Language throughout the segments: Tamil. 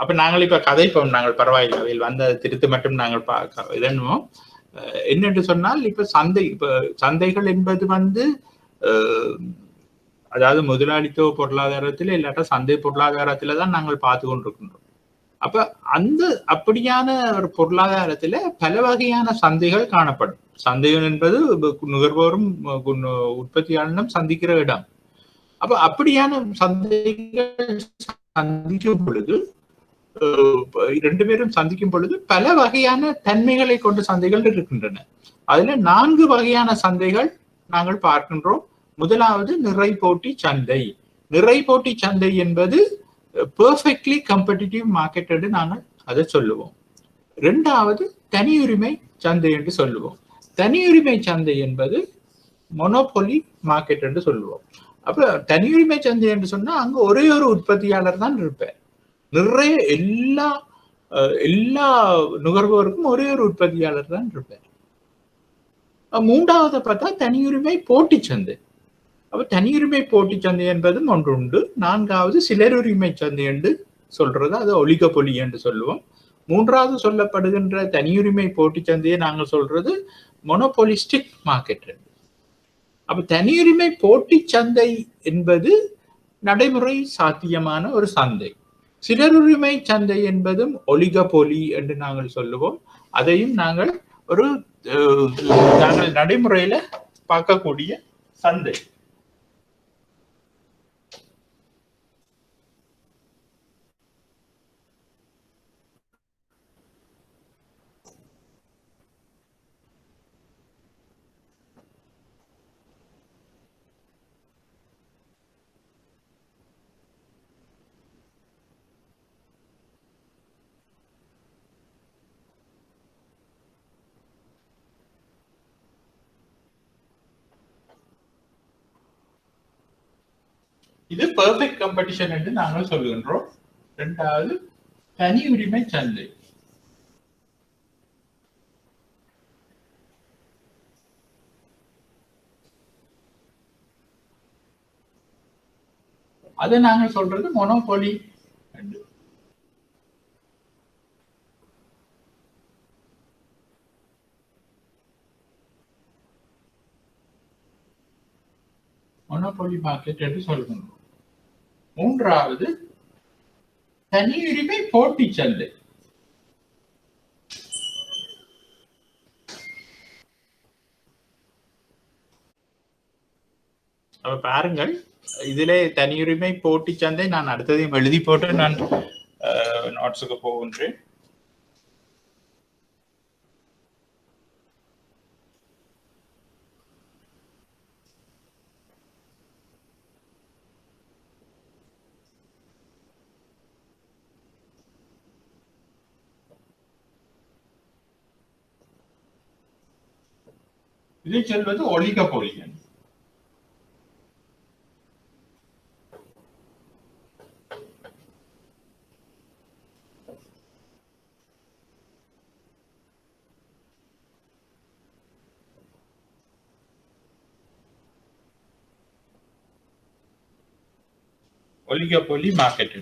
அப்ப நாங்கள் இப்ப கதைப்போம், நாங்கள் பரவாயில்லை அவையில் வந்த திருத்து மட்டும் நாங்கள் இதன்னுவோம். என்னென்று சொன்னால் இப்ப சந்தைகள் என்பது அதாவது முதலாளித்துவ பொருளாதாரத்தில் இல்லாட்டா சந்தை பொருளாதாரத்துல தான் நாங்கள் பார்த்து கொண்டிருக்கின்றோம். அப்ப அப்படியான ஒரு பொருளாதாரத்துல பல வகையான சந்தைகள் காணப்படும். சந்தைகள் என்பது நுகர்வோரும் உற்பத்தியாளரும் சந்திக்கிற இடம். அப்ப அப்படியான சந்தைகள் சந்திக்கும் பொழுது, ரெண்டு பேரும் சந்திக்கும் பொழுது பல வகையான தன்மைகளை கொண்ட சந்தைகள் இருக்கின்றன. அதுல 4 வகையான சந்தைகள் நாங்கள் பார்க்கின்றோம். முதலாவது நிறை போட்டி சந்தை. நிறை போட்டி சந்தை என்பது பெர்ஃபெக்ட்லி காம்படிட்டிவ் மார்க்கெட் என்று நாங்கள் அதை சொல்லுவோம். இரண்டாவது தனியுரிமை சந்தை என்று சொல்லுவோம். தனியுரிமை சந்தை என்பது மொனோபொலி மார்க்கெட் என்று சொல்லுவோம். அப்ப தனியுரிமை சந்தை என்று சொன்னா அங்க ஒரே ஒரு உற்பத்தியாளர் தான் இருப்பார். நிறைய எல்லா நுகர்வோருக்கும் ஒரே ஒரு உற்பத்தியாளர் தான் இருப்பார். மூன்றாவது பார்த்தா தனியுரிமை போட்டி சந்தை. அப்ப தனியுரிமை போட்டி சந்தை என்பதும் ஒன்று உண்டு. நான்காவது சிலருரிமை சந்தை என்று சொல்றது, அது ஒலிகபொலி என்று சொல்லுவோம். மூன்றாவது சொல்லப்படுகின்ற தனியுரிமை போட்டி சந்தையை நாங்கள் சொல்றது மொனோபொலிஸ்டிக் மார்க்கெட். அப்ப தனியுரிமை போட்டி சந்தை என்பது நடைமுறை சாத்தியமான ஒரு சந்தை. சிலருரிமை சந்தை என்பதும் ஒலிகபொலி என்று நாங்கள் சொல்லுவோம். அதையும் நாங்கள் நாங்கள் நடைமுறையில பார்க்கக்கூடிய சந்தை. இது பெர்ஃபெக்ட் காம்படிஷன் என்று நாங்கள் சொல்லுகின்றோம். இரண்டாவது தனி உரிமை சந்தை. அதை நாங்கள் சொல்றது மொனோபொலி. மொனோபொலி மார்க்கெட் என்று சொல்கின்றோம். மூன்றாவது தனியுரிமை போட்டி சந்தை. அப்ப பாருங்கள், இதிலே தனியுரிமை போட்டி சந்தை நான் அடுத்ததையும் எழுதி போட்டு நான் நோட்ஸுக்கு போகின்றேன். இதை சொல்வது ஒலிகபொலி. ஒலிகபொலி மார்க்கெட்.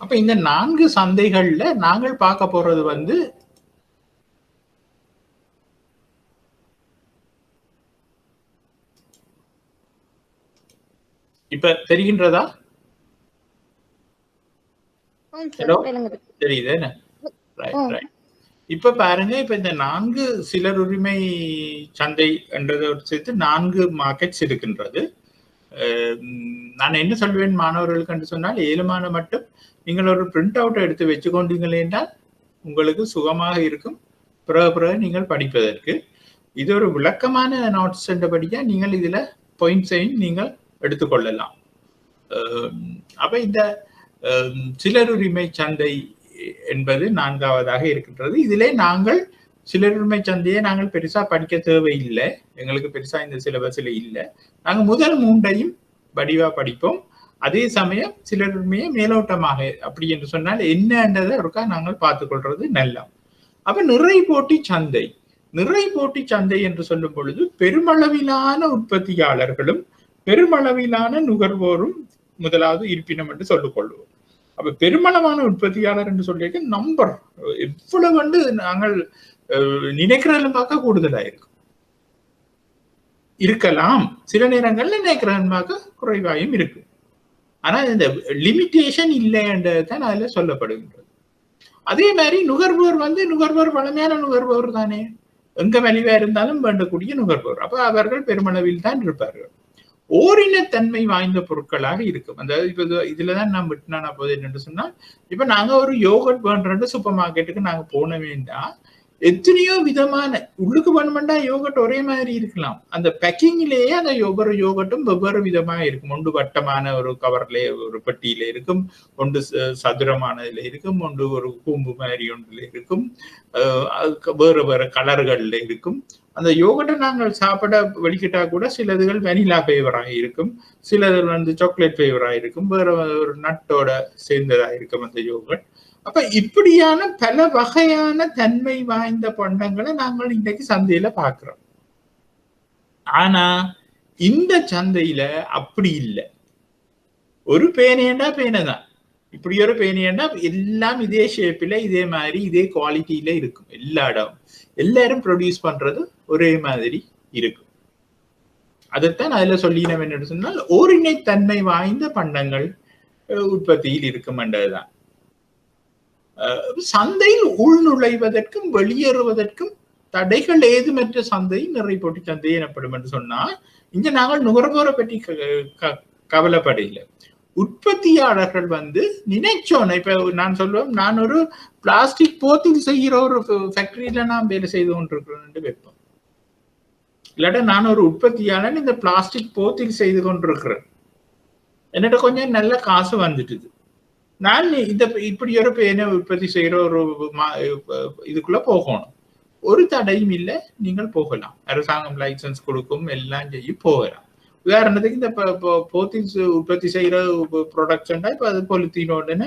அப்ப இந்த 4 சந்தைகள்ல நாங்கள் பார்க்க போறது இப்ப தெரிகின்றதா? தெரியுது. இப்ப பாருங்க, இப்ப இந்த 4 சிலர் உரிமை சந்தை என்றதோடு சேர்த்து 4 மார்க்கெட்ஸ் இருக்கின்றது. நான் என்ன சொல்வேன் மாணவர்களுக்கு என்று சொன்னால், ஏழுமான மட்டும் நீங்கள் ஒரு பிரிண்ட் அவுட் எடுத்து வச்சுக்கொண்டீங்களே என்றால் உங்களுக்கு சுகமாக இருக்கும் பிறகு நீங்கள் படிப்பதற்கு. இது ஒரு விளக்கமான நோட்ஸ் என்றபடியா நீங்கள் இதுல பாயிண்ட்ஸையும் நீங்கள் எடுத்துக்கொள்ளலாம். அப்ப இந்த சிலருரிமை சந்தை என்பது 4வதாக இருக்கின்றது. இதிலே நாங்கள் சிலருரிமை சந்தையை நாங்கள் பெருசா படிக்க தேவையில்லை. எங்களுக்கு பெருசா இந்த சிலபஸ்ல இல்லை. நாங்க முதல் 3ஐயும் வடிவா படிப்போம். அதே சமயம் சிலருரிமையை மேலோட்டமாக அப்படி என்று சொன்னால் என்னன்றதை ஒருக்கா நாங்கள் பார்த்துக் கொள்றது நல்லா. அப்ப நிறை போட்டி சந்தை. நிறை போட்டி சந்தை என்று சொல்லும் பொழுது பெருமளவிலான உற்பத்தியாளர்களும் பெருமளவிலான நுகர்வோரும் முதலாவது இருப்பினம் என்று சொல்லிக் கொள்வோம். அப்ப பெருமளவான உற்பத்தியாளர் என்று சொல்லியிருக்க நம்பர் எவ்வளவு வந்து நாங்கள் நினைக்கிறதும் பார்க்க கூடுதலா இருக்கும் இருக்கலாம். சில நேரங்கள்ல நினைக்கிறதும் பார்க்க குறைவாயும் இருக்கு. ஆனா இந்த லிமிட்டேஷன் இல்லைன்றதுதான் அதுல சொல்லப்படுகின்றது. அதே மாதிரி நுகர்வோர் வந்து நுகர்வோர் வளமையான நுகர்வோர் தானே, எங்க மலிவா இருந்தாலும் வேண்டக்கூடிய நுகர்வோர். அப்ப அவர்கள் பெருமளவில் தான் இருப்பார்கள். ஓரினத்தன்மை வாய்ந்த பொருட்களாக இருக்கும். அந்த இப்ப இதுலதான் நான் விட்டுனா போது என்னன்னு சொன்னா, இப்ப நாங்க ஒரு யோகட் வேண்ட சூப்பர் மார்க்கெட்டுக்கு நாங்க போன வேண்டாம், எத்தனையோ விதமான உள்ளுக்கு வேணுமெண்டா யோகட் ஒரே மாதிரி இருக்கலாம். அந்த பேக்கிங்லேயே அந்த ஒவ்வொரு யோகட்டும் வெவ்வேறு விதமா இருக்கும். ஒன்று வட்டமான ஒரு கவர்ல ஒரு பெட்டியில இருக்கும், ஒன்று சதுரமானதுல இருக்கும், ஒன்று ஒரு கூம்பு மாதிரி ஒன்றுல இருக்கும், வேறு வேறு கலர்கள்ல இருக்கும். அந்த யோகட்டை நாங்கள் சாப்பிட வெளிக்கிட்டா கூட சிலதுகள் வெனிலா ஃபிளேவராக இருக்கும், சிலது வந்து சாக்லேட் ஃபிளேவராக இருக்கும், வேற ஒரு நட்டோட சேர்ந்ததா இருக்கும் அந்த யோகட். அப்ப இப்படியான பல வகையான தன்மை வாய்ந்த பண்டங்களை நாங்கள் இன்றைக்கு சந்தையில பாக்குறோம். ஆனா இந்த சந்தையில அப்படி இல்லை. ஒரு பேனையண்டா பேனைதான், இப்படி ஒரு பேனையண்டா எல்லாம் இதே ஷேப்பில இதே மாதிரி இதே குவாலிட்டியில இருக்கும். எல்லா இடம் எல்லாரும் ப்ரொடியூஸ் பண்றது ஒரே மாதிரி இருக்கும். அதைத்தான் அதுல சொல்லினோம் என்ன சொன்னால் ஓரிணைத்தன்மை வாய்ந்த பண்டங்கள் உற்பத்தியில் இருக்கும் என்றதுதான். சந்தையில் உள்நுழைவதற்கும் வெளியேறுவதற்கும் தடைகள் ஏதுமற்ற சந்தை நிறை போட்டி சந்தை எனப்படும் என்று சொன்னால், இங்க நாங்கள் நுகர்வோரை பற்றி கவலைப்படையில. உற்பத்தியாளர்கள் வந்து நினைச்சோன்னு, இப்ப நான் சொல்லுவேன், நான் ஒரு பிளாஸ்டிக் போத்தில் செய்கிற ஒரு ஃபேக்டரியில நான் வேலை செய்து கொண்டிருக்கிறேன் வைப்போம். இல்லாட்டா நான் ஒரு உற்பத்தியாளன் இந்த பிளாஸ்டிக் போத்தில் செய்து கொண்டிருக்கிறேன், என்னட்ட கொஞ்சம் நல்ல காசு வந்துட்டுது, நான் இந்த இப்படி ஒரு பேனை உற்பத்தி செய்யற ஒரு இதுக்குள்ள போகணும், ஒரு தடையும் இல்லை, நீங்கள் போகலாம், அரசாங்கம் லைசன்ஸ் கொடுக்கும், எல்லாம் செய்ய போகலாம். உதாரணத்துக்கு இந்த போத்தில் உற்பத்தி செய்யற ப்ரொடக்ஷன் இப்ப அது பொலித்தீனோட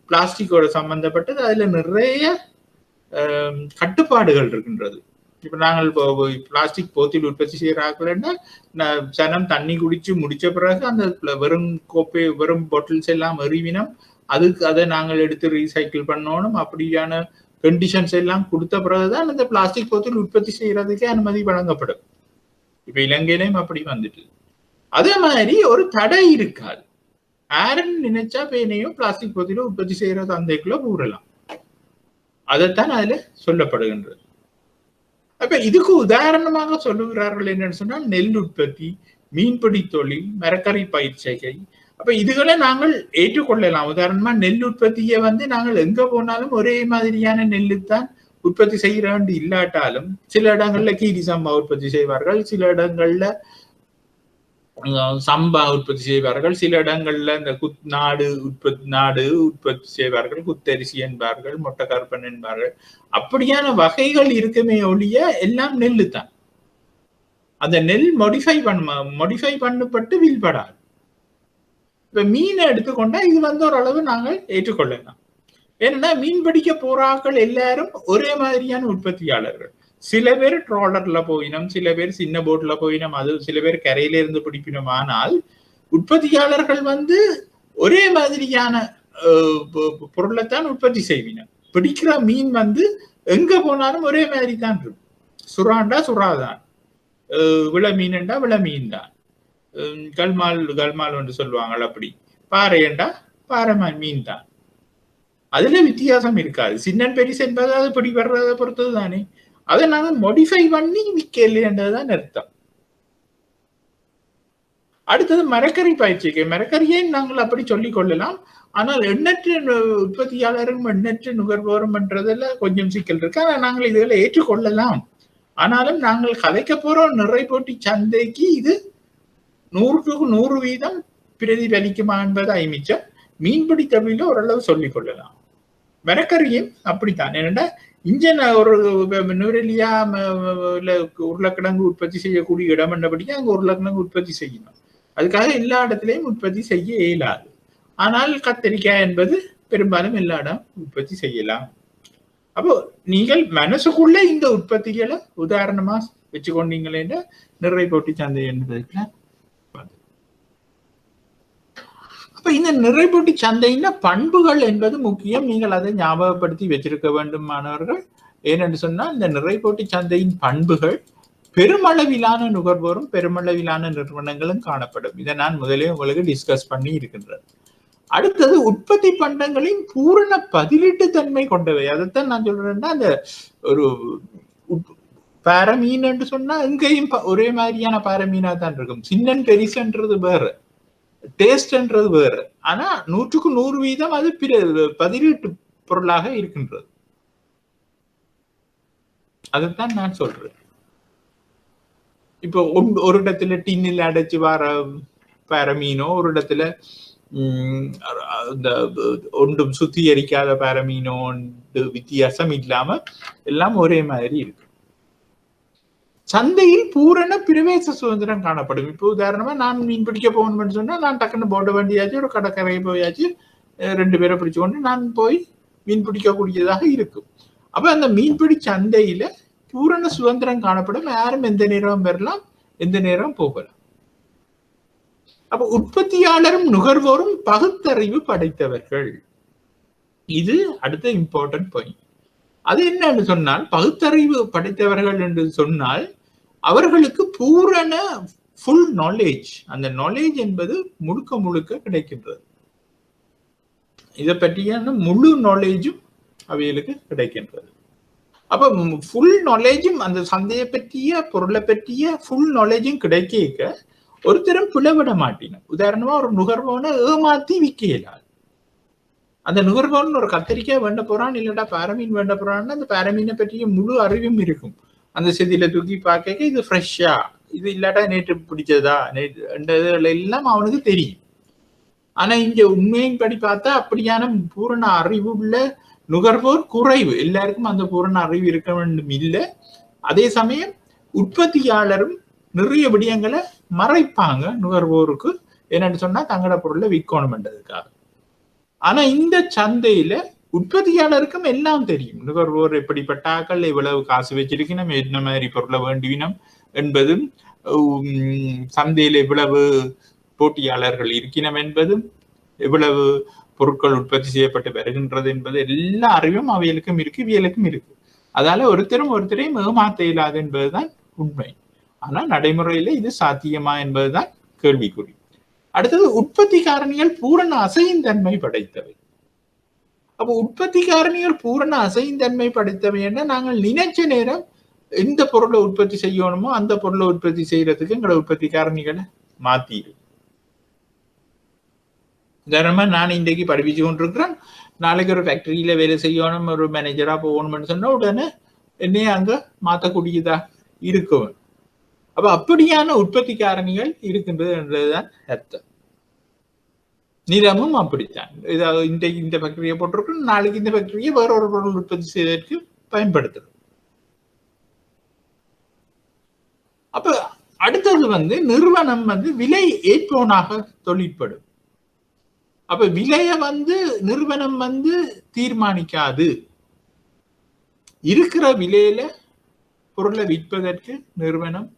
பிளாஸ்டிக்கோட சம்பந்தப்பட்டது, அதுல நிறைய கட்டுப்பாடுகள் இருக்கின்றது. இப்ப நாங்கள் பிளாஸ்டிக் போத்தில் உற்பத்தி செய்யறாங்கன்னா ஜனம் தண்ணி குடிச்சு முடிச்ச பிறகு அந்த வெறும் கோப்பை வெறும் பாட்டில்ஸ் எல்லாம் எறிவினம், அதுக்கு அதை நாங்கள் எடுத்து ரீசைக்கிள் பண்ணணும், அப்படியான கண்டிஷன்ஸ் எல்லாம் கொடுத்த பிறகுதான் அந்த பிளாஸ்டிக் போத்தில் உற்பத்தி செய்யறதுக்கே அனுமதி வழங்கப்படும். இப்ப இலங்கையிலையும் அப்படி வந்துட்டு. அதே மாதிரி ஒரு தடை இருக்காது, ஆரன் நினைச்சா பேனையும் பிளாஸ்டிக் போத்திலும் உற்பத்தி செய்யற சந்தைக்குள்ள ஊறலாம். அதைத்தான் அதுல சொல்லப்படுகின்றது. அப்ப இதுக்கு உதாரணமாக சொல்லுகிறார்கள் என்னன்னு சொன்னால் நெல் உற்பத்தி, மீன்பிடி தொழில், மரக்கறி பயிற்சிகை. அப்ப இதுகளை நாங்கள் ஏற்றுக்கொள்ளலாம். உதாரணமா நெல் உற்பத்தியை வந்து நாங்கள் எங்க போனாலும் ஒரே மாதிரியான நெல்லுத்தான் உற்பத்தி செய்ய வேண்டி இல்லாட்டாலும், சில இடங்கள்ல கீரி சம்பா உற்பத்தி செய்வார்கள், சில இடங்கள்ல சம்பா உற்பத்தி செய்வார்கள், சில இடங்கள்ல இந்த நாடு உற்பத்தி செய்வார்கள், குத்தரிசி என்பார்கள், மொட்டைக்கருப்பன் என்பார்கள். அப்படியான வகைகள் இருக்குமே ஒழிய எல்லாம் நெல்லு தான். அந்த நெல் மோடிஃபை பண்ணப்பட்டு வீழ்படாது. இப்ப மீனை எடுத்துக்கொண்டா இது வந்து ஓரளவு நாங்கள் ஏற்றுக்கொள்ளலாம். ஏன்னா மீன் பிடிக்க போறாக்கள் எல்லாரும் ஒரே மாதிரியான உற்பத்தியாளர்கள். சில பேர் ட்ராலர்ல போயினோம், சில பேர் சின்ன போட்ல போயினோம், அது சில பேர் கரையில இருந்து பிடிப்பினோம். ஆனால் உற்பத்தியாளர்கள் வந்து ஒரே மாதிரியான பொருளைத்தான் உற்பத்தி செய்வினோம். பிடிக்கிற மீன் வந்து எங்க போனாலும் ஒரே மாதிரி தான் இருக்கும். சுறாண்டா சுறாதான், விள மீன்டா விள மீன் தான், கல்மால் என்று சொல்லுவாங்க, அப்படி பாறையண்டா பாறை மீன் தான். அதுல வித்தியாசம் இருக்காது. சின்னன் பெரிசு என்பது அது பிடி வர்றதை பொறுத்தது தானே. அதை நாங்கள் மோடிஃபை பண்ணி விற்கலன்றதுதான் அர்த்தம். அடுத்தது மரக்கறி பயிற்சிக்கு. மரக்கறியை நாங்கள் அப்படி சொல்லிக் கொள்ளலாம். ஆனால் எண்ணற்ற உற்பத்தியாளரும் எண்ணற்ற நுகர்வோரும் என்றதுல கொஞ்சம் சிக்கல் இருக்கு. ஆனால் நாங்கள் இதுகளை ஏற்றுக்கொள்ளலாம். ஆனாலும் நாங்கள் கதைக்க போறோம் நிறை போட்டி சந்தைக்கு இது 100க்கு 100% பிரதிபலிக்குமா என்பது ஐமிச்சம். மீன்பிடி தொழில ஓரளவு சொல்லிக் கொள்ளலாம். மரக்கறியும் அப்படித்தான். என்னடா இஞ்சன் ஒரு நுவரெலியா உருளைக்கிழங்கு உற்பத்தி செய்யக்கூடிய இடம் என்னபடியா அங்க உருளைக்கிழங்கு உற்பத்தி செய்யணும். அதுக்காக எல்லா இடத்திலையும் உற்பத்தி செய்ய இயலாது. ஆனால் கத்திரிக்காய் என்பது பெரும்பாலும் எல்லா இடம் உற்பத்தி செய்யலாம். அப்போ நீங்கள் மனசுக்குள்ள இந்த உற்பத்திகளை உதாரணமா இந்த நிறைபோட்டி சந்தையின் பண்புகள் என்பது முக்கியம். நீங்கள் அதை ஞாபகப்படுத்தி வச்சிருக்க வேண்டும் மாணவர்கள். ஏனென்று சொன்னால் இந்த நிறைபோட்டி சந்தையின் பண்புகள் பெருமளவிலான நுகர்வோரும் பெருமளவிலான நிறுவனங்களும் காணப்படும். இதை நான் முதலே உங்களுக்கு டிஸ்கஸ் பண்ணி இருக்கின்றேன். அடுத்தது உற்பத்தி பண்டங்களின் பூரண பதிலீட்டு தன்மை கொண்டவை. அதைத்தான் நான் சொல்றேன்னா, அந்த ஒரு பாரமீன் என்று சொன்னா எங்கேயும் ஒரே மாதிரியான பாரமீனா தான் இருக்கும். சின்னன் பெரிசன்றது வேற, டேஸ்ட்ன்றது வேற. ஆனா 100க்கு 100% அது பதிலீட்டு பொருளாக இருக்கின்றது. அதைத்தான் நான் சொல்றேன். இப்போ ஒரு இடத்துல டின்னில் அடைச்சு வர பாரமீனோ, ஒரு இடத்துல இந்த ஒன்றும் சுத்திகரிக்காத பாரமீனோ வித்தியாசம் இல்லாம எல்லாம் ஒரே மாதிரி இருக்கு. சந்தையில் பூரண பிரவேச சுதந்திரம் காணப்படும். இப்போ உதாரணமா நான் மீன் பிடிக்க போகணும்னு சொன்னா நான் டக்குன்னு போட வேண்டியாச்சு, ஒரு கடற்கரை போயாச்சு, 2 பேரை பிடிச்சு கொண்டு நான் போய் மீன் பிடிக்கக்கூடியதாக இருக்கும். அப்ப அந்த மீன்பிடி சந்தையில பூரண சுதந்திரம் காணப்படும். யாரும் எந்த நேரம் வரலாம், எந்த நேரம் போகலாம். அப்ப உற்பத்தியாளரும் நுகர்வோரும் பகுத்தறிவு படைத்தவர்கள். இது அடுத்த இம்பார்ட்டன்ட் பாயிண்ட். அது என்னன்னு சொன்னால், பகுத்தறிவு படைத்தவர்கள் என்று சொன்னால் அவர்களுக்கு பூரண ஃபுல் நாலேஜ், அந்த நாலேஜ் என்பது முழுக்க முழுக்க கிடைக்கின்றது. இதை பற்றியான முழு நாலேஜும் அவைகளுக்கு கிடைக்கின்றது. அப்ப ஃபுல் நாலேஜும் அந்த சந்தையை பற்றிய பொருளை பற்றிய ஃபுல் நாலேஜும் கிடைக்க ஒருத்தரும் பிளவிட மாட்டினோம். உதாரணமா ஒரு நுகர்வோனை ஏமாத்தி விற்கலாது. அந்த நுகர்வோன் ஒரு கத்திரிக்காய் வேண்ட போறான், இல்லடா பாரமீன் வேண்ட போறான்னு அந்த பாரமீனை பற்றிய முழு அறிவும் இருக்கும். அந்த செதியில தூக்கி பார்க்க இது ஃப்ரெஷ்ஷா, இது இல்லாட்டா நேற்று பிடிச்சதா, எல்லாம் அவனுக்கு தெரியும். ஆனா இங்க உண்மையின் படி பார்த்தா அப்படியான பூரண அறிவு உள்ள நுகர்வோர் குறைவு. எல்லாருக்கும் அந்த பூரண அறிவு இருக்க வேண்டும் இல்லை. அதே சமயம் உற்பத்தியாளரும் நிறைய விடயங்களை மறைப்பாங்க நுகர்வோருக்கு, என்னன்னு சொன்னா தங்களோட பொருளை விற்கணும்ன்றதுக்காக. ஆனா இந்த சந்தையில உற்பத்தியாளருக்கும் எல்லாம் தெரியும். நுகர்வோர் எப்படிப்பட்ட ஆக்கள், எவ்வளவு காசு வச்சிருக்கணும், என்ன மாதிரி பொருளை வேண்டிவினம் என்பதும், சந்தையில் எவ்வளவு போட்டியாளர்கள் இருக்கணும் என்பதும், எவ்வளவு பொருட்கள் உற்பத்தி செய்யப்பட்டு வருகின்றது என்பது எல்லா அறிவும் அவைகளுக்கும் இருக்கு, இவைகளுக்கும் இருக்கு. அதால ஒருத்தரையும் ஏமாத்த இயலாது என்பதுதான் உண்மை. ஆனா நடைமுறையில இது சாத்தியமா என்பதுதான் கேள்விக்குறி. அடுத்தது உற்பத்தி காரணிகள் பூரண அசைந்தன்மை படைத்தவை. அப்போ உற்பத்தி காரணிகள் பூரண அசைந்தன்மை படைத்தவை என்ன, நாங்கள் நினைச்ச நேரம் எந்த பொருளை உற்பத்தி செய்யணுமோ அந்த பொருளை உற்பத்தி செய்யறதுக்கு எங்களோட உற்பத்தி காரணிகளை மாத்திரு. உதாரணமா நான் இன்றைக்கு படிப்பிச்சு கொண்டிருக்கிறேன், நாளைக்கு ஒரு ஃபேக்டரியில வேலை செய்யணும், ஒரு மேனேஜரா போகணும்னு சொன்னா உடனே என்னையே அங்க மாத்தக்கூடியதா இருக்கும். அப்ப அப்படியான உற்பத்தி காரணிகள் இருக்கின்றது என்றதுதான் அர்த்தம். நிலமும் அப்படித்தான். இந்த ஃபேக்டரியை போட்டிருக்கோம், நாளைக்கு இந்த ஃபேக்டரியை வேற ஒரு பொருள் உற்பத்தி செய்வதற்கு பயன்படுத்துறோம். அப்ப அடுத்தது நிறுவனம் விலை ஏற்போனாக தொழிற்படும். அப்ப விலைய நிறுவனம் தீர்மானிக்காது. இருக்கிற விலையில பொருளை விற்பதற்கு நிறுவனம்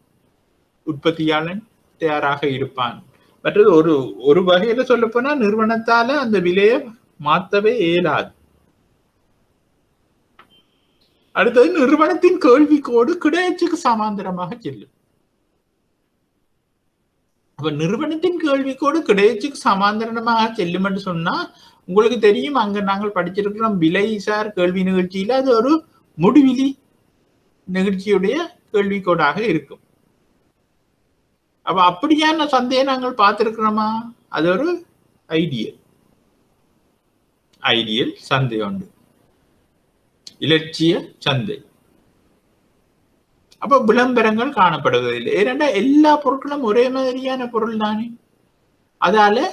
உற்பத்தியாளன் தயாராக இருப்பான். மற்றது ஒரு வகையில சொல்ல போனா நிறுவனத்தால அந்த விலையை மாத்தவே இயலாது. அடுத்தது நிறுவனத்தின் கேள்விக்கோடு கிடைச்சுக்கு சமாந்தரமாக செல்லும். அப்ப நிறுவனத்தின் கேள்விக்கோடு கிடைச்சுக்கு சமாந்தரமாக செல்லும் என்று சொன்னா உங்களுக்கு தெரியும், அங்க நாங்கள் படிச்சிருக்கிறோம் விலைசார் கேள்வி நிகழ்ச்சியில அது ஒரு முடிவிலி நிகழ்ச்சியுடைய கேள்விக்கோடாக இருக்கும். அப்ப அப்படியான சந்தையை நாங்கள் பார்த்திருக்கிறோமா? அது ஒரு ஐடியல் சந்தை உண்டு, இலட்சிய சந்தை. அப்ப விளம்பரங்கள் காணப்படுவதில்லை. ஏனென்றா எல்லா பொருட்களும் ஒரே மாதிரியான பொருள் தானே. அதால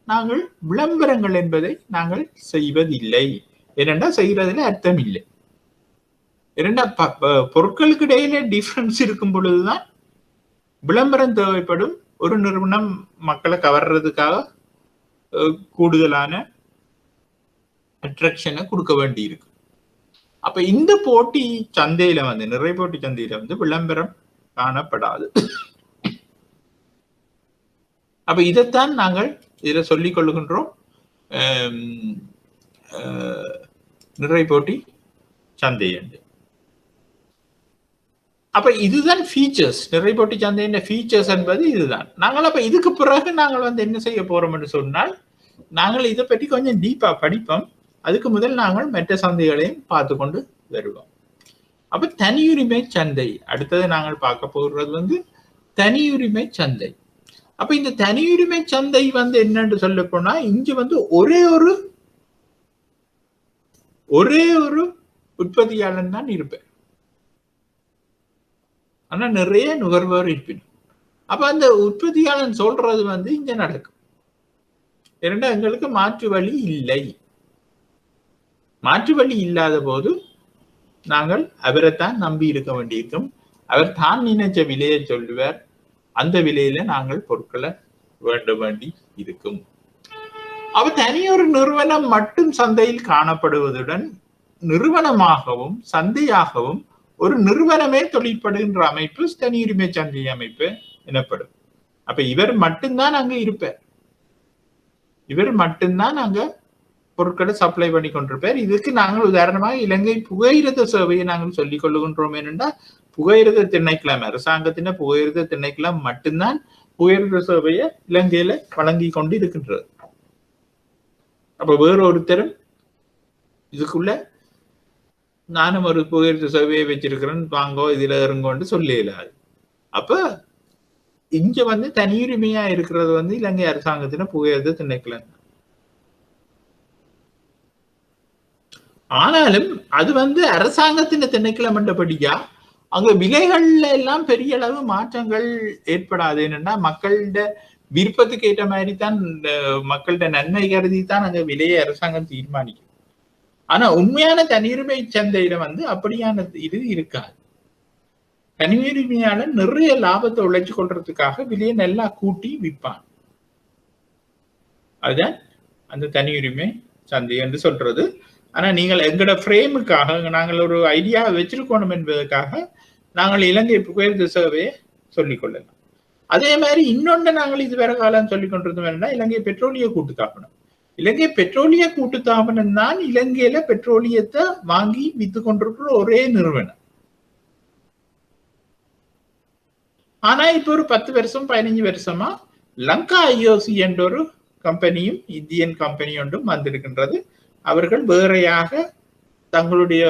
நாங்கள் விளம்பரங்கள் என்பதை நாங்கள் செய்வதில்லை. ஏனென்றா செய்யறதுல அர்த்தம் இல்லை. ஏனென்றா பொருட்களுக்கு இடையில டிஃபரன்ஸ் இருக்கும் பொழுதுதான் விளம்பரம் தேவைப்படும். ஒரு நிறுவனம் மக்களை கவர்றதுக்காக கூடுதலான அட்ராக்ஷனை கொடுக்க வேண்டி இருக்கு. அப்ப இந்த போட்டி சந்தையில நிறைய போட்டி சந்தையில விளம்பரம் காணப்படாது. அப்ப இதைத்தான் நாங்கள் இதில் சொல்லிக் கொள்ளுகின்றோம். நிறை போட்டி சந்தை உண்டு. அப்ப இதுதான் ஃபீச்சர்ஸ், நிறை போட்டி சந்தையின் ஃபீச்சர்ஸ் என்பது இதுதான். நாங்கள் அப்ப இதுக்கு பிறகு நாங்கள் வந்து என்ன செய்ய போறோம் என்று சொன்னால், நாங்கள் இதை பற்றி கொஞ்சம் டீப்பா படிப்போம். அதுக்கு முதல் நாங்கள் மற்ற சந்தைகளையும் பார்த்து கொண்டு வருவோம். அப்ப தனியுரிமை சந்தை அடுத்தது நாங்கள் பார்க்க போகிறது வந்து தனியுரிமை சந்தை. அப்ப இந்த தனியுரிமை சந்தை வந்து என்னன்னு சொல்ல போனா, இங்க வந்து ஒரே ஒரு உற்பத்தியாளன் தான் இருப்பேன், ஆனா நிறைய நுகர்வோர் இருப்பினும். அப்ப அந்த உற்பத்தியாளன் சொல்றது வந்து இங்க நடக்கும். இரண்டா எங்களுக்கு மாற்று வழி இல்லை. மாற்று வழி இல்லாத போது நாங்கள் அவரைத்தான் நம்பி இருக்க வேண்டியிருக்கும். அவர் தான் நினைச்ச விலையை சொல்லுவார், அந்த விலையில நாங்கள் பொருட்களை வேண்டி இருக்கும். அவ தனியொரு நிறுவனம் மட்டும் சந்தையில் காணப்படுவதுடன் நிறுவனமாகவும் சந்தையாகவும் ஒரு நிறுவனமே தொழிற்படுகின்ற அமைப்பு தனியுரிமை சந்தை அமைப்பு எனப்படும். அப்ப இவர் மட்டும்தான் அங்க இருப்பார், இவர் மட்டும்தான் அங்க பொருட்களை சப்ளை பண்ணி கொண்டிருப்பார். இதுக்கு நாங்கள் உதாரணமாக இலங்கை புகையிரத சேவையை நாங்கள் சொல்லிக் கொள்ளுகின்றோம். என்னென்றால் புகையிரத திணைக்களம், அரசாங்கத்தின புகையிரத திணைக்களம் மட்டும்தான் புகையிரத சேவையை இலங்கையில வழங்கி கொண்டு இருக்கின்றது. அப்ப வேற ஒருத்தரும் இதுக்குள்ள நானும் ஒரு புகையிரத சேவையை வச்சிருக்கிறேன் வாங்கோ இதுல இருங்கோன்னு சொல்ல இயலாது. அப்ப இங்க வந்து தனியுரிமையா இருக்கிறது வந்து இலங்கை அரசாங்கத்தின புகையிரத திணைக்களம். ஆனாலும் அது வந்து அரசாங்கத்தின் திணைக்களம் என்றபடியா அங்க விலைகள்ல எல்லாம் பெரிய அளவு மாற்றங்கள் ஏற்படாது. என்னன்னா மக்களோட விருப்பத்துக்கு ஏற்ற மாதிரி தான், மக்களோட நன்மை கருதி தான் அங்க விலையை அரசாங்கம் தீர்மானிக்கும். ஆனா உண்மையான தனியுரிமை சந்தையில வந்து அப்படியான இது இருக்காது. தனியுரிமையாளர் நிறைய லாபத்தை உழைச்சு கொள்றதுக்காக விலையை நல்லா கூட்டி விற்பான். அதுதான் அந்த தனியுரிமை சந்தை என்று சொல்றது. ஆனா நீங்கள் எங்களோட ஃப்ரேமுக்காக நாங்கள் ஒரு ஐடியா வச்சிருக்கணும் என்பதற்காக நாங்கள் இலங்கை புகையிரத சேவையை சொல்லிக் கொள்ளலாம். அதே மாதிரி இன்னொன்று நாங்கள் இதுவரை காலம் சொல்லிக் கொண்டிருந்தோம் என்னன்னா இலங்கை பெட்ரோலிய கூட்டுத்தாபனம். இலங்கை பெட்ரோலிய கூட்டுத்தாபனம் தான் இலங்கையில பெட்ரோலியத்தை வாங்கி வித்து கொண்டிருக்கிற ஒரே நிறுவனம். ஆனா இப்ப ஒரு 10 வருஷம் 15 வருஷமா லங்கா ஐஓசி என்ற ஒரு கம்பெனியும் இந்தியன் கம்பெனி ஒன்றும் வந்திருக்கின்றது. அவர்கள் வேறையாக தங்களுடைய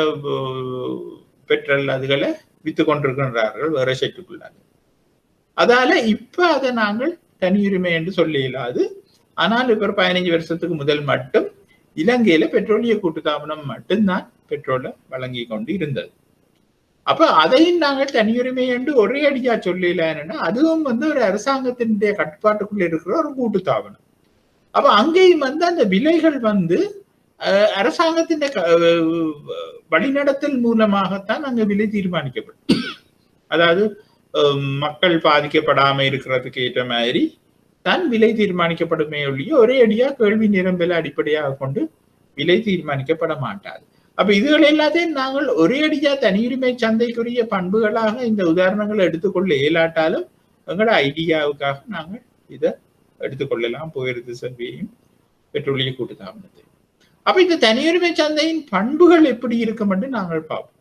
பெட்ரோல் அதுகளை வித்து கொண்டிருக்கின்றார்கள் வேற செட்டுக்குள்ளாக. அதால இப்ப அதை நாங்கள் தனியுரிமை என்று சொல்ல இயலாது. ஆனால் இப்ப 15 வருஷத்துக்கு முதல் மட்டும் இலங்கையில பெட்ரோலிய கூட்டுத்தாபனம் மட்டும்தான் பெட்ரோலை வழங்கி கொண்டு இருந்தது. அப்ப அதையும் நாங்கள் தனியுரிமை என்று ஒரே அடியா சொல்லல. என்னன்னா அதுவும் வந்து ஒரு அரசாங்கத்தினுடைய கட்டுப்பாட்டுக்குள்ள இருக்கிற ஒரு கூட்டுத்தாபனம். அப்ப அங்கேயும் வந்து அந்த விலைகள் வந்து அரசாங்கத்தின் வழிநடத்தல் மூலமாகத்தான் அங்க விலை தீர்மானிக்கப்படும். அதாவது மக்கள் பாதிக்கப்படாம இருக்கிறதுக்கு ஏற்ற மாதிரி தான் விலை தீர்மானிக்கப்படுமே ஒழிய ஒரே அடியா கேள்வி நிரம்பல அடிப்படையாக கொண்டு விலை தீர்மானிக்கப்பட மாட்டாது. அப்ப இதுகள் எல்லாத்தையும் நாங்கள் ஒரே அடியா தனியுரிமை சந்தைக்குரிய பண்புகளாக இந்த உதாரணங்களை எடுத்துக்கொள்ள இயலாட்டாலும் எங்களோட ஐடியாவுக்காக நாங்கள் இதை எடுத்துக்கொள்ளலாம், புகையிரத சேவையையும் பெட்ரோலிய கூட்டுத்தாபனத்தை. அப்ப இந்த தனியுரிமை சந்தையின் பண்புகள் எப்படி இருக்கும் என்று நாங்கள் பார்ப்போம்.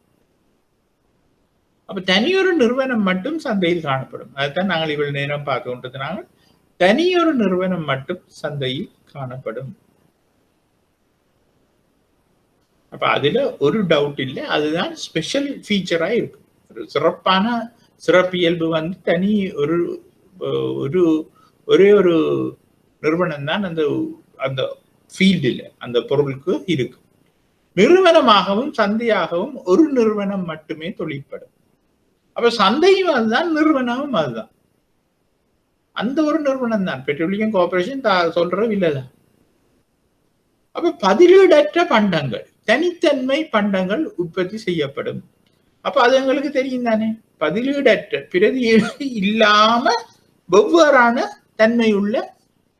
அப்ப தனியொரு நிறுவனம் மட்டும் சந்தையில் காணப்படும். அதுதான் நாங்கள் இவ்வளவு நேரம் பார்க்க கொண்டது. நாங்கள் தனியொரு நிறுவனம் மட்டும் சந்தையில் காணப்படும். அப்ப அதுல ஒரு டவுட் இல்லை, அதுதான் ஸ்பெஷல் ஃபீச்சரா இருக்கும். ஒரு சிறப்பான சிறப்பியல்பு வந்து தனி ஒரே ஒரு நிறுவனம் தான் அந்த அந்த ஃபீல்டில் அந்த பொருளுக்கு இருக்கும். நிறுவனமாகவும் சந்தையாகவும் ஒரு நிறுவனம் மட்டுமே தொழிற்படும். அப்ப சந்தையும் அதுதான், நிறுவனமும் அதுதான். அந்த ஒரு நிறுவனம் தான் பெட்ரோலியம் கார்பரேஷன் சொல்ற விலைதான். அப்ப பதிலீடற்ற பண்டங்கள், தனித்தன்மை பண்டங்கள் உற்பத்தி செய்யப்படும். அப்ப அது எங்களுக்கு தெரியும் தானே, பதிலீடற்ற பிரதியீடு இல்லாம வெவ்வேறான தன்மையுள்ள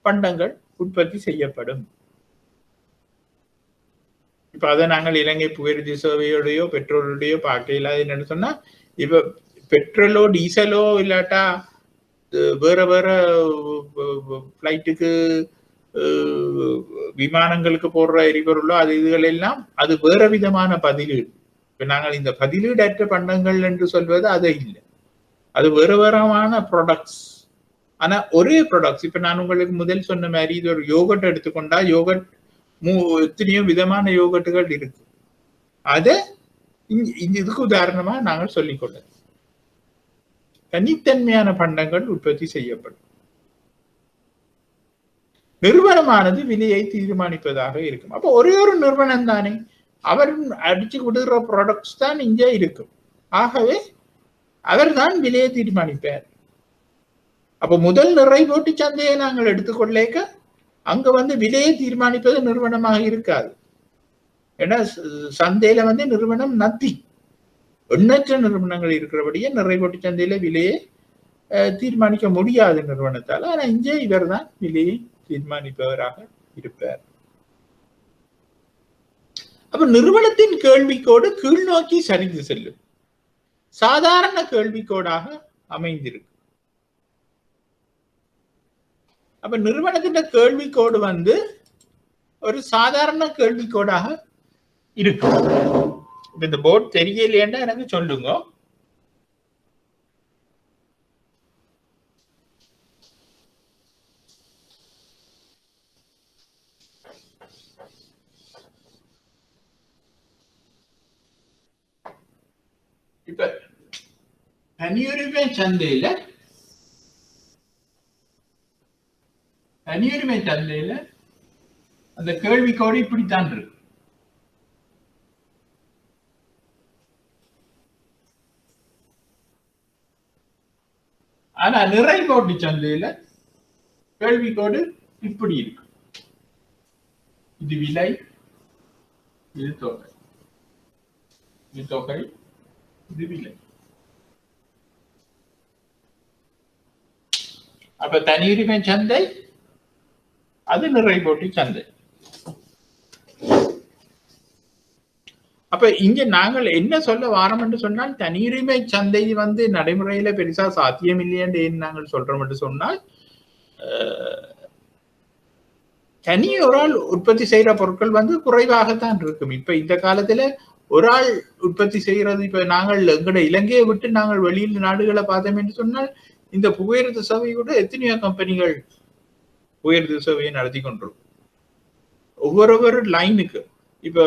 பண்டங்கள் உற்பத்தி செய்யப்படும். இப்ப அதை நாங்கள் இலங்கை புகையிரத சேவையோடையோ பெட்ரோலோடையோ பார்க்க இல்லாத என்னன்னு சொன்னா, இப்ப பெட்ரோலோ டீசலோ இல்லாட்டா வேற வேற பிளைட்டுக்கு விமானங்களுக்கு போடுற எரிபொருளோ அது இதுகள் எல்லாம் அது வேற விதமான பதிலீடு. இப்ப நாங்கள் இந்த பதிலீடற்ற பண்டங்கள் என்று சொல்வது அது இல்லை, அது வேறு வேறமான ப்ராடக்ட்ஸ். ஆனா ஒரே ப்ராடக்ட்ஸ். இப்ப நான் உங்களுக்கு முதல் சொன்ன மாதிரி இது ஒரு யோகட் எடுத்துக்கொண்டா யோகட் எத்தனையோ விதமான யோகட்டுகள் இருக்கு. அதை இதுக்கு உதாரணமா நாங்கள் சொல்லிக்கொள்ள தனித்தன்மையான பண்டங்கள் உற்பத்தி செய்யப்படும். நிறுவனமானது விலையை தீர்மானிப்பதாக இருக்கும். அப்போ ஒரே ஒரு நிறுவனம் தானே, அவர் அடிச்சு கொடுக்கிற ப்ராடக்ட்ஸ் தான் இங்கே இருக்கும். ஆகவே அவர் தான் விலையை தீர்மானிப்பார். அப்போ முதல் நிறை போட்டி சந்தையை நாங்கள் எடுத்துக்கொள்ளேக்க அங்க விலையை தீர்மானிப்பது நிறுவனமாக இருக்காது. ஏன்னா சந்தையில நிறுவனம் நத்தி, எண்ணற்ற நிறுவனங்கள் இருக்கிறபடியே நிறை போட்டி சந்தையில விலையை தீர்மானிக்க முடியாது நிறுவனத்தால். ஆனா இங்கே இவர் தான் விலையை தீர்மானிப்பவராக இருப்பார். அப்ப நிறுவனத்தின் கேள்விக்கோடு கீழ் நோக்கி சரிந்து செல்லும், சாதாரண கேள்விக்கோடாக அமைந்திருக்கு. அப்ப நிறுவனத்தின் கேள்விக்கோடு ஒரு சாதாரண கேள்விக்கோடாக இருக்கு. இந்த போர்டு தெரியலையேன்னா எனக்கு சொல்லுங்க. இப்ப தனியுரிமை சந்தையில அந்த கேள்விக்கோடு இப்படித்தான் இருக்கு. ஆனா நிறை போட்டி சந்தையில கேள்விக்கோடு இப்படி இருக்கு. இது விலை, இது தொகை, இது தொகை, இது விலை. அப்ப தனியுரிமை சந்தை அது நிறை போட்டி சந்தை. அப்ப இங்க நாங்கள் என்ன சொல்ல வாரம் என்று சொன்னால், தனியுரிமை சந்தை நடைமுறையில பெருசா சாத்தியம் இல்லையென்று நாங்கள் சொல்றோம் என்று சொன்னால், தனி ஒரு ஆள் உற்பத்தி செய்யற பொருட்கள் குறைவாகத்தான் இருக்கும். இப்ப இந்த காலத்துல ஒரு ஆள் உற்பத்தி செய்யறது, இப்ப நாங்கள் எங்கட இலங்கையை விட்டு நாங்கள் வெளியில் நாடுகளை பார்த்தோம் என்று சொன்னால், இந்த புகையிரத சேவையோட எத்தனையோ கம்பெனிகள் புகையிரத சேவையை நடத்தி கொண்டிருக்கும். ஒவ்வொரு லைனுக்கு இப்ப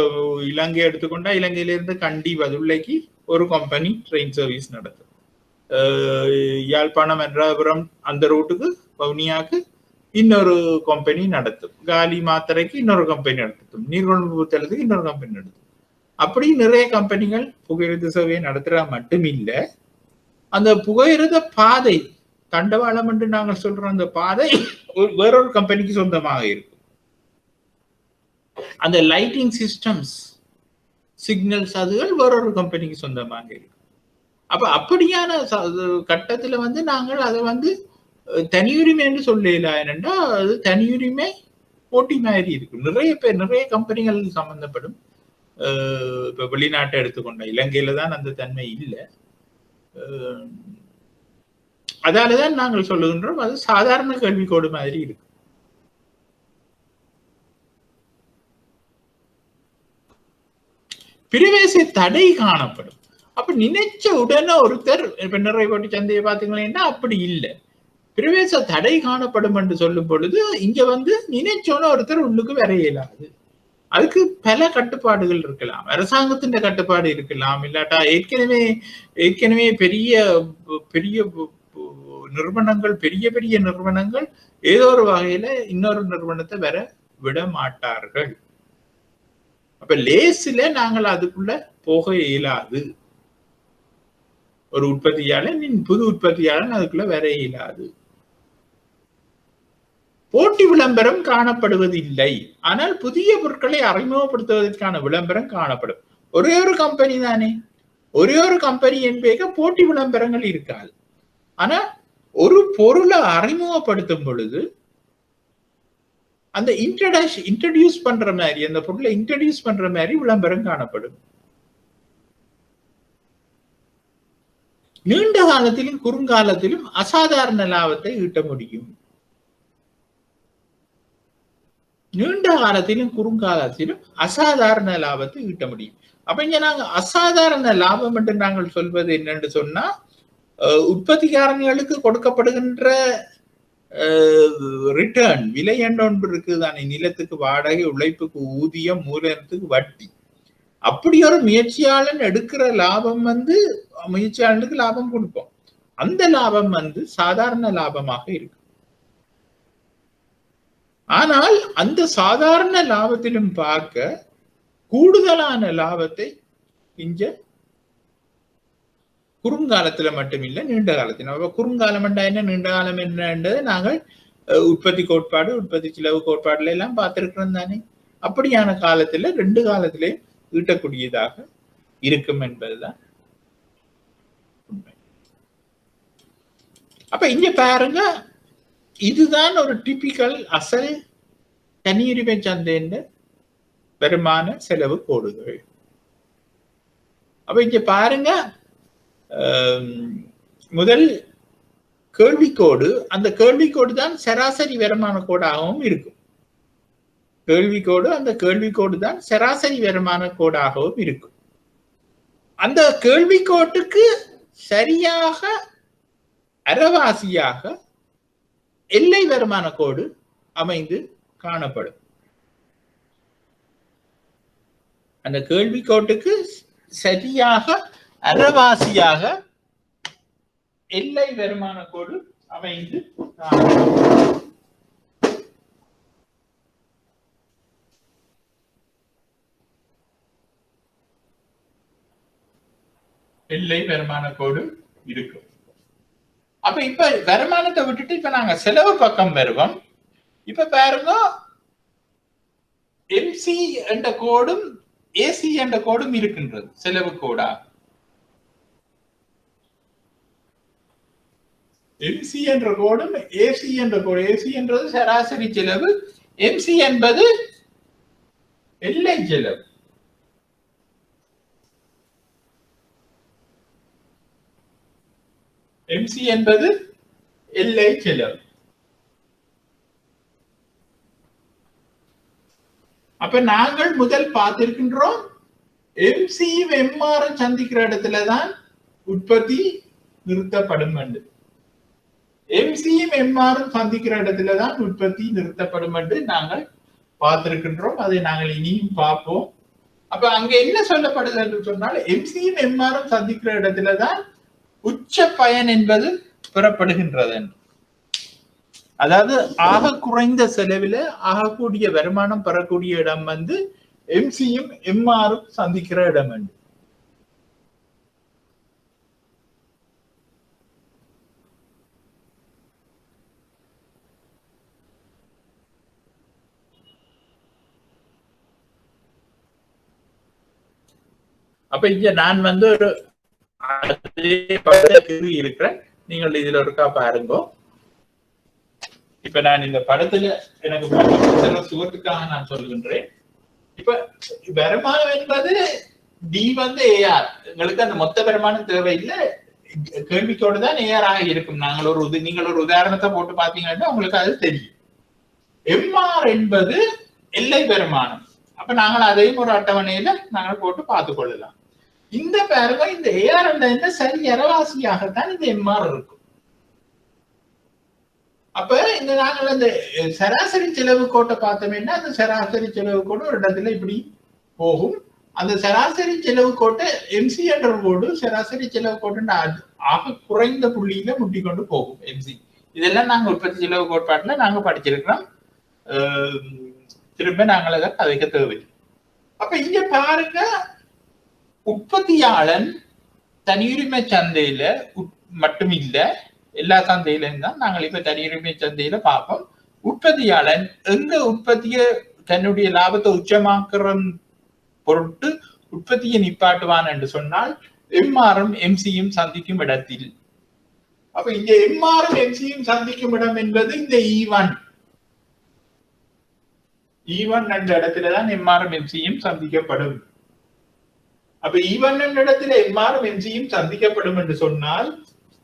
இலங்கை எடுத்துக்கொண்டா, இலங்கையிலிருந்து கண்டி வதுள்ளைக்கு ஒரு கம்பெனி ட்ரெயின் சர்வீஸ் நடத்தும். யாழ்ப்பாணம் என்றாபுரம் அந்த ரூட்டுக்கு வவுனியாக்கு இன்னொரு கம்பெனி நடத்தும். காலி மாத்திரைக்கு இன்னொரு கம்பெனி நடத்தும். நீர்கொழும்பு புத்தளத்துக்கு இன்னொரு கம்பெனி நடத்தும். அப்படி நிறைய கம்பெனிகள் புகையிரத சேவையை நடத்துறா மட்டும் இல்லை, அந்த புகையிரத பாதை தண்டவாளம் என்று நாங்கள் சொல்றோம், அந்த பாதை வேறொரு கம்பெனிக்கு சொந்தமாக இருக்கும். அந்த லைட்டிங் சிஸ்டம்ஸ், சிக்னல்ஸ் அதுகள் வேறொரு கம்பெனிக்கு சொந்தமாக இருக்கு. அப்ப அப்படியான கட்டத்துல நாங்கள் அதை தனியுரிமை என்று சொல்லல. ஏனென்றா அது தனியுரிமை போட்டி மாதிரி இருக்கு. நிறைய கம்பெனிகள் சம்பந்தப்படும். இப்ப வெளிநாட்டை எடுத்துக்கொண்ட இலங்கையில தான் அந்த தன்மை இல்லை. அதாலதான் நாங்கள் சொல்லுகின்றோம் அது சாதாரண கேள்விக்கோடு மாதிரி இருக்கு. பிரவேச தடை காணப்படும். அப்ப நினைச்ச உடனே ஒருத்தர் இப்ப நிறை போட்டி சந்தையை பாத்தீங்கன்னா அப்படி இல்லை. பிரவேச தடை காணப்படும் என்று சொல்லும் பொழுது இங்க நினைச்சோன்னு ஒருத்தர் உள்ளுக்கு வர இயலாது. அதுக்கு பல கட்டுப்பாடுகள் இருக்கலாம். அரசாங்கத்தின் கட்டுப்பாடு இருக்கலாம், இல்லாட்டா ஏற்கனவே பெரிய பெரிய நிறுவனங்கள், பெரிய நிறுவனங்கள் ஏதோ ஒரு வகையில இன்னொரு நிறுவனத்தை வர விட மாட்டார்கள். அப்ப லேசில நாங்கள் அதுக்குள்ள போக இயலாது. ஒரு உற்பத்தியாளர் புது உற்பத்தியாளர் அதுக்குள்ள வர இயலாது. போட்டி விளம்பரம் காணப்படுவது இல்லை. ஆனால் புதிய பொருட்களை அறிமுகப்படுத்துவதற்கான விளம்பரம் காணப்படும். ஒரே ஒரு கம்பெனி தானே, ஒரே ஒரு கம்பெனி என்பேக போட்டி விளம்பரங்கள் இருக்காது. ஆனா ஒரு பொருளை அறிமுகப்படுத்தும் பொழுது அந்த இன்ட்ரடியூஸ் பண்ற மாதிரி, அந்த பொருளை இன்ட்ரடியூஸ் பண்ற மாதிரி விளம்பரம் காணப்படும். நீண்ட காலத்திலும் குறுங்காலத்திலும் அசாதாரண லாபத்தை ஈட்ட முடியும். நீண்ட காலத்திலும் குறுங்காலத்திலும் அசாதாரண லாபத்தை ஈட்ட முடியும். அப்ப இங்க நாங்க அசாதாரண லாபம் என்று நாங்கள் சொல்வது என்னன்னு சொன்னா, உற்பத்திக்காரர்களுக்கு கொடுக்கப்படுகின்ற ரிட்டர்ன் விலை என்று ஒன்று இருக்குதானே, நிலத்துக்கு வாடகை, உழைப்புக்கு ஊதியம், மூலதனத்துக்கு வட்டி. அப்படி ஒரு முயற்சியாளன் எடுக்கிற லாபம் முயற்சியாளனுக்கு லாபம் கொடுப்போம். அந்த லாபம் சாதாரண லாபமாக இருக்கு. ஆனால் அந்த சாதாரண லாபத்திலும் பார்க்க கூடுதலான லாபத்தை இங்க குறுங்காலத்துல மட்டுமில்லை, நீண்ட காலத்துல. குறுங்காலம் என்ன, நீண்ட காலம் என்னன்றது நாங்கள் உற்பத்தி கோட்பாடு, உற்பத்தி செலவு கோட்பாடுல எல்லாம் பார்த்திருக்கிறோம் தானே. அப்படியான காலத்துல 2 காலத்திலே ஈட்டக்கூடியதாக இருக்கும் என்பதுதான் உண்மை. அப்ப இங்க பாருங்க, இதுதான் ஒரு டிபிக்கல் அசல் தனியுரிமை சந்தையின் வருமான செலவு கோடுகள். அப்ப இங்க பாருங்க, முதல் கேள்விக்கோடு, அந்த கேள்விக்கோடு தான் சராசரி வருமான கோடாகவும் இருக்கும். கேள்விக்கோடு, அந்த கேள்விக்கோடு தான் சராசரி வருமான கோடாகவும் இருக்கும். அந்த கேள்விக்கோட்டுக்கு சரியாக அரைவாசியாக எல்லை வருமான கோடு அமைந்து காணப்படும். அந்த கேள்விக்கோட்டுக்கு சரியாக அரைவாசியாக எல்லை வருமான கோடு அமைந்து காணப்படும். எல்லை வருமான கோடு இருக்கும். அப்ப இப்ப வருமானத்தை விட்டுட்டு இப்ப நாங்க செலவு பக்கம் வருவோம். இப்ப பாருங்க, எம்சி என்ற கோடும் ஏசி என்ற கோடும் இருக்கின்றது செலவு கோடா. எம்சி என்ற கோடும் ஏசி என்ற கோடு. ஏசி என்றது சராசரி செலவு, எம்சி என்பது எல்லை செலவு. எம்சி என்பது எல்லை செலவு. அப்ப நாங்கள் முதல் பார்த்திருக்கின்றோம், எம்சியும் எம்ஆரும் சந்திக்கிற இடத்துலதான் உற்பத்தி நிறுத்தப்படும் என்று. எம்சியும் எம்ஆரும் சந்திக்கிற இடத்துலதான் உற்பத்தி நிறுத்தப்படும் என்று நாங்கள் பார்த்திருக்கின்றோம். அதை நாங்கள் இனியும் பார்ப்போம். அப்ப அங்க என்ன சொல்லப்படுது என்று சொன்னால், எம்சியும் எம்ஆரும் சந்திக்கிற இடத்துலதான் உச்ச பயன் என்பது பெறப்படுகின்றது. அதாவது ஆக குறைந்த செலவில் ஆகக்கூடிய வருமானம் பெறக்கூடிய இடம் எம்சியும் எம்ஆரும் சந்திக்கிற இடம் என்று. அப்ப இங்க நான் ஒரு இருக்கிறேன், நீங்கள் இதுல இருக்கா பாருங்க. இப்ப நான் இந்த படத்துல எனக்கு சுகத்துக்காக நான் சொல்கின்றேன். இப்ப வருமானம் என்பது டி ஏஆர். எங்களுக்கு அந்த மொத்த வருமானம் தேவையில்லை, கேள்விக்கோடு தான் ஏஆர் ஆக இருக்கும். நீங்கள் ஒரு உதாரணத்தை போட்டு பாத்தீங்கன்னா உங்களுக்கு அது தெரியும். எம்ஆர் என்பது எல்லை வருமானம். அப்ப நாங்கள் அதையும் ஒரு அட்டவணையில நாங்கள் போட்டு பார்த்து கொள்ளலாம். இந்த பாருங்க, இந்த ஏஆர் என்ன சரி அரைவாசியாகத்தான் இந்த எம்ஆர் இருக்கும். அப்ப இந்த நாங்கள் அந்த சராசரி செலவு கோட்டை பார்த்தோம்னா, அந்த சராசரி செலவு கோடு ஒரு இடத்துல இப்படி போகும். அந்த சராசரி செலவு கோட்டை எம்சி என்ற கோடு சராசரி செலவு கோட்டு ஆக குறைந்த புள்ளியில முட்டி கொண்டு போகும் எம்சி. இதெல்லாம் நாங்க உற்பத்தி செலவு கோட்பாட்டுல நாங்க படிச்சிருக்கிறோம். திரும்ப நாங்கள் அதை கதைக்க தேவையில்லை. அப்ப இங்க பாருங்க, உற்பத்தியாளன் தனியுரிமை சந்தையில மட்டும் இல்ல, எல்லா சந்தையிலும் தான் நாங்கள் இப்ப தனியுரிமை சந்தையில பார்ப்போம். உற்பத்தியாளன் எங்க உற்பத்தியை தன்னுடைய லாபத்தை உச்சமாக்குற பொருட்டு உற்பத்தியை நிப்பாட்டுவான் என்று சொன்னால் எம்ஆரும் எம்சியும் சந்திக்கும் இடத்தில். அப்ப இங்க எம்ஆரும் எம்சியும் சந்திக்கும் இடம் என்பது இந்த E1 என்ற இடத்துலதான் எம்ஆரும் எம்சியும் சந்திக்கப்படும். அப்ப E1 என்ற இடத்துல எம்ஆரும் எம்சியும் சந்திக்கப்படும் என்று சொன்னால்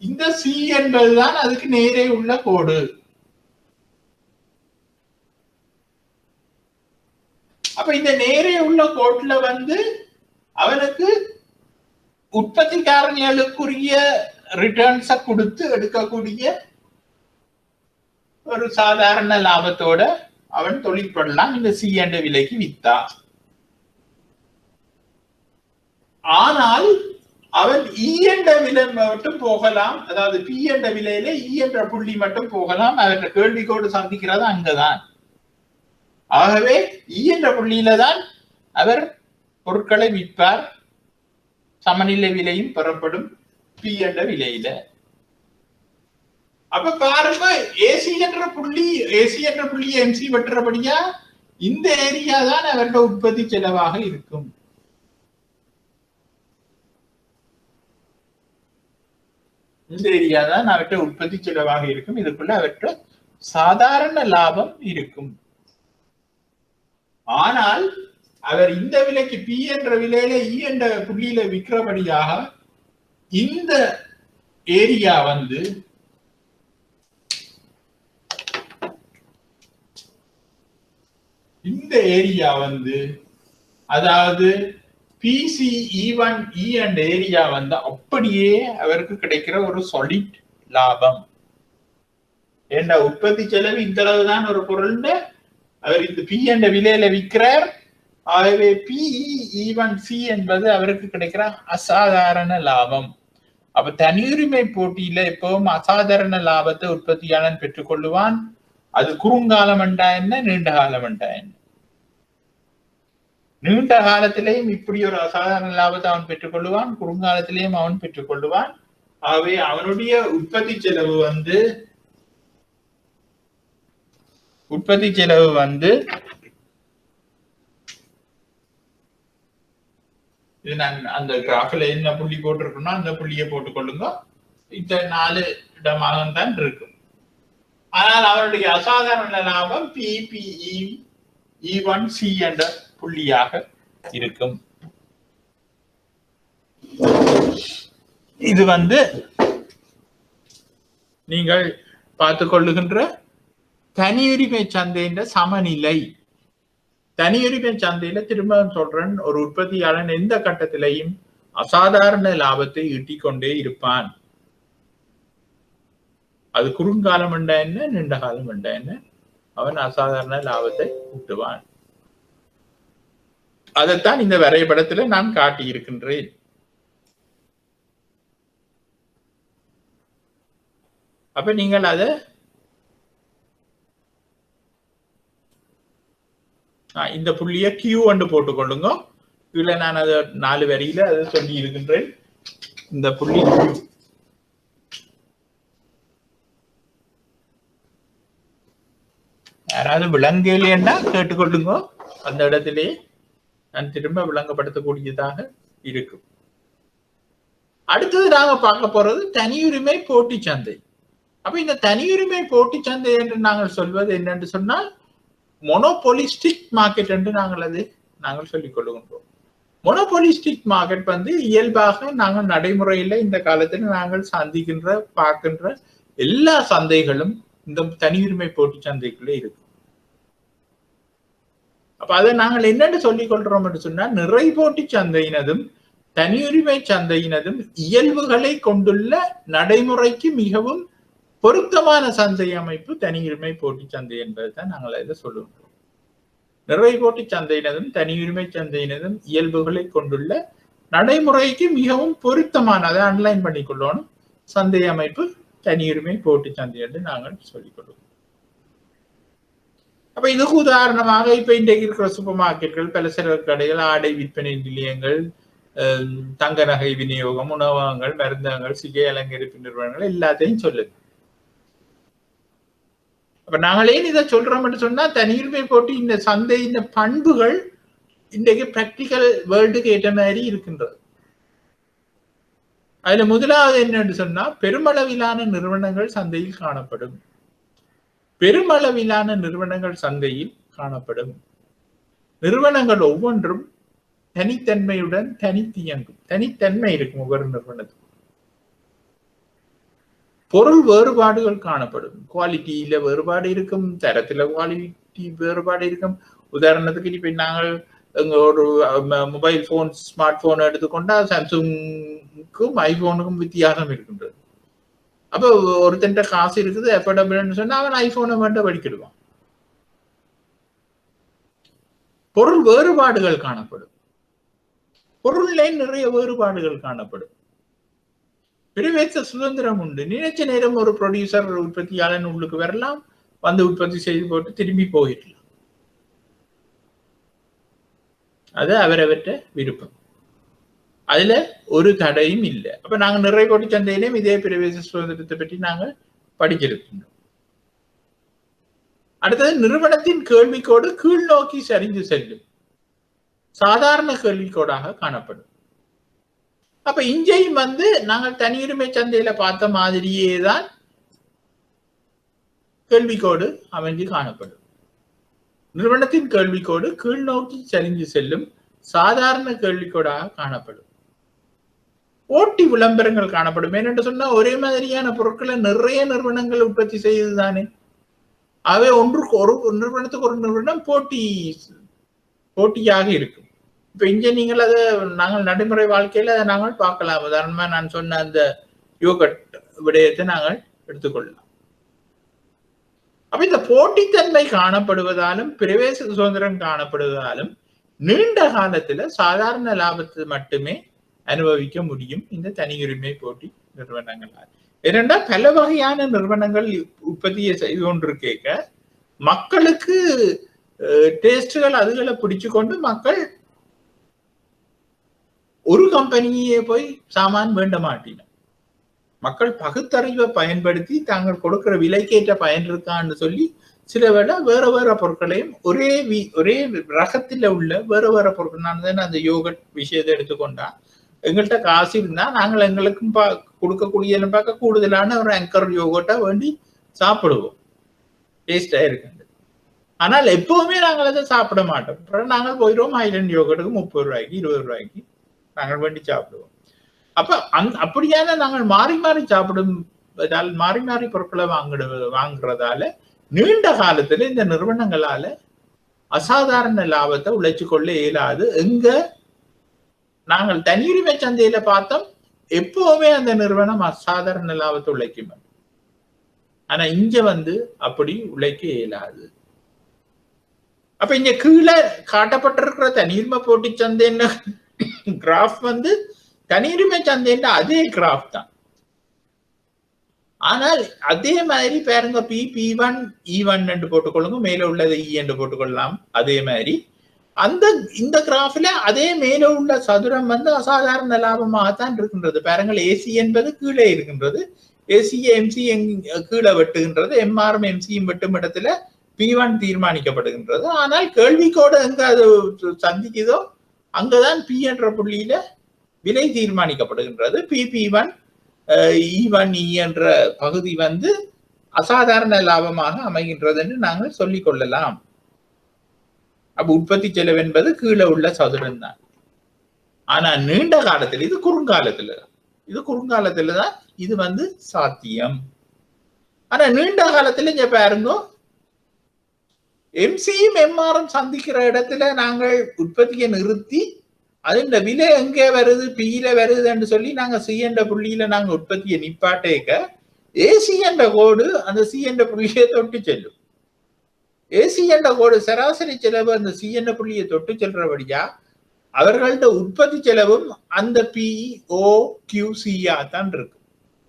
இந்த சி என்பதுதான் அதுக்கு நேரே உள்ள கோடு. அப்ப இந்த நேரே உள்ள கோட்ல அவனுக்கு உற்பத்தி காரணிகளுக்குரிய ரிட்டர்ன்ஸ கொடுத்து எடுக்கக்கூடிய ஒரு சாதாரண லாபத்தோட அவன் தொழில் பண்ணலாம். இந்த சி என்ற விலைக்கு வித்தா. ஆனால் அவன் இ என்ற விலை மட்டும் போகலாம். அதாவது பி என்ற விலையில இ என்ற புள்ளி மட்டும் போகலாம். அவன் கேள்விக்கோடு சந்திக்கிறது அங்கதான். ஆகவே இ என்ற புள்ளியில தான் அவர் பொருட்களை விற்பார். சமநிலை விலையும் பெறப்படும் பி என்ற விலையில. அப்ப பாருங்க, ஏசி என்ற புள்ளி எம்சி வெட்டுறபடியா இந்த ஏரியா தான் அவருடைய உற்பத்தி செலவாக இருக்கும். இந்த ஏரியா தான் அவற்றை உற்பத்தி செலவாக இருக்கும். இதுக்குள்ள அவற்றை சாதாரண லாபம் இருக்கும். ஆனால் அவர் இந்த விலைக்கு பி என்ற விலையில இ என்ற புள்ளியில விற்கிறபடியாக இந்த ஏரியா அதாவது busy even E and area அப்படியே அவருக்கு கிடைக்கிற ஒரு சாலிட் லாபம். ஏண்டா உற்பத்தி செலவு இந்த அளவுதான் ஒரு பொருள் அவர் இந்த பி என்ற விலையில விற்கிறார். ஆகவே பிஇ ஈவன் சி என்பது அவருக்கு கிடைக்கிற அசாதாரண லாபம். அப்ப தனியுரிமை போட்டியில எப்பவும் அசாதாரண லாபத்தை உற்பத்தியாளன் பெற்றுக்கொள்ளுவான். அது குறுங்காலம் என்றா என்ன, நீண்ட காலம் என்றா என்ன? நீண்ட காலத்திலேயும் இப்படி ஒரு அசாதாரண லாபத்தை அவன் பெற்றுக்கொள்ளுவான், குறுங்காலத்திலேயும் அவன் பெற்றுக்கொள்ளுவான். ஆகவே அவனுடைய உற்பத்தி செலவு இது நான் அந்த கிராஃபில் என்ன புள்ளி போட்டிருக்கணும் அந்த புள்ளியை போட்டுக்கொள்ளுங்க. இந்த 4 இடமாக தான் இருக்கும். ஆனால் அவருடைய அசாதாரண லாபம் பிபிஇ E1 C என்ற புள்ளியாக இருக்கும். இது நீங்கள் பார்த்துக் கொள்ளுகின்ற தனியுரிமை சந்தையின் சமநிலை. தனியுரிமை சந்தையில திரும்ப சொல்றேன், ஒரு உற்பத்தியாளன் எந்த கட்டத்திலையும் அசாதாரண லாபத்தை ஈட்டிக்கொண்டே இருப்பான். அது குறுங்காலம் என்றா என்ன, நீண்ட காலம் என்றா என்ன, அவன் அசாதாரண லாபத்தை ஈட்டுவான். அதைத்தான் இந்த வரைபடத்துல நான் காட்டி இருக்கின்றேன். அப்ப நீங்கள் அதை இந்த புள்ளிய கியூ என்று போட்டுக்கொள்ளுங்க. இதுல நான் அதை 4 வரியில அதை சொல்லி இருக்கின்றேன். இந்த புள்ளி கியூ. யாராவது விளங்கலைன்னா கேட்டுக்கொள்ளுங்க. அந்த இடத்திலே நான் திரும்ப விளங்கப்படுத்தக்கூடியதாக இருக்கும். அடுத்தது நாங்க பார்க்க போறது தனியுரிமை போட்டி சந்தை. அப்ப இந்த தனியுரிமை போட்டி சந்தை என்று நாங்கள் சொல்வது என்னென்று சொன்னால் மொனோபோலிஸ்டிக் மார்க்கெட் என்று நாங்கள் சொல்லிக் கொள்ளுகின்றோம். மொனோபோலிஸ்டிக் மார்க்கெட் இயல்பாக நாங்கள் நடைமுறையில இந்த காலத்துல நாங்கள் சந்திக்கின்ற பார்க்கின்ற எல்லா சந்தைகளும் இந்த தனியுரிமை போட்டி சந்தைக்குள்ளே இருக்கு. அப்ப அதை நாங்கள் என்னென்னு சொல்லிக் கொள்றோம் என்று சொன்னால், நிறை போட்டி சந்தையினதும் தனியுரிமை சந்தையினதும் இயல்புகளை கொண்டுள்ள நடைமுறைக்கு மிகவும் பொருத்தமான சந்தை அமைப்பு தனியுரிமை போட்டி சந்தை என்பதுதான் நாங்கள் இதை சொல்லுகின்றோம். நிறை போட்டி சந்தையினதும் தனியுரிமை சந்தையினதும் இயல்புகளை கொண்டுள்ள நடைமுறைக்கு மிகவும் பொருத்தமான, அதை அன்லைன் பண்ணிக்கொள்ளணும், சந்தை அமைப்பு தனியுரிமை போட்டி சந்தை என்று நாங்கள் சொல்லிக் கொள்வோம். அப்ப இதுக்கு உதாரணமாக இப்ப இன்றைக்கு இருக்கிற சூப்பர் மார்க்கெட்டுகள், பலசரக்கு கடைகள், ஆடை விற்பனை நிலையங்கள், தங்க நகை விநியோகம், உணவகங்கள், மருந்தகங்கள், சிகை அலங்கரிப்பு நிறுவனங்கள் எல்லாத்தையும் சொல்லுது. அப்ப நாங்கள் ஏன் இதை சொல்றோம் என்று சொன்னா, தனியுரிமை போட்டி இந்த சந்தை இந்த பண்புகள் இன்றைக்கு பிராக்டிக்கல் வேர்ல்டுக்கு ஏற்ற மாதிரி இருக்கின்றது. அதுல முதலாவது என்னன்னு சொன்னா, பெருமளவிலான நிறுவனங்கள் சந்தையில் காணப்படும். பெருமளவிலான நிறுவனங்கள் சந்தையில் காணப்படும். நிறுவனங்கள் ஒவ்வொன்றும் தனித்தன்மையுடன் தனித்தியங்கும். தனித்தன்மை இருக்கும் ஒவ்வொரு நிறுவனத்துக்கும். பொருள் வேறுபாடுகள் காணப்படும். குவாலிட்டியில வேறுபாடு இருக்கும், தரத்துல குவாலிட்டி வேறுபாடு இருக்கும், உதாரணத்துக்கு இப்ப நாங்கள் ஒரு மொபைல் போன் ஸ்மார்ட் போன் எடுத்துக்கொண்டா சாம்சங்குக்கும் ஐபோனுக்கும் வித்தியாசம் இருக்கின்றது. அப்ப ஒருத்தன் காசு இருக்குது எஃபோர்டபிள்னு சொன்னா அவன் ஐபோனை மட்டும் படிக்கிடுவான். பொருள் வேறுபாடுகள் காணப்படும். பொருள்ல நிறைய வேறுபாடுகள் காணப்படும். பிரவேச சுதந்திரம் உண்டு. நினைச்ச நேரம் ஒரு ப்ரொடியூசர் உற்பத்தியாளன் உள்ளுக்கு வரலாம், வந்து உற்பத்தி செய்து போட்டு திரும்பி போயிடலாம். அது அவரவற்ற விருப்பம். அதுல ஒரு தடையும் இல்லை. அப்ப நாங்க நிறைய கோடி சந்தையிலும் இதே பிரவேச சுதந்திரத்தை பற்றி நாங்கள் படிச்சிருக்கின்றோம். அடுத்தது நிறுவனத்தின் கேள்விக்கோடு கீழ் நோக்கி சரிந்து செல்லும். சாதாரண கேள்விக்கோடாக காணப்படும். அப்ப இங்கேயும் நாங்கள் தனியுரிமை சந்தையில பார்த்த மாதிரியே தான் கேள்விக்கோடு அமைஞ்சு காணப்படும். நிறுவனத்தின் கேள்விக்கோடு கீழ் நோக்கி சரிந்து செல்லும் சாதாரண கேள்விக்கோடாக காணப்படும். போட்டி விளம்பரங்கள் காணப்படும். என்னென்று சொன்னா ஒரே மாதிரியான பொருட்களை நிறைய நிறுவனங்கள் உற்பத்தி செய்ததுதானே. அவை ஒன்றுக்கு ஒரு நிறுவனத்துக்கு ஒரு நிறுவனம் போட்டியாக இருக்கும். இப்ப இங்க நீங்கள் அதை நாங்கள் நடைமுறை வாழ்க்கையில அதை நாங்கள் பார்க்கலாம். உதாரணமா நான் சொன்ன அந்த யோகட் விடயத்தை நாங்கள் எடுத்துக்கொள்ளலாம். அப்ப இந்த போட்டித்தன்மை காணப்படுவதாலும் பிரவேச சுதந்திரம் காணப்படுவதாலும் நீண்ட காலத்துல சாதாரண லாபத்தை மட்டுமே அனுபவிக்க முடியும் இந்த தனியுரிமை போட்டி நிறுவனங்களால். ஏனென்றா பல வகையான நிறுவனங்கள் உற்பத்தியை செய்து கொண்டிருக்க மக்களுக்கு டேஸ்டுகள் அதுகளை பிடிச்சு கொண்டு மக்கள் ஒரு கம்பெனியே போய் சாமான் வேண்ட மாட்டின. மக்கள் பகுத்தறிவை பயன்படுத்தி தாங்கள் கொடுக்கிற விலைக்கேற்ற பயன் இருக்கான்னு சொல்லி சில வேளை வேற வேற பொருட்களையும் ஒரே ரகத்துல உள்ள வேற வேற பொருட்கள். நான் தானே அந்த யோகட் விஷயத்தை எடுத்துக்கொண்டா எங்கள்கிட்ட காசு இருந்தா நாங்கள் எங்களுக்கும் கொடுக்கக்கூடிய பார்க்க கூடுதலான ஒரு ஆங்கர் யோகட்டா வேண்டி சாப்பிடுவோம். டேஸ்டா இருக்கு. ஆனால் எப்பவுமே நாங்கள் அதை சாப்பிட மாட்டோம். அப்புறம் நாங்கள் போயிடுவோம் ஐலண்ட் யோகட்டுக்கு 30 ரூபாய்க்கு 20 ரூபாய்க்கு நாங்கள் வேண்டி சாப்பிடுவோம். அப்ப அப்படியான நாங்கள் மாறி மாறி சாப்பிடும் மாறி மாறி பொருட்களை வாங்குறதால நீண்ட காலத்துல இந்த நிறுவனங்களால அசாதாரண லாபத்தை உழைச்சு கொள்ள இயலாது. எங்க நாங்கள் தனியுரிமை சந்தையில பார்த்தோம் எப்பவுமே அந்த நிறுவனம் அசாதாரண லாபத்தை உழைக்கும். ஆனா இங்க அப்படி உழைக்க இயலாது. அப்ப இங்க கீழே காட்டப்பட்டிருக்கிற தனியுரிமை போட்டி சந்தை கிராஃப் தனியுரிமை சந்தைன்ற அதே கிராஃப் தான். ஆனால் அதே மாதிரி பாருங்க P1 E1 என்று போட்டுக்கொள்ளுங்க, மேல உள்ளது E என்று போட்டுக்கொள்ளலாம். அதே மாதிரி இந்த கிராஃப்ல அதே மேல உள்ள சதுரம் அசாதாரண லாபமாகத்தான் இருக்கின்றது. பாருங்கள் ஏசி என்பது கீழே இருக்கின்றது, ஏசிஏ எம்சி கீழே வெட்டுகின்றது, எம்ஆரும் எம்சியும் வெட்டும் இடத்துல P1 தீர்மானிக்கப்படுகின்றது. ஆனால் கேள்விக்கோடு எங்க அது சந்திக்குதோ அங்கதான் P என்ற புள்ளியில விலை தீர்மானிக்கப்படுகின்றது. P1 E1 E என்ற பகுதி அசாதாரண லாபமாக அமைகின்றது என்று நாங்கள் சொல்லிக் கொள்ளலாம். அப்ப உற்பத்தி செலவு என்பது கீழே உள்ள சதுரம் தான். ஆனா நீண்ட காலத்தில் இது குறுங்காலத்துலதான் இது சாத்தியம். ஆனா நீண்ட காலத்துல இங்க பாருங்க எம்சியும் எம்ஆரும் சந்திக்கிற இடத்துல நாங்கள் உற்பத்தியை நிறுத்தி அதுல விலை எங்கே வருது பியில வருதுன்னு சொல்லி நாங்க சி என்ற புள்ளியில நாங்க உற்பத்தியை நிப்பாட்டேக்க ஏசி என்ற கோடு அந்த சி என்ற புள்ளியை தொட்டு செல்லும். ஏசி என்ற கோடு சராசரி செலவு அந்த சி என்ற புள்ளியை தொட்டு செல்றபடியா அவர்கள்ட்ட உற்பத்தி செலவும் அந்த POQC தான் இருக்கு.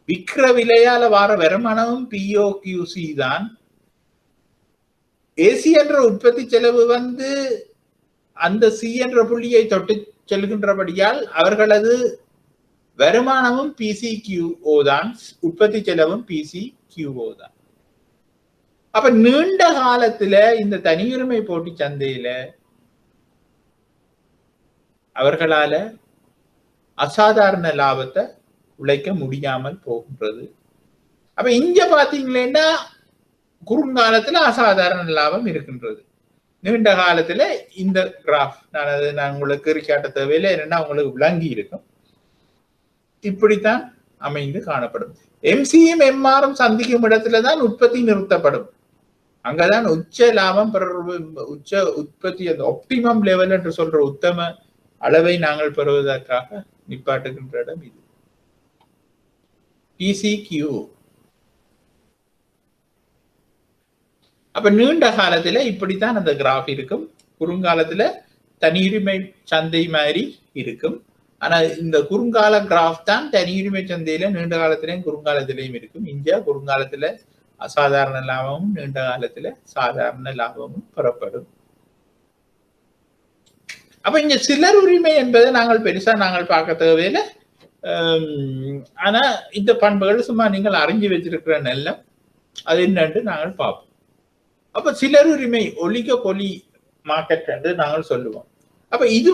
விற்கிற விலையால வார வருமானமும் POQC தான். ஏசி என்ற உற்பத்தி செலவு அந்த சி என்ற புள்ளியை தொட்டு செல்கின்றபடியால் அவர்களது வருமானமும் PCQO தான், உற்பத்தி செலவும் PCQO தான். அப்ப நீண்ட காலத்துல இந்த தனியுரிமை போட்டி சந்தையில அவர்களால அசாதாரண லாபத்தை உழைக்க முடியாமல் போகின்றது. அப்ப இங்க பாத்தீங்களேன்னா குறுங்காலத்துல அசாதாரண லாபம் இருக்கின்றது. நீண்ட காலத்துல இந்த கிராஃப் நான் உங்களுக்கு காட்ட தேவையில்லை, என்னன்னா உங்களுக்கு விளங்கி இருக்கும். இப்படித்தான் அமைந்து காணப்படும். எம்சியும் எம்ஆரும் சந்திக்கும் இடத்துலதான் உற்பத்தி நிறுத்தப்படும். அங்கதான் உச்ச லாபம் உச்ச உற்பத்தி அந்த ஆப்டிமம் லெவல் என்று சொல்ற உத்தம அளவை நாங்கள் பெறுவதற்காக நிப்பாட்டுகின்ற இடம் இது. PCQ. அப்ப நீண்ட காலத்துல இப்படித்தான் அந்த கிராஃப் இருக்கும். குறுங்காலத்துல தனியுரிமை சந்தை மாதிரி இருக்கும். ஆனா இந்த குறுங்கால கிராஃப் தான் தனியுரிமை சந்தையில நீண்ட காலத்திலையும் குறுங்காலத்திலையும் இருக்கும். இந்தியா குறுங்காலத்துல அசாதாரண லாபமும் நீண்ட காலத்துல சாதாரண லாபமும் பெறப்படும். அப்ப இங்க சிலர் உரிமை என்பதை நாங்கள் பெருசா நாங்கள் பார்க்க தேவையில்லை. ஆனா இந்த பண்புகள் சும்மா நீங்கள் அறிஞ்சு வச்சிருக்கிற நெல்லம் அது என்னன்னு நாங்கள் பார்ப்போம். அப்ப சிலர் உரிமை ஒலிக பொலி மார்க்கெட் என்று நாங்கள் சொல்லுவோம். அப்ப இது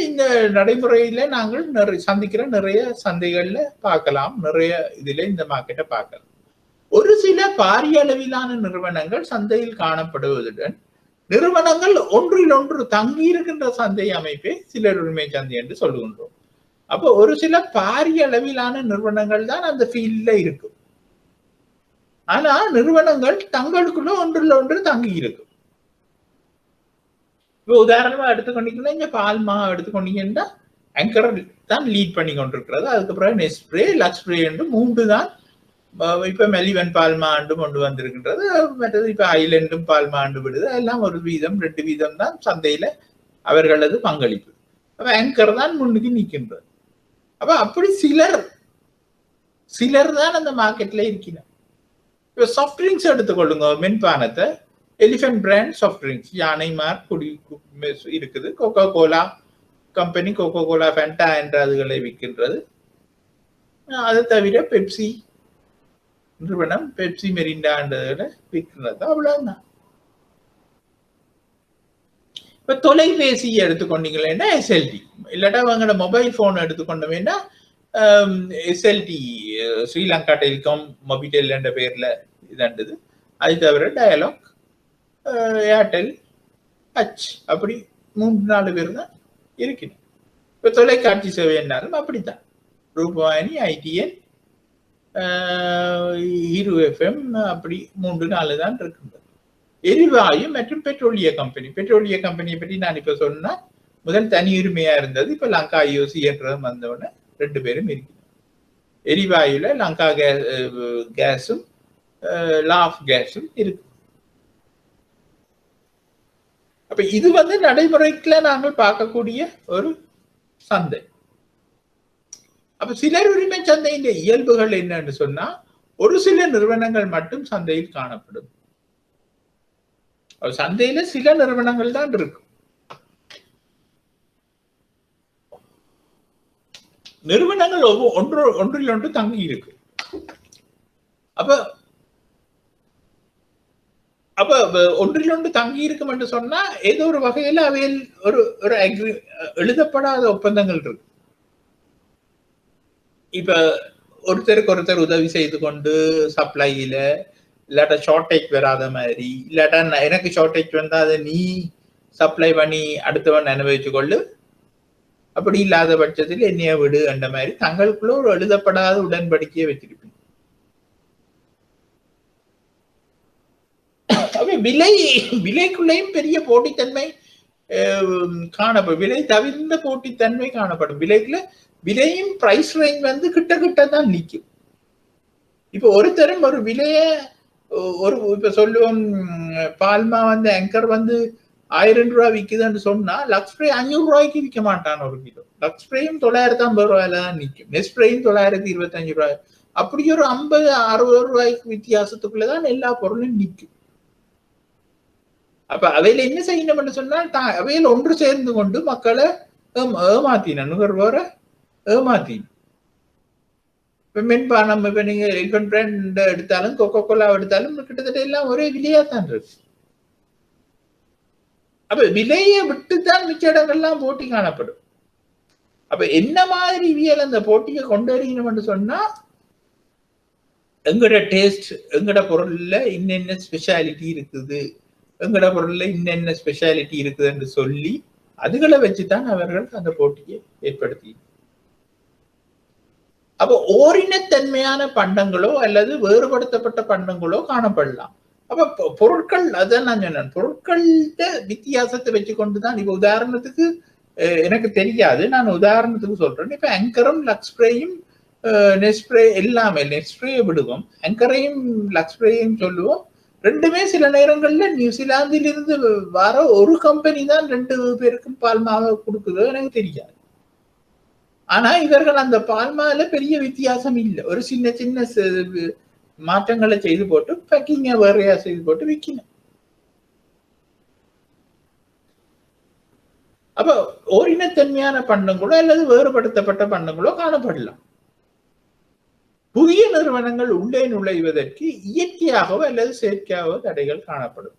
இந்த நடைமுறையில நாங்கள் சந்திக்கிற நிறைய சந்தைகள்ல பார்க்கலாம். நிறைய இதுல இந்த மார்க்கெட்டை பார்க்கலாம். ஒரு சில பாரிய அளவிலான நிறுவனங்கள் சந்தையில் காணப்படுவதுடன் நிறுவனங்கள் ஒன்றில் ஒன்று தங்கி இருக்கின்ற சந்தை அமைப்பை சிலர் உரிமை சந்தை என்று சொல்லுகின்றோம். அப்போ ஒரு சில பாரிய அளவிலான நிறுவனங்கள் தான் அந்த ஃபீல்ட்ல இருக்கும். ஆனா நிறுவனங்கள் தங்களுக்குள்ள ஒன்றில் ஒன்று தங்கி இருக்கும். இப்போ உதாரணமா எடுத்துக்கொண்டீங்கன்னா இங்க பால்மா எடுத்துக்கொண்டீங்கன்னா ஆங்கர் தான் லீட் பண்ணி கொண்டிருக்கிறது. அதுக்கப்புறம் நெஸ்ப்ரே, லக்ஸ்ப்ரே என்று 3 தான். இப்ப மெலிவன் பால்மா ஆண்டு கொண்டு வந்திருக்கின்றது. மற்றது இப்ப ஐலண்டும் பால்மா ஆண்டு விடுது. எல்லாம் 1 வீதம் 2 வீதம் தான் சந்தையில அவர்களது பங்களிப்பு. அப்ப ஆங்கர் தான் முன்னுக்கு நிற்கின்றது. அப்ப அப்படி சிலர் தான் அந்த மார்க்கெட்ல இருக்கிறார். இப்ப சாஃப்ட் ட்ரிங்க்ஸ் எடுத்துக்கொள்ளுங்க. மென்பானத்தை எலிஃபென்ட் பிராண்ட் சாஃப்ட் ட்ரிங்க்ஸ், யானை மார்க் குடி இருக்குது. Coca Cola company Coca Cola Fanta என்ற அதுகளை விற்கின்றது. அதை தவிர பெப்சி நிறுவனம் பெப்சி மெரிண்டா என்றதை விற்கிறது. அவ்வளவுதான். இப்ப தொலைபேசி எடுத்துக்கொண்டீங்கன்னா SLT, இல்லாட்டா அவங்களோட மொபைல் போன் எடுத்துக்கொண்டோம்னா SLT, ஸ்ரீலங்கா டெலிகாம் மொபிடெல் என்ற பெயர்ல இதாண்டது. அது தவிர டயலாக், ஏர்டெல், ஹச், அப்படி 3-4 பேர் தான் இருக்கிறது. இப்ப தொலைக்காட்சி சேவை என்னாலும் அப்படித்தான். ரூபாயணி, ITN, ஹீரோ FM, அப்படி 3-4 தான் இருக்கின்றது. எரிவாயு மற்றும் பெட்ரோலிய கம்பெனியை பற்றி நான் இப்ப சொன்னா முதல் தனியுரிமையா இருந்தது. இப்ப லங்கா IOC என்றதும் வந்தவுடனே 2 பேரும் இருக்கிறது. எரிவாயுல லங்கா கேஸும் லாஃப் கேஸும் இருக்கு. அப்ப இது நடைமுறைக்குள்ள நாங்கள் பார்க்கக்கூடிய ஒரு சந்தை. அப்ப சிலர் உரிமை சந்தையின் இயல்புகள் என்னன்னு சொன்னா ஒரு சில நிறுவனங்கள் மட்டும் சந்தையில் காணப்படும். சந்தையில சில நிறுவனங்கள் தான் இருக்கும். நிறுவனங்கள் ஒன்றில் ஒன்று தங்கி இருக்கு. அப்ப ஒன்றில் ஒன்று தங்கி இருக்கும் என்று சொன்னா ஏதோ ஒரு வகையில அவையில் ஒரு எழுதப்படாத ஒப்பந்தங்கள் இருக்கு. இப்ப ஒருத்தருக்கு உதவி செய்து கொண்டு சப்ளையில, இல்லாட்டா ஷார்டேஜ் வராத மாதிரி, இல்லாட்டா எனக்கு ஷார்டேஜ் வந்தா அதை நீ சப்ளை பண்ணி அடுத்தவன் அனுபவிச்சு கொள்ளு, அப்படி இல்லாத பட்சத்தில் என்னைய விடு என்ற மாதிரி தங்களுக்குள்ள ஒரு எழுதப்படாத உடன்படிக்கையை வச்சிருப்பீங்க. விலைக்குள்ளேயும் பெரிய போட்டித்தன்மை காணப்படும். விலை தவிர்ந்த போட்டித்தன்மை காணப்படும். விலையும் பிரைஸ் ரேஞ்ச் கிட்ட தான் நிற்கும். இப்ப ஒருத்தரும் ஒரு விலைய இப்ப சொல்லுவோம், பால்மா ஆங்கர் 1000 ரூபாய் விக்குதுன்னு சொன்னா லக்ஸ்ப்ரே 500 ரூபாய்க்கு விற்க மாட்டான் ஒரு கிலோ. லக்ஸ்ப்ரேயும் 950 ரூபாயில தான் நிற்கும். நெஸ்ப்ரேயும் 925 ரூபாய். அப்படி ஒரு 50-60 ரூபாய்க்கு வித்தியாசத்துக்குள்ளதான் எல்லா பொருளும் நிற்கும். அப்ப அவையில என்ன செய்யணும்னு சொன்னால் அவையில ஒன்று சேர்ந்து கொண்டு மக்களை ஏமாத்தின நுகர்வோர ஏமாத்தின. இப்ப மென்பானம், இப்ப நீங்க எலிஃபென்ட் பிராண்ட் எடுத்தாலும் கோகோ கோலா எடுத்தாலும் கிட்டத்தட்ட எல்லாம் ஒரே விலையா தான் இருக்கு. அப்ப விலையை விட்டுத்தான் மிச்ச இடங்கள்லாம் போட்டி காணப்படும். அப்ப என்ன மாதிரி வியல் அந்த போட்டியை கொண்டு வரீங்கன்னு சொன்னா எங்கட டேஸ்ட், எங்கட பொருள்ல இன்னென்ன ஸ்பெஷாலிட்டி இருக்குது, எங்கட பொருள்ல இன்னென்ன ஸ்பெஷாலிட்டி இருக்குதுன்னு சொல்லி அதுகளை வச்சுதான் அவர்கள் அந்த போட்டியை ஏற்படுத்தி. அப்போ ஓரினத்தன்மையான பண்டங்களோ அல்லது வேறுபடுத்தப்பட்ட பண்டங்களோ காணப்படலாம். அப்ப பொருட்கள் அதான் நான் சொன்னேன், பொருட்கள்கிட்ட வித்தியாசத்தை வச்சு கொண்டுதான். இப்ப உதாரணத்துக்கு எனக்கு தெரியாது, நான் உதாரணத்துக்கு சொல்றேன். இப்ப ஆங்கரும் லக்ஸ்பிரேயும் நெஸ்ப்ரே எல்லாமே, நெஸ்ப்ரேயை விடுவோம், ஆங்கரையும் லக்ஸ்பிரேயும் சொல்லுவோம். ரெண்டுமே சில நேரங்கள்ல நியூசிலாந்தில் இருந்து வர ஒரு கம்பெனி தான் 2 பேருக்கும் பால்மாவை கொடுக்குதோ எனக்கு தெரியாது. ஆனா இவர்கள் அந்த பால்மால பெரிய வித்தியாசம் இல்லை, ஒரு சின்ன சின்ன மாற்றங்களை செய்து போட்டு பேக்கிங்க வேறையா செய்து போட்டு விற்கணும். அப்ப ஓரினத்தன்மையான பண்டங்களோ அல்லது வேறுபடுத்தப்பட்ட பண்டங்களோ காணப்படலாம். புதிய நிறுவனங்கள் உள்ளே நுழைவதற்கு இயற்கையாகவோ அல்லது செயற்கையாகவோ தடைகள் காணப்படும்.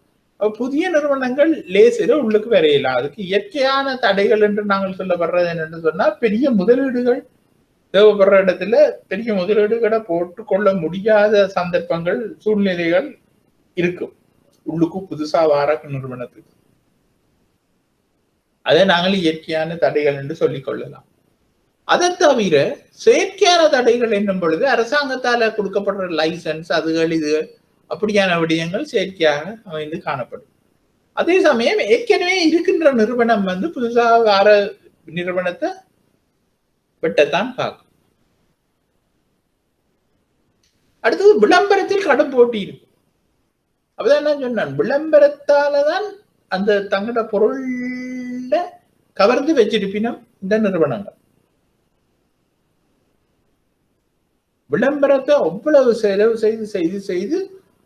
புதிய நிறுவனங்கள் லேசில உள்ளுக்கு வரையலாம். அதுக்கு இயற்கையான தடைகள் என்று நாங்கள் சொல்லப்படுறது என்னன்னு சொன்னா, பெரிய முதலீடுகள் தேவைப்படுற இடத்துல பெரிய முதலீடுகளை போட்டுக்கொள்ள முடியாத சந்தர்ப்பங்கள், சூழ்நிலைகள் இருக்கும் உள்ளுக்கு புதுசா வார நிறுவனத்துக்கு. அதை நாங்கள் இயற்கையான தடைகள் என்று சொல்லிக் கொள்ளலாம். அதை தவிர செயற்கையான தடைகள் என்னும் பொழுது அரசாங்கத்தால கொடுக்கப்படுற லைசன்ஸ், அதுகள் இதுகள் அப்படியான விடயங்கள் செயற்கையாக அமைந்து காணப்படும். அதே சமயம் ஏற்கனவே இருக்கின்ற நிறுவனம் புதுசா வார நிறுவனத்தை வெட்டத்தான் பார்க்கும். அடுத்தது விளம்பரத்தில் கடும் போட்டி இருக்கு. அப்பதான் என்ன சொன்னான், விளம்பரத்தாலதான் அந்த தங்களோட பொருள்ல கவர்ந்து வச்சிருப்பினும் இந்த நிறுவனங்கள் விளம்பரத்தை அவ்வளவு செலவு செய்து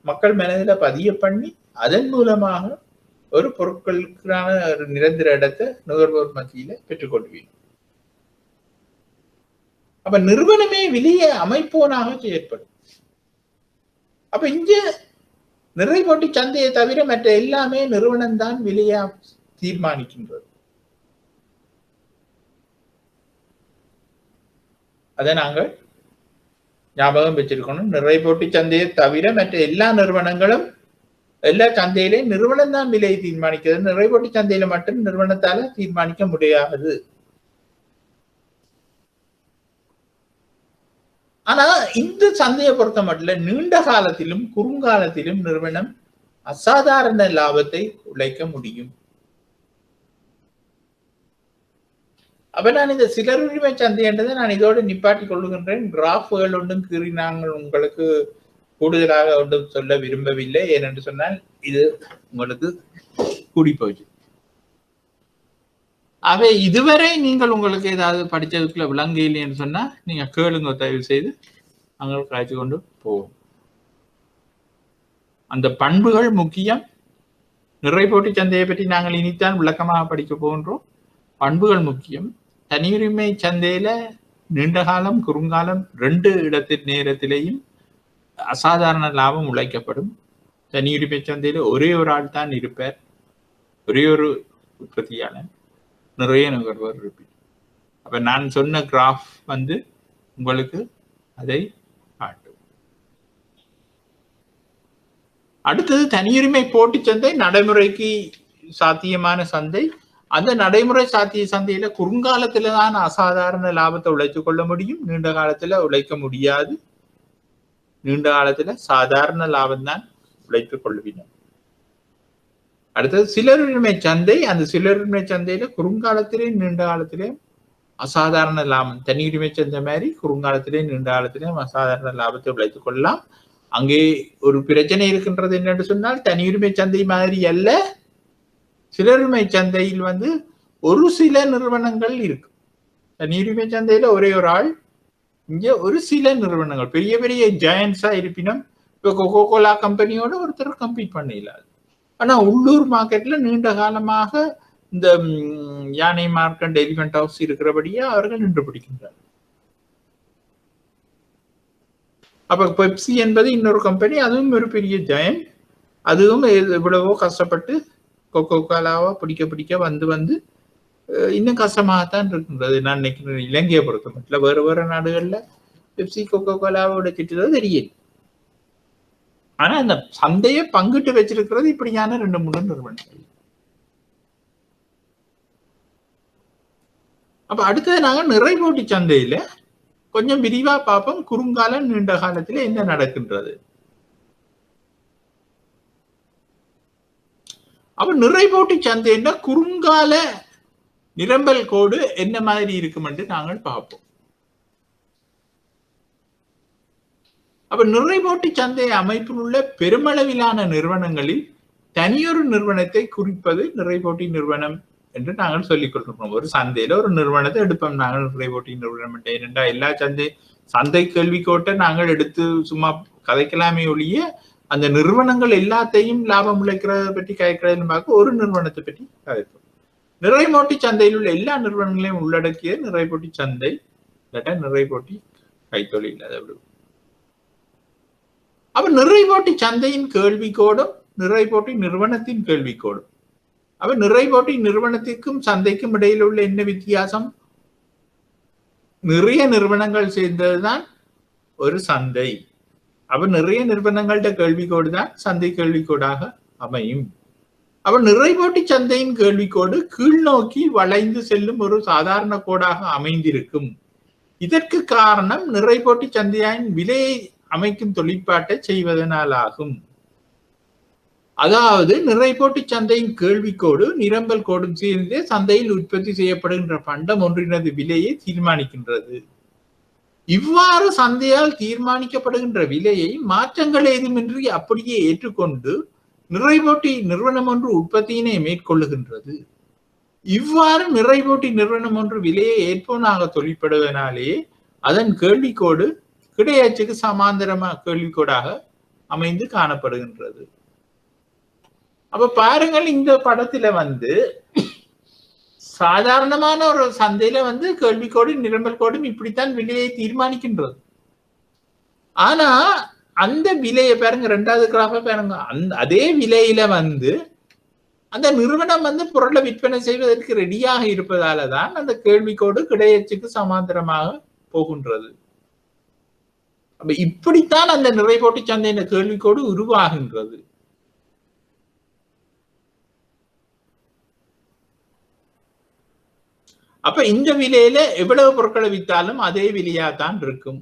மக்கள் மனதில் பதிய பண்ணி அதன் மூலமாக ஒரு பொருட்களுக்கான ஒரு நிரந்தர இடத்தை நுகர்வோர் மத்தியில பெற்றுக்கொள்வீங்க. அப்ப நிறுவனமே விலையை அமைப்போனாக செயற்படும். அப்ப இங்க நிறை போட்டி சந்தையை தவிர மற்ற எல்லாமே நிறுவனம் தான் விலையா தீர்மானிக்கின்றது. அதை நாங்கள் ஞாபகம் வச்சிருக்கணும். நிறை போட்டி சந்தையை தவிர மற்ற எல்லா நிறுவனங்களும் எல்லா சந்தையிலையும் நிறுவனம் தான் விலையை தீர்மானிக்கிறது. நிறை போட்டி சந்தையில மட்டும் நிறுவனத்தால தீர்மானிக்க முடியாது. ஆனா இந்த சந்தையை பொறுத்த மட்டும் நீண்ட காலத்திலும் குறுங்காலத்திலும் நிறுவனம் அசாதாரண லாபத்தை உழைக்க முடியும். அப்ப நான் இந்த சிலருரிமை சந்தை என்றதை நான் இதோடு நிப்பாட்டி கொள்ளுகின்றேன். கிராஃபுகள் ஒன்றும் கீறி நாங்கள் உங்களுக்கு கூடுதலாக ஒன்றும் சொல்ல விரும்பவில்லை. ஏனென்று சொன்னால் இது உங்களுக்கு கூடி போச்சு. அவை இதுவரை நீங்கள் உங்களுக்கு ஏதாவது படிச்சதுக்குள்ள விளங்க இல்லைன்னு சொன்னா நீங்க கேளுங்க, தயவு செய்து நாங்கள் காய்ச்சி கொண்டு போவோம். அந்த பண்புகள் முக்கியம். நிறை போட்டி சந்தையை பற்றி நாங்கள் இனித்தான் விளக்கமாக படிக்க போகின்றோம். பண்புகள் முக்கியம். தனியுரிமை சந்தையில நீண்ட காலம் குறுங்காலம் 2 இடத்தின் நேரத்திலேயும் அசாதாரண லாபம் உழைக்கப்படும். தனியுரிமை சந்தையில ஒரே ஒரு ஆள் தான் இருப்பார், ஒரே ஒரு உற்பத்தியாளர், நிறைய நுகர்வோர் இருப்பார். அப்ப நான் சொன்ன கிராஃப் உங்களுக்கு அதை காட்டும். அடுத்தது தனியுரிமை போட்டி சந்தை, நடைமுறைக்கு சாத்தியமான சந்தை. அந்த நடைமுறை சாத்திய சந்தையில குறுங்காலத்துல தான் அசாதாரண லாபத்தை உழைத்துக் கொள்ள முடியும், நீண்ட காலத்துல உழைக்க முடியாது. நீண்ட காலத்துல சாதாரண லாபம் தான் உழைத்துக் கொள்ளுவீங்க. அடுத்தது சிலருரிமை சந்தை. அந்த சிலருரிமை சந்தையில குறுங்காலத்திலே நீண்ட காலத்திலே அசாதாரண லாபம், தனியுரிமை சந்தை மாதிரி குறுங்காலத்திலே நீண்ட காலத்திலே அசாதாரண லாபத்தை உழைத்துக் கொள்ளலாம். அங்கே ஒரு பிரச்சனை இருக்கின்றது என்னன்னு சொன்னால், தனியுரிமை சந்தை மாதிரி அல்ல, சிலருரிமை சந்தையில் ஒரு சில நிறுவனங்கள் இருக்கு. தனியுரிமை சந்தையில ஒரே ஒரு ஆள், இங்க ஒரு சில நிறுவனங்கள் பெரிய பெரிய ஜெயன்ஸா இருப்பினும் இப்ப கொக்கோ கோலா கம்பெனியோட ஒருத்தர் கம்பீட் பண்ண இல்லாது. ஆனா உள்ளூர் மார்க்கெட்ல நீண்ட காலமாக இந்த யானை மார்க்கெட், எலிஃபென்ட் ஹவுஸ் இருக்கிறபடியே அவர்கள் நின்று பிடிக்கின்றார். அப்ப பெப்சி என்பது இன்னொரு கம்பெனி, அதுவும் ஒரு பெரிய ஜெயன். அதுவும் எவ்வளவோ கஷ்டப்பட்டு கொக்கோ கோலாவா பிடிக்க வந்து இன்னும் கஷ்டமாகத்தான் இருக்கின்றது. நான் நினைக்கிறேன் இலங்கையை பொறுத்த மட்டும் வேறு நாடுகள்ல பெப்சி கொக்கோ கோலாவோட திட்டது தெரியல. ஆனா அந்த சந்தையை பங்கிட்டு வச்சிருக்கிறது இப்படியான 2-3 நிறுவனங்கள். அப்ப அடுத்தது நாங்க நிறை போட்டி சந்தையில கொஞ்சம் விரிவா பார்ப்போம். குறுங்காலம் நீண்ட காலத்துல என்ன நடக்கின்றது. அப்ப நிறை போட்டி சந்தைன்னா குறுங்கால நிரம்பல் கோடு என்ன மாதிரி இருக்கும் என்று நாங்கள் பார்ப்போம். அப்ப நிறை போட்டி சந்தை அமைப்பில் உள்ள பெருமளவிலான நிறுவனங்களில் தனியொரு நிறுவனத்தை குறிப்பது நிறை போட்டி நிறுவனம் என்று நாங்கள் சொல்லிக் கொண்டிருக்கிறோம். ஒரு சந்தையில ஒரு நிறுவனத்தை எடுப்போம் நாங்கள் நிறை போட்டி நிறுவனம். ஏனென்றா எல்லா சந்தை கேள்விக்கோட்டை நாங்கள் எடுத்து சும்மா கதைக்கலாமே ஒழிய அந்த நிறுவனங்கள் எல்லாத்தையும் லாபம் உழைக்கிறத பற்றி கதைக்கிறதுன்னு பார்க்க ஒரு நிறுவனத்தை பற்றி கதைப்போம். நிறை போட்டி சந்தையில் உள்ள எல்லா நிறுவனங்களையும் உள்ளடக்கிய நிறை போட்டி சந்தை இல்லாட்டா நிறை போட்டி கைத்தொழில். அதை விடுவோம். அப்ப நிறை போட்டி சந்தையின் கேள்விக்கோடும் நிறை போட்டி நிறுவனத்தின் கேள்விக்கோடும். அப்ப நிறை போட்டி நிறுவனத்திற்கும் சந்தைக்கும் இடையில் உள்ள என்ன வித்தியாசம்? நிறைய நிறுவனங்கள் சேர்ந்ததுதான் ஒரு சந்தை. அப்ப நிறைய நிறுவனங்கள்ட கேள்விக்கோடு தான் சந்தை கேள்விக்கோடாக அமையும். அப்ப நிறை போட்டி சந்தையின் கேள்விக்கோடு கீழ் நோக்கி வளைந்து செல்லும் ஒரு சாதாரண கோடாக அமைந்திருக்கும். இதற்கு காரணம் நிறை போட்டி சந்தையின் விலையை அமைக்கும் தொழிற்பாட்டை செய்வதனால் ஆகும். அதாவது நிறை போட்டி சந்தையின் கேள்விக்கோடு நிரம்பல் கோடும் சேர்ந்தே சந்தையில் உற்பத்தி செய்யப்படுகின்ற பண்டம் ஒன்றினது விலையை தீர்மானிக்கின்றது. இவ்வாறு சந்தையால் தீர்மானிக்கப்படுகின்ற விலையை மாற்றங்கள் ஏதுமின்றி அப்படியே ஏற்றுக்கொண்டு நிறை போட்டி நிறுவனம் ஒன்று உற்பத்தியினை மேற்கொள்ளுகின்றது. இவ்வாறு நிறை போட்டி நிறுவனம் ஒன்று விலையை ஏற்போனாக தொழிற்படுவதனாலே அதன் கேள்விக்கோடு கிடையாச்சுக்கு சமாந்தரமா கேள்விக்கோடாக அமைந்து காணப்படுகின்றது. அப்ப பாருங்கள், இந்த படத்துல சாதாரணமான ஒரு சந்தையில கேள்விக்கோடும் நிரம்பல் கோடும் இப்படித்தான் விலையை தீர்மானிக்கின்றது. ஆனா அந்த விலையை பாருங்க, ரெண்டாவது கிராஃப பாருங்க, அதே விலையில அந்த நிறுவனம் பொருளை விற்பனை செய்வதற்கு ரெடியாக இருப்பதாலதான் அந்த கேள்விக்கோடு கிடையச்சுக்கு சமாந்தரமாக போகின்றது. அப்ப இப்படித்தான் அந்த நிறை போட்டி சந்தையின் கேள்விக்கோடு உருவாகின்றது. அப்ப இந்த விலையில எவ்வளவு பொருட்களை வித்தாலும் அதே விலையா தான் இருக்கும்.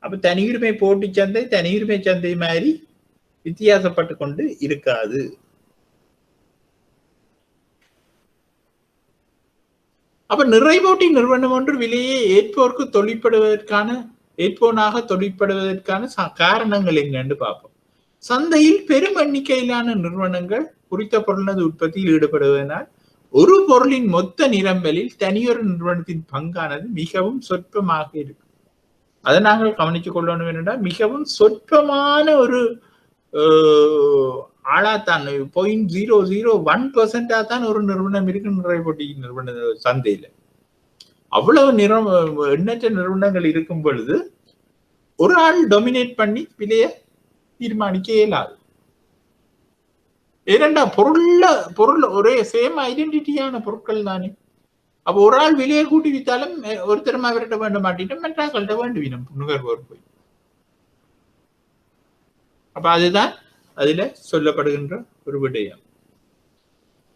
அப்ப தனியுரிமை போட்டி சந்தை தனியுரிமை சந்தை மாதிரி வித்தியாசப்பட்டு கொண்டு இருக்காது. அப்ப நிறை போட்டி நிறுவனம் ஒன்று விலையை ஏற்போருக்கு ஏற்போனாக தொழிற்படுவதற்கான காரணங்கள் எங்கன்னு பார்ப்போம். சந்தையில் பெரும் எண்ணிக்கையிலான நிறுவனங்கள் குறித்த பொருளது உற்பத்தியில் ஈடுபடுவதனால் ஒரு பொருளின் மொத்த நிரம்பலில் தனியொரு நிறுவனத்தின் பங்கானது மிகவும் சொற்பமாக இருக்கும். அதை நாங்கள் கவனித்துக் கொள்ளணும். என்னென்னா, மிகவும் சொற்பமான ஒரு ஆளாத்தான் 0.001% தான் ஒரு நிறுவனம் இருக்கு நிறை போட்டி நிறுவன சந்தையில. அவ்வளவு எண்ணற்ற நிறுவனங்கள் இருக்கும் பொழுது ஒரு ஆள் டொமினேட் பண்ணி விலையை தீர்மானிக்க இயலாது. ஏனென்றா பொருள் ஒரே சேம் ஐடென்டிட்டியான பொருட்கள் தானே. அப்ப ஒரு ஆள் விலையை கூட்டி வித்தாலும் ஒருத்தரமா விரட்ட வேண்ட மாட்டேன், மற்றாக்கள்கிட்ட வேண்டுவினம் நுகர்வோர் போய். அப்ப அதுதான் அதுல சொல்லப்படுகின்ற ஒரு விடயம்.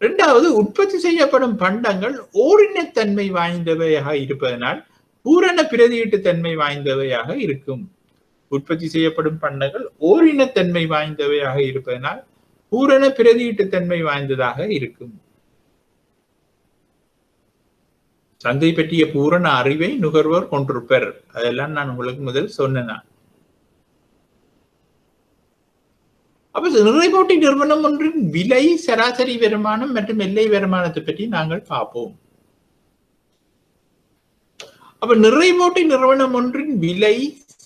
இரண்டாவது, உற்பத்தி செய்யப்படும் பண்டங்கள் ஓரினத்தன்மை வாய்ந்தவையாக இருப்பதனால் பூரண பிரதியீட்டு தன்மை வாய்ந்தவையாக இருக்கும். உற்பத்தி செய்யப்படும் பண்டங்கள் ஓரினத்தன்மை வாய்ந்தவையாக இருப்பதனால் பூரண பிரதியீட்டு தன்மை வாய்ந்ததாக இருக்கும். சந்தை பற்றிய பூரண அறிவை நுகர்வோர் கொண்டிருப்பர். அதெல்லாம் நான் உங்களுக்கு முதல் சொன்னேன். அப்ப நிறை போட்டி நிறுவனம் ஒன்றின் விலை, சராசரி வருமானம் மற்றும் எல்லை வருமானத்தை பற்றி நாங்கள் பார்ப்போம். அப்ப நிறை போட்டி நிறுவனம் ஒன்றின் விலை,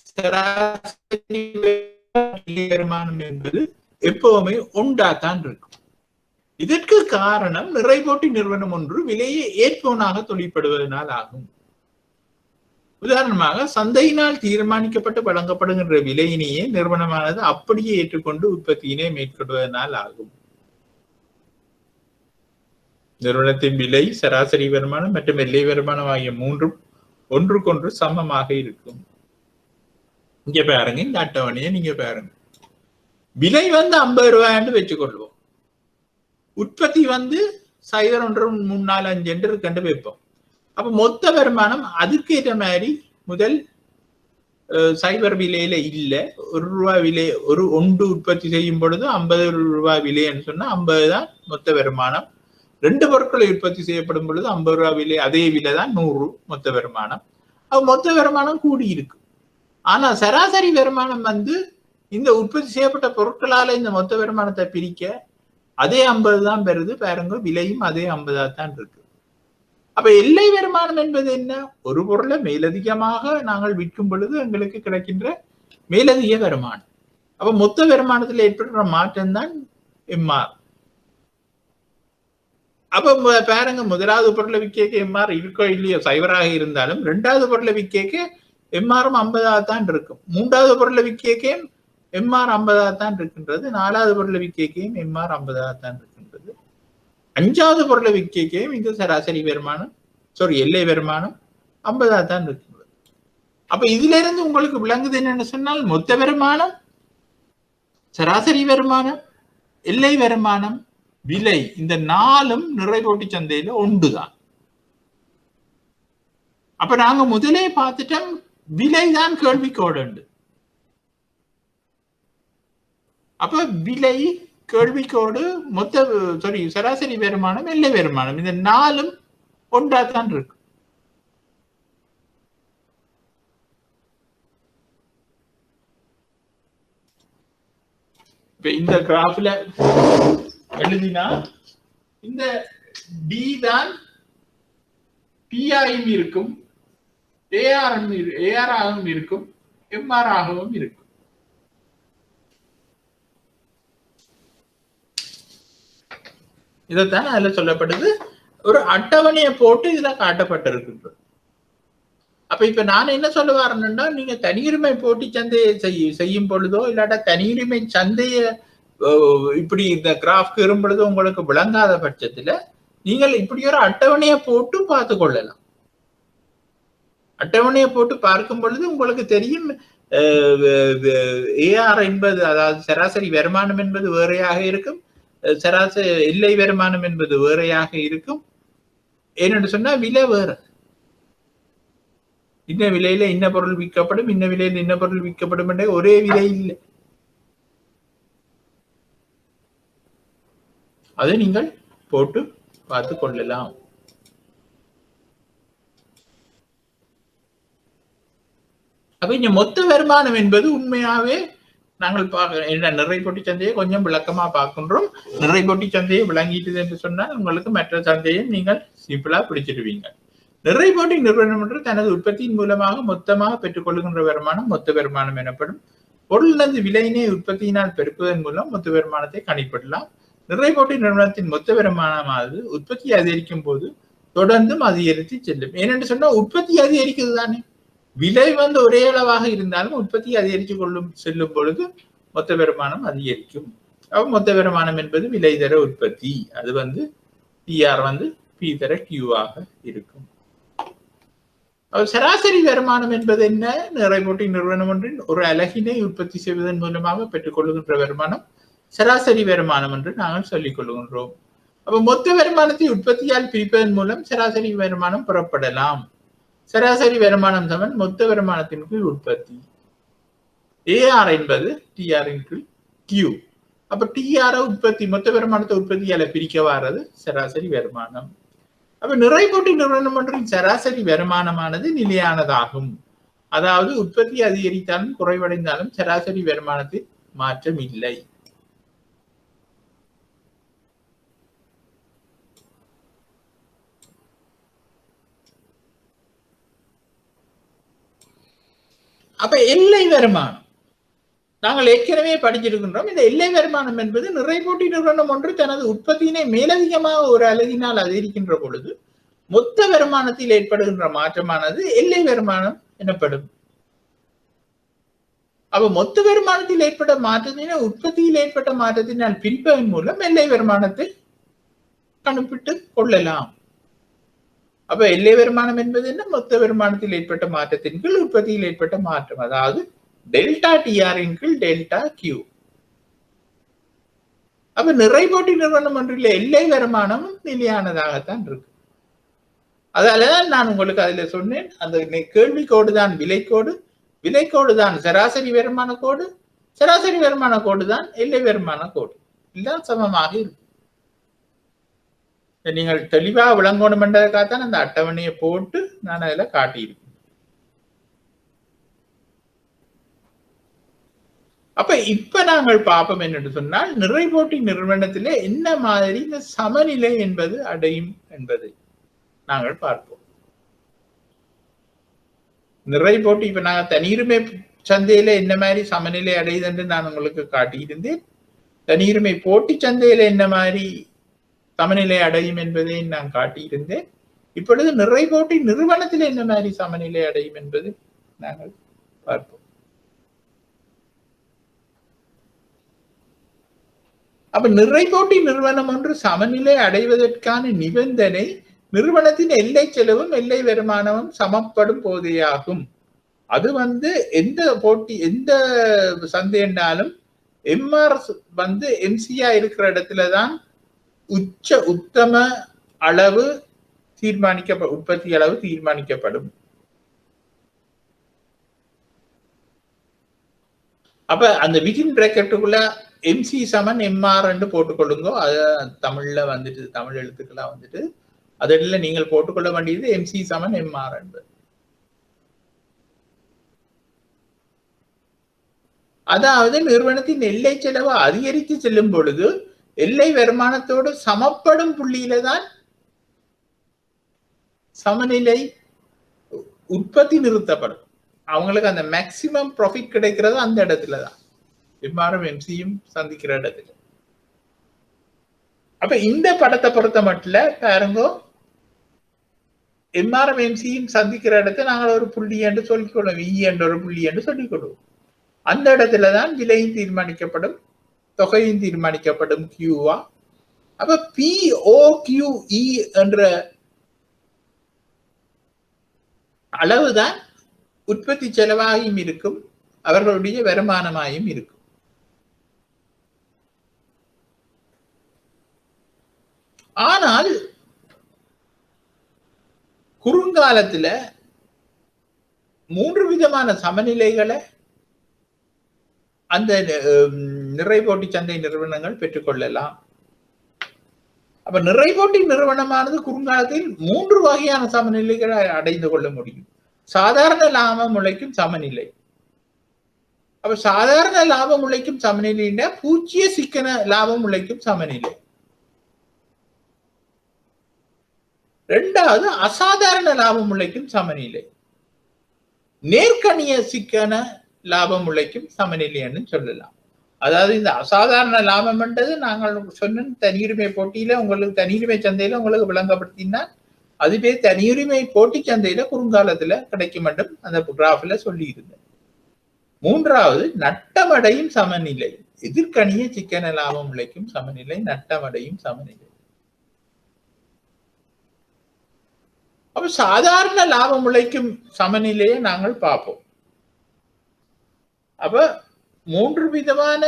சராசரி வருமானம் என்பது எப்பவுமே ஒன்றாத்தான் இருக்கும். இதற்கு காரணம் நிறை போட்டி நிறுவனம் ஒன்று விலையை ஏற்போனாக தொழிற்படுவதனால் ஆகும். உதாரணமாக, சந்தையினால் தீர்மானிக்கப்பட்டு வழங்கப்படுகின்ற விலையினையே நிறுவனமானது அப்படியே ஏற்றுக்கொண்டு உற்பத்தியினை மேற்கொள்வதனால் ஆகும். நிறுவனத்தின் விலை, சராசரி வருமானம் மற்றும் எல்லை வருமானம் ஆகிய மூன்றும் ஒன்றுக்கொன்று சமமாக இருக்கும். இங்க பாருங்க, இந்த அட்டவணையை நீங்க பாருங்க. விலை 50 ரூபாய்ன்னு வச்சுக்கொள்வோம். உற்பத்தி 0.135 என்று கண்டு வைப்போம். அப்ப மொத்த வருமானம் அதுக்கு ஏற்ற மாதிரி முதல் சைபர் விலையில இல்ல. ₹1 விலை, ஒரு ஒன்று உற்பத்தி செய்யும் பொழுது ₹50 விலைன்னு சொன்னா 50 தான் மொத்த வருமானம். 2 பொருட்களை உற்பத்தி செய்யப்படும் பொழுது ₹50 விலை, அதே விலை தான் 100 மொத்த வருமானம். மொத்த வருமானம் கூடி இருக்கு. ஆனா சராசரி வருமானம் வந்து இந்த உற்பத்தி செய்யப்பட்ட பொருட்களால இந்த மொத்த வருமானத்தை பிரிக்க அதே 50 தான் பெறுது. பாருங்க, விலையும் அதே 50 தான் இருக்கு. அப்ப எல்லை வருமானம் என்பது என்ன? ஒரு பொருளை மேலதிகமாக நாங்கள் விற்கும் பொழுது எங்களுக்கு கிடைக்கின்ற மேலதிக வருமானம். அப்ப மொத்த வருமானத்தில் ஏற்படுற மாற்றம் தான் எம்ஆர். அப்ப பாருங்க, முதலாவது பொருளை விற்க எம்ஆர் இருக்கோ இல்லையோ, சைபராக இருந்தாலும் 2வது பொருளை விற்க எம்ஆரும் 50 தான் இருக்கும். 3வது பொருளை விற்க எம்ஆர் 50 தான் இருக்கின்றது. 4வது பொருளை விற்கையும் எம்ஆர் 50 தான் இருக்கின்றது. 5வது பொருளை விற்கையும் இந்த சராசரி வருமானம், எல்லை வருமானம் 50 தான் இருக்கின்றது. அப்ப இதுல இருந்து உங்களுக்கு விளங்குது என்னன்னு சொன்னால், மொத்த வருமானம், சராசரி வருமானம், எல்லை வருமானம், விலை, இந்த 4ம் நிறை போட்டி சந்தையில ஒன்றுதான். அப்ப நாங்க முதலே பார்த்துட்டோம், விலைதான் கேள்விக்கோடு. அப்ப விலை, கேள்விக்கோடு, மொத்த சராசரி வருமானம், எல்லை வருமானம், இந்த 4ம் ஒன்றாதான் இருக்கு. இப்ப இந்த கிராஃப்ல எழுதினா இந்த டி தான் பிஆயும் இருக்கும், ஏஆர் ஆகவும் இருக்கும், எம்ஆர் ஆகவும் இருக்கும். இதைத்தான் அதுல சொல்லப்படுது. ஒரு அட்டவணையை போட்டு இதுல காட்டப்பட்டிருக்கு. அப்ப இப்ப நான் என்ன சொல்ல வரேன்னா, நீங்க தனியுரிமை போட்டி சந்தையை செய்யும் பொழுதோ, இல்லாட்டா தனியுரிமை சந்தைய இப்படி இந்த கிராஃப்க்கு இருக்கும் பொழுதோ உங்களுக்கு விளங்காத பட்சத்துல நீங்கள் இப்படி ஒரு அட்டவணையை போட்டு பார்த்து கொள்ளலாம். அட்டவணையை போட்டு பார்க்கும் பொழுது உங்களுக்கு தெரியும், ஏஆர் என்பது, அதாவது சராசரி வருமானம் என்பது வேறையாக இருக்கும், சராசரி எல்லை வருமானம் என்பது வேறையாக இருக்கும். ஏன்னு சொன்னா விலை வேற. இன்ன விலையில இன்ன பொருள் விற்கப்படும், இன்ன விலையில இன்ன பொருள் விற்கப்படும் என்ற ஒரே விலை இல்லை. அதை நீங்கள் போட்டு பார்த்து கொள்ளலாம். அப்ப இங்க மொத்த வருமானம் என்பது உண்மையாவே நாங்கள் நிறை போட்டி சந்தையை கொஞ்சம் விளக்கமா பார்க்கின்றோம். நிறை போட்டி சந்தையை விளங்கிட்டது என்று சொன்னால் உங்களுக்கு மற்ற சந்தையை நீங்கள் சிம்பிளா பிடிச்சிடுவீங்க. நிறை போட்டி நிறுவனம் என்று தனது உற்பத்தியின் மூலமாக மொத்தமாக பெற்றுக்கொள்கின்ற வருமானம் மொத்த வருமானம் எனப்படும். பொருளிலிருந்து விலையினை உற்பத்தியினால் பெருக்குவதன் மூலம் மொத்த வருமானத்தை கணிப்பிடலாம். நிறை போட்டி நிறுவனத்தின் மொத்த வருமானமானது உற்பத்தி அதிகரிக்கும் போது தொடர்ந்தும் அதிகரித்து செல்லும். ஏனென்று சொன்னா உற்பத்தி அதிகரிக்கிறது தானே, விலை வந்து ஒரே அளவாக இருந்தாலும் உற்பத்தி அதிகரித்து செல்லும் பொழுது மொத்த வருமானம் அதிகரிக்கும். மொத்த வருமானம் என்பது விலை தர உற்பத்தி, அது வந்து டிஆர் வந்து பி தர கியூவாக இருக்கும். சராசரி வருமானம் என்பது என்ன? நிறை போட்டி நிறுவனம் ஒன்றின் ஒரு அலகினை உற்பத்தி செய்வதன் மூலமாக பெற்றுக்கொள்கின்ற வருமானம் சராசரி வருமானம் என்று நாங்கள் சொல்லிக் கொள்கின்றோம். அப்ப மொத்த வருமானத்தை உற்பத்தியால் பிரிப்பதன் மூலம் சராசரி வருமானம் புறப்படலாம். சராசரி வருமானம் சமன் மொத்த வருமானத்தின் கீழ் உற்பத்தி. ஏஆர் என்பது டிஆர் கீழ் கியூ. அப்ப டிஆர் உற்பத்தி, மொத்த வருமானத்தை உற்பத்தியால பிரிக்க வாரது சராசரி வருமானம். அப்ப நிறை போட்டி நிறுவனம் ஒன்றின் சராசரி வருமானமானது நிலையானதாகும். அதாவது உற்பத்தி அதிகரித்தாலும் குறைவடைந்தாலும் சராசரி வருமானத்தில் மாற்றம் இல்லை. அப்ப எல்லை வருமானம் நாங்கள் ஏற்கனவே படிச்சிருக்கின்றோம். இந்த எல்லை வருமானம் என்பது நிறை போட்டி நிறுவனம் ஒன்று தனது உற்பத்தியினை மேலதிகமாக ஒரு அலகினால் அதிகரிக்கின்ற பொழுது மொத்த வருமானத்தில் ஏற்படுகின்ற மாற்றமானது எல்லை வருமானம் எனப்படும். அப்ப மொத்த வருமானத்தில் ஏற்பட்ட மாற்றத்தினை உற்பத்தியில் ஏற்பட்ட மாற்றத்தினால் பிரிப்பதன் மூலம் எல்லை வருமானத்தை கணக்கிட்டு கொள்ளலாம். அப்ப எல்லை வருமானம் என்பது என்ன? மொத்த வருமானத்தில் ஏற்பட்ட மாற்றத்தின் கீழ் உற்பத்தியில் ஏற்பட்ட மாற்றம், அதாவது டெல்டா டிஆரின் கீழ் டெல்டா கியூ. அப்ப நிறை போட்டி நிறுவனம் ஒன்றில் எல்லை வருமானமும் நிலையானதாகத்தான் இருக்கு. அதனாலதான் நான் உங்களுக்கு அதுல சொன்னேன், அந்த கேள்விக்கோடு தான் விலைக்கோடு, விலைக்கோடு தான் சராசரி வருமான கோடு, சராசரி வருமான கோடு தான் எல்லை வருமான கோடு, எல்லாம் சமமாக இருக்கும். நீங்கள் தெளிவாக விளங்கணும் என்றதுக்காகத்தான் அந்த அட்டவணையை போட்டு நான் அதுல காட்டியிருக்கேன். அப்ப இப்ப நாங்கள் பார்ப்போம் என்று சொன்னால், நிறைபோட்டி நிறுவனத்திலே என்ன மாதிரி இந்த சமநிலை என்பது அடையும் என்பதை நாங்கள் பார்ப்போம். நிறைபோட்டி இப்ப நாங்க தனியுரிமை சந்தையில என்ன மாதிரி சமநிலை அடையுது என்று நான் உங்களுக்கு காட்டியிருந்தேன். தனியுரிமை போட்டி சந்தையில என்ன மாதிரி சமநிலை அடையும் என்பதை நான் காட்டியிருந்தேன். இப்பொழுது நிறைபோட்டி நிறுவனத்தில் என்ன மாதிரி சமநிலை அடையும் என்பது நாங்கள் பார்ப்போம். அப்ப நிறைபோட்டி நிறுவனம் ஒன்று சமநிலை அடைவதற்கான நிபந்தனை நிறுவனத்தின் எல்லை செலவும் எல்லை வருமானமும் சமப்படும் போதேயாகும். அது எந்த போட்டி எந்த சந்தை என்றாலும் எம்ஆர் எம்சியா இருக்கிற இடத்துலதான் உத்தம அளவு தீர்மானிக்கப்படும், உற்பத்தி அளவு தீர்மானிக்கப்படும். அப்ப அந்த விதின் பிராக்கெட்டுக்குள்ள எம்சி சமன் எம்ஆர் என்று போட்டுக்கொள்ளுங்க. அது தமிழ்ல தமிழ் எழுத்துக்களா அதில் நீங்கள் போட்டுக்கொள்ள வேண்டியது எம்சி சமன் எம்ஆர் என்பது. அதாவது நிறுவனத்தின் எல்லை செலவு அதிகரித்து செல்லும் பொழுது எல்லை வருமானத்தோடு சமப்படும் புள்ளியில தான் சமநிலை உற்பத்தி நிறுத்தப்படும். அவங்களுக்கு அந்த மேக்சிமம் ப்ராஃபிட் கிடைக்கிறது அந்த இடத்துலதான், எம்ஆரும் எம்சியும் சந்திக்கிற இடத்துல. அப்ப இந்த படத்தை பொறுத்த மட்டும் பாருங்க, எம்ஆரும் எம்சியும் சந்திக்கிற இடத்தை நாங்கள் ஒரு புள்ளி என்று சொல்லிக்கொள்வோம், இ என்ற ஒரு புள்ளி என்று சொல்லிக்கொள்வோம். அந்த இடத்துலதான் விலையும் தீர்மானிக்கப்படும், தொகையும் தீர்மானிக்கப்படும் கியூவா. அப்ப POQE என்ற அளவுதான் உற்பத்தி செலவாயும் இருக்கும், அவர்களுடைய வருமானமாயும் இருக்கும். ஆனால் குறுங்காலத்துல 3 விதமான சமநிலைகளை அந்த நிறைபோட்டி சந்தை நிறுவனங்கள் பெற்றுக்கொள்ளலாம். அப்ப நிறைபோட்டி நிறுவனமானது குறுங்காலத்தில் 3 வகையான சமநிலைகளை அடைந்து கொள்ள முடியும். சாதாரண லாபம் உழைக்கும் சமநிலை. அப்ப சாதாரண லாபம் உழைக்கும் சமநிலைன்னா பூஜ்ஜிய சிக்கன லாபம் உழைக்கும் சமநிலை. இரண்டாவது அசாதாரண லாபம் உழைக்கும் சமநிலை. நேர்கணிய சிக்கன லாபம் உழைக்கும் சமநிலைன்னு சொல்லலாம். அதாவது இந்த அசாதாரண லாபம் என்றது நாங்கள் சொன்ன தனியுரிமை போட்டியில உங்களுக்கு தனியுரிமை சந்தையில உங்களுக்கு விளங்கப்படுத்தினா அதுவே தனியுரிமை போட்டி சந்தையில குறுங்காலத்துல கிடைக்கும் என்றும் அந்த கிராஃப்ல சொல்லி இருந்தேன். மூன்றாவது நட்டமடையும் சமநிலை. எதிர்கணிய சிக்கன லாபம் உழைக்கும் சமநிலை, நட்டமடையும் சமநிலை. அப்ப சாதாரண லாபம் உழைக்கும் சமநிலையை நாங்கள் பார்ப்போம். அப்ப 3 விதமான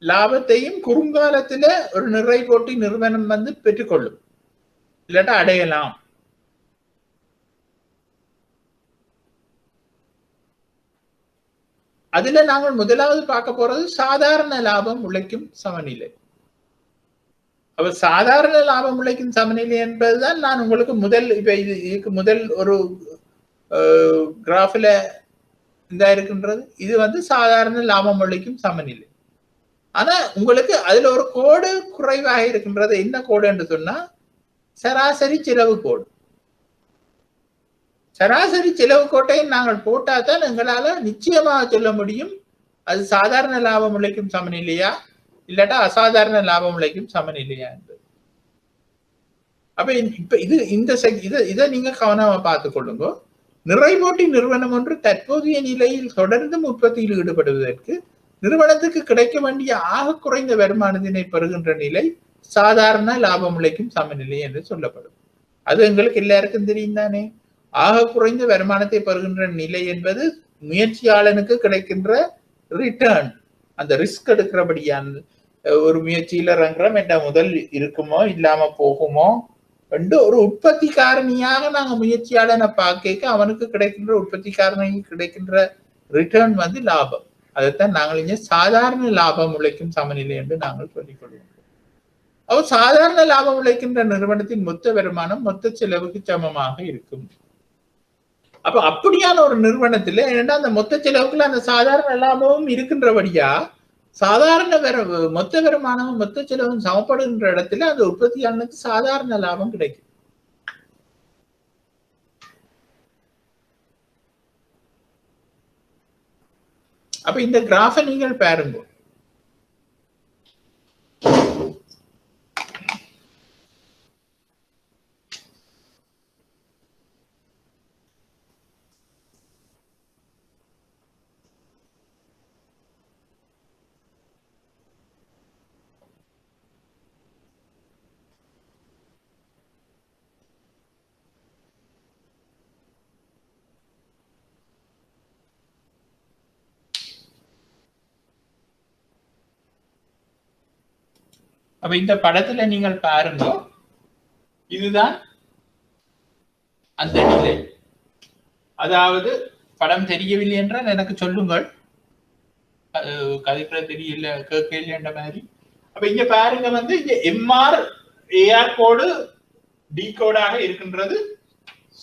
லாபத்தையும் குறுங்காலத்துல ஒரு நிறைபோட்டி நிறுவனம் பெற்றுக்கொள்ளும், இல்லாட்டா அடையலாம். அதுல நாங்கள் முதலாவது பார்க்க போறது சாதாரண லாபம் உழைக்கும் சமநிலை. அப்ப சாதாரண லாபம் உழைக்கும் சமநிலை என்பதுதான் நான் உங்களுக்கு இதுக்கு முதல் ஒரு கிராஃப்ல இதா இருக்கின்றது. இது சாதாரண லாபம் உழைக்கும் சமநிலை. ஆனா உங்களுக்கு அதுல ஒரு கோடு குறைவாக இருக்கின்றது. என்ன கோடு என்று சொன்னா சராசரி செலவு கோடு. சராசரி செலவு கோட்டை நாங்கள் போட்டாதான் எங்களால நிச்சயமாக சொல்ல முடியும் அது சாதாரண லாபம் உழைக்கும் சமநிலையா இல்லாட்டா அசாதாரண லாபம் உழைக்கும் சமநிலையா என்பது. அப்ப இப்ப இதை நீங்க கவனமா பார்த்துக் கொள்ளுங்க. நிறைபோட்டி நிறுவனம் ஒன்று தற்போதைய நிலையில் தொடர்ந்து உற்பத்தியில் ஈடுபடுவதற்கு நிறுவனத்துக்கு கிடைக்க வேண்டிய ஆக குறைந்த வருமானத்தினை பெறுகின்ற நிலை சாதாரண லாபம் உழைக்கும் சமநிலை என்று சொல்லப்படும். அது எங்களுக்கு எல்லாருக்கும் தெரியும் தானே. ஆக குறைந்த வருமானத்தை பெறுகின்ற நிலை என்பது முயற்சியாளனுக்கு கிடைக்கின்ற ரிட்டர்ன், அந்த ரிஸ்க் எடுக்கிறபடியான ஒரு முயற்சியில இறங்குறோம் என்ற முதல் இருக்குமோ இல்லாம போகுமோ ஒரு உற்பத்தி காரணியாக நாங்க முயற்சியாளனை பார்க்க அவனுக்கு கிடைக்கின்ற உற்பத்தி காரணி கிடைக்கின்ற ரிட்டர்ன் வந்து லாபம். அதைத்தான் நாங்கள் இங்கே சாதாரண லாபம் உழைக்கும் சமநிலை என்று நாங்கள் சொல்லிக் கொள்வோம். அவர் சாதாரண லாபம் உழைக்கின்ற நிறுவனத்தின் மொத்த வருமானம் மொத்த செலவுக்கு சமமாக இருக்கும். அப்ப அப்படியான ஒரு நிறுவனத்துல ஏன்னா அந்த மொத்த செலவுக்குள்ள அந்த சாதாரண லாபமும் இருக்கின்றபடியா சாதாரண மொத்த வருமானமும் மொத்த செலவும் சமப்படுகின்ற இடத்துல அந்த உற்பத்தியாளனுக்கு சாதாரண லாபம் கிடைக்கும். அப்ப இந்த கிராஃபை நீங்கள் பாருங்க. அப்ப இந்த படத்துல நீங்கள் பாருங்க, இதுதான் அந்த நிலை. அதாவது படம் தெரியவில்லை என்றால் எனக்கு சொல்லுங்கள், கதைக்குள்ள தெரியல கேட்கல என்ற மாதிரி. அப்ப இங்க பாருங்க வந்து இங்க எம்ஆர் ஏஆர் கோடு டி கோடாக இருக்கின்றது,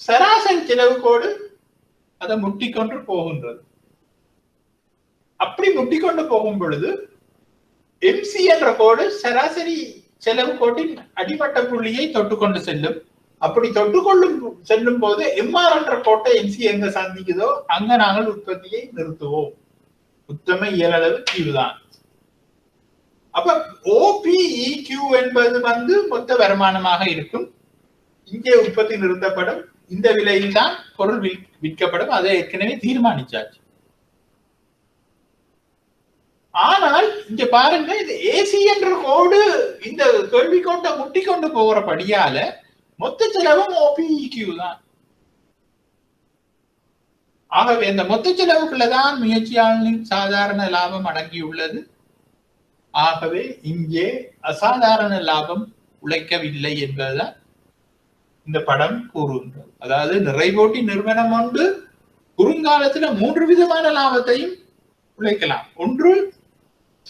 சராசரி செலவு கோடு அதை முட்டிக்கொண்டு போகின்றது. அப்படி முட்டிக்கொண்டு போகும் பொழுது எம்சி என்ற கோடு சராசரி செலவு கோட்டின் அடிமட்ட புள்ளியை தொட்டுக்கொண்டு செல்லும். அப்படி தொட்டுக்கொள்ளும் செல்லும் போது எம்ஆர் என்ற கோட்டை எம்சி எங்க சந்திக்குதோ அங்க நாங்கள் உற்பத்தியை நிறுத்துவோம். உத்தம இயலளவு கியூதான். அப்ப ஓபிஇக்யூ என்பது வந்து மொத்த வருமானமாக இருக்கும். இங்கே உற்பத்தி நிறுத்தப்படும். இந்த விலையில் தான் பொருள் விற்கப்படும். அதை ஏற்கனவே தீர்மானிச்சாச்சு. ஆனால் இங்க பாருங்க, இது ஏசி என்ற கோடு இந்த கேள்வி கோட்டை முட்டி கொண்டு போகிறபடியால மொத்த செலவும் ஓபிஇக்யூ தான். ஆகவே இந்த மொத்த செலவுக்குள்ளதான் முயற்சியாளரின் சாதாரண லாபம் அடங்கியுள்ளது. ஆகவே இங்கே அசாதாரண லாபம் உழைக்கவில்லை என்பதுதான் இந்த படம் கூறுகின்றது. அதாவது நிறைபோட்டி நிறுவனம் ஒன்று குறுங்காலத்துல 3 விதமான லாபத்தையும் உழைக்கலாம். ஒன்று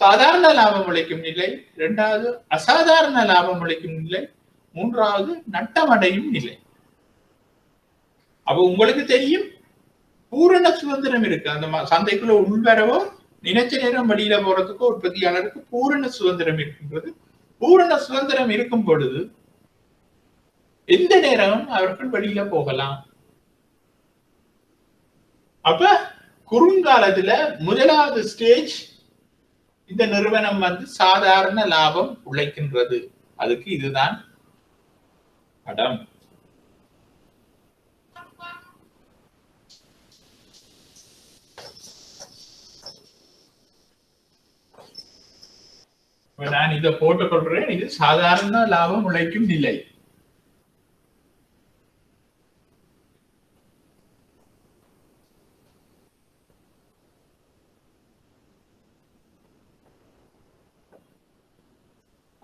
சாதாரண லாபம் உழைக்கும் நிலை, இரண்டாவது அசாதாரண லாபம் உழைக்கும் நிலை, மூன்றாவது நட்டமடையும் நிலை. அப்ப உங்களுக்கு தெரியும், பூரண சுதந்திரம் இருக்கு. அந்த சந்தைக்குள்ள உள்வரவோ நினைச்ச நேரம் வெளியில போறதுக்கோ உற்பத்தியாளருக்கு பூரண சுதந்திரம் இருக்கின்றது. பூரண சுதந்திரம் இருக்கும் பொழுது எந்த நேரமும் அவர்கள் வெளியில போகலாம். அப்ப குறுங்காலத்துல முதலாவது ஸ்டேஜ் இந்த நிறுவனம் வந்து சாதாரண லாபம் உழைக்கின்றது. அதுக்கு இதுதான் படம். நான் இதை போட்டுக் கொள்றேன். இது சாதாரண லாபம் உழைக்கும் நிலை.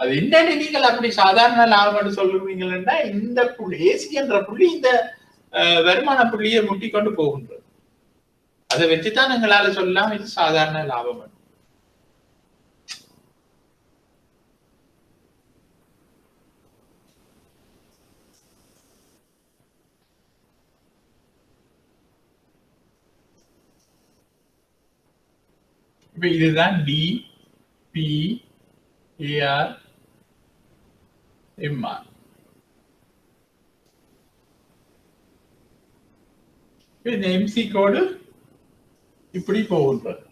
அது என்னன்னு நீங்கள் அப்படி சாதாரண லாபம் சொல்லுவீங்கன்னா, இந்த புள்ளி ஏசி என்ற புள்ளி இந்த வருமான புள்ளியை முட்டிக்கொண்டு போகின்றது. அதை வச்சுதான் எங்களால சொல்லலாம் இது சாதாரண லாபம். இப்ப இதுதான் டி பி ஏஆர் எம்ஆர். இந்த எம்சி கோடு இப்படி போகின்றது.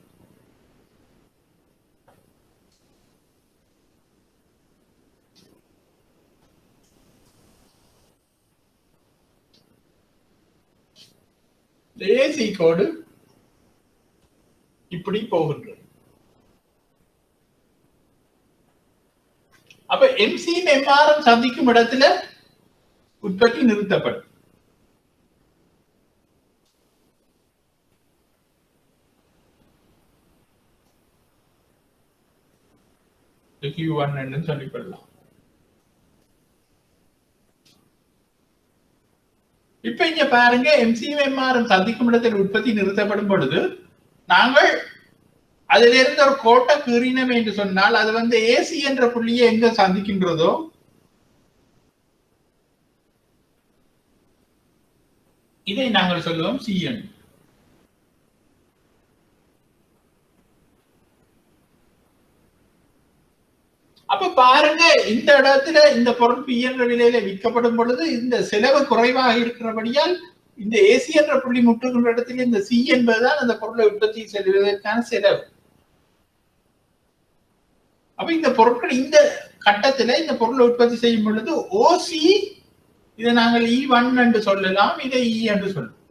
ஏசி கோடு இப்படி போகின்றது. அப்ப எம்சி எம்ஆர் சந்திக்கும் இடத்துல உற்பத்தி நிறுத்தப்படும். Q1 சொல்லிக் கொள்ளலாம். பாருங்க எம்சிஎம்ஆர் சந்திக்கும் இடத்தில் உற்பத்தி நிறுத்தப்படும் பொழுது நாங்கள் அதிலிருந்து ஒரு கோட்டை கீறினம் என்று சொன்னால் அது ஏசி என்ற புள்ளியை எங்க சந்திக்கின்றதோ இதை நாங்கள் சொல்லுவோம் சிஎன். அப்ப பாருங்க இந்த இடத்துல இந்த பொருள் பி என்ற விலையில விற்கப்படும் பொழுது இந்த செலவு குறைவாக இருக்கிறபடியால் இந்த ஏசி என்ற புள்ளி முட்டுகின்ற இடத்துல இந்த சி என்பதுதான் அந்த பொருளை உற்பத்தி செய்வதற்கான செலவு. அப்ப இந்த பொருட்கள் இந்த கட்டத்துல இந்த பொருளை உற்பத்தி செய்யும் பொழுது ஓசி இதை நாங்கள் E1 என்று சொல்லலாம், இதை E என்று சொல்லுவோம்.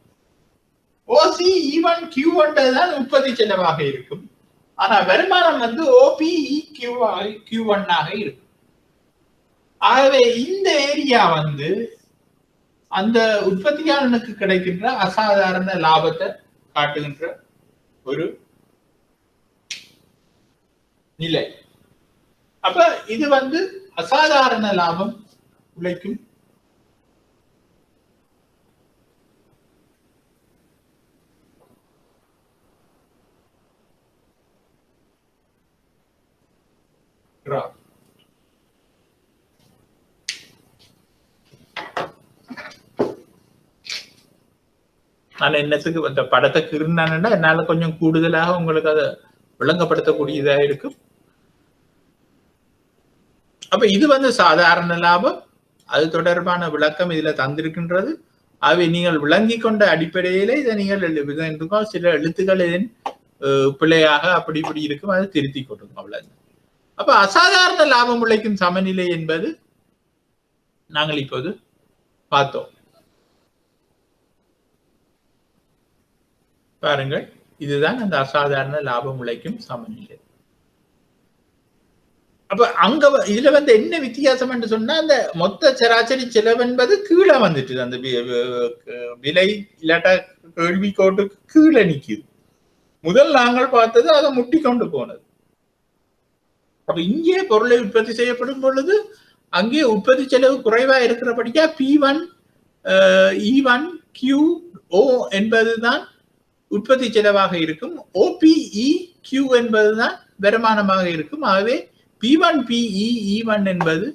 ஓசி E1 Q1 தான் உற்பத்தி செலவாக இருக்கும். ஆனா வருமானம் OPE Q1 ஆக இருக்கும். ஆகவே இந்த ஏரியா அந்த உற்பத்தியாளனுக்கு கிடைக்கின்ற அசாதாரண லாபத்தை காட்டுகின்ற ஒரு நிலை. அப்ப இது அசாதாரண லாபம் உழைக்கும் graph. நான் என்னத்துக்கு அந்த படத்தை கிருந்தானா என்னால கொஞ்சம் கூடுதலாக உங்களுக்கு அதை விளங்கப்படுத்தக்கூடியதாக இருக்கும். அப்ப இது சாதாரண லாபம், அது தொடர்பான விளக்கம் இதுல தந்திருக்கின்றது. அவை நீங்கள் விளங்கி கொண்ட அடிப்படையில இதை நீங்கள் சில எழுத்துக்கள் பிழையாக அப்படி இப்படி இருக்கும், அதை திருத்தி கொண்டிருக்கும் அவ்வளவு. அப்ப அசாதாரண லாபம் உழைக்கும் சமநிலை என்பது நாங்கள் இப்போது பார்த்தோம். பாருங்கள், இதுதான் அந்த அசாதாரண லாபம் உழைக்கும் சமநிலை. அப்ப அங்க இதுல என்ன வித்தியாசம் என்று சொன்னா அந்த மொத்த சராசரி செலவு என்பது கீழே வந்துட்டு அந்த விலை இல்லாட்டா கேள்வி கோட்டுக்கு கீழே நிக்குது. முதல் நாங்கள் பார்த்தது அதை முட்டி கொண்டு போனது. அப்ப இங்கே பொருளை உற்பத்தி செய்யப்படும் பொழுது அங்கே உற்பத்தி செலவு குறைவா இருக்கிறபடியா P1 E1 QO என்பதுதான் உற்பத்தி செலவாக இருக்கும். OPE Q என்பதுதான் வருமானமாக இருக்கும். ஆகவே P1 PE E1 என்பது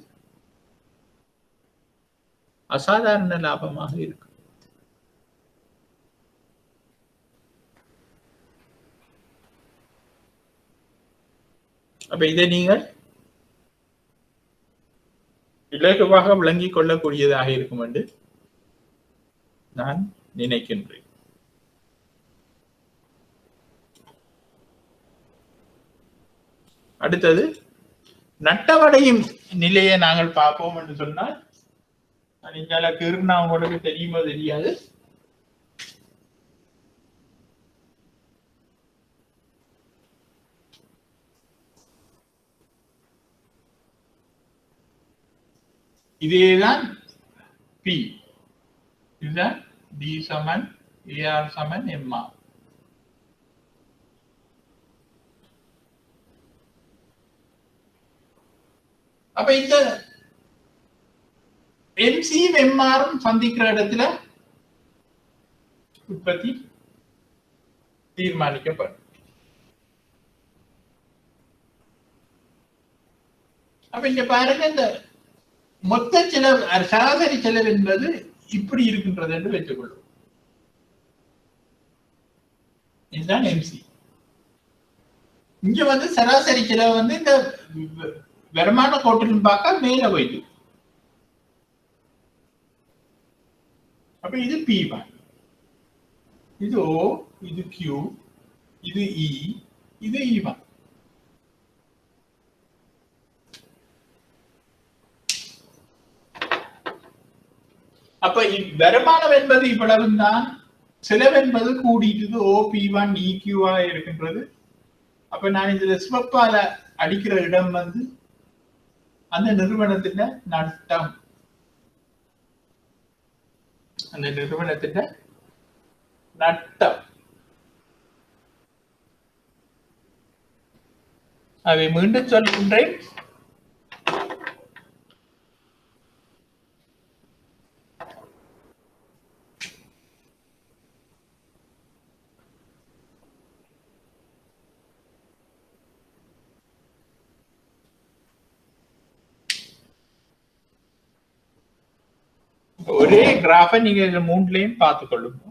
அசாதாரண லாபமாக இருக்கும். அப்ப இதை நீங்கள் இலகுவாக விளங்கிக் கொள்ளக்கூடியதாக இருக்கும் என்று நான் நினைக்கின்றேன். அடுத்தது நட்டமடையும் நிலையை நாங்கள் பார்ப்போம் என்று சொன்னால், நீங்கள கீர்னா உங்களுக்கு தெரியுமோ தெரியாது, இதேதான் P, இதுதான் D சமன் AR சமன் MR. அப்ப இந்த MC MR சந்திக்கிற இடத்துல உற்பத்தி தீர்மானிக்கப்படும். அப்ப இங்க பாருங்க, இந்த மொத்த செலவு சராசரி செலவு என்பது இப்படி இருக்கின்றது என்று வைத்துக் கொள்வோம். இதுதான் MC. இங்க சராசரி செலவு இந்த வருமான கோட்டிலும் பார்க்க மேல போயிட்டு. அப்ப இது P1, இது O, இது Q, இது E, இது E1. அப்ப வருமானம் என்பது இவ்வளவுதான், செலவு என்பது கூடிட்டு OP1 EQ இருக்கின்றது. அப்ப நான் இதுல சிவப்பால அடிக்கிற இடம் அந்த நிறுவனத்தின் நட்டம், அந்த நிறுவனத்தின் நட்டம். அதை மீண்டும் சொல்கின்றேன், ஒரே கிராஃபை நீங்க இந்த மூன்றுலயும் பார்த்து கொள்ளுங்க.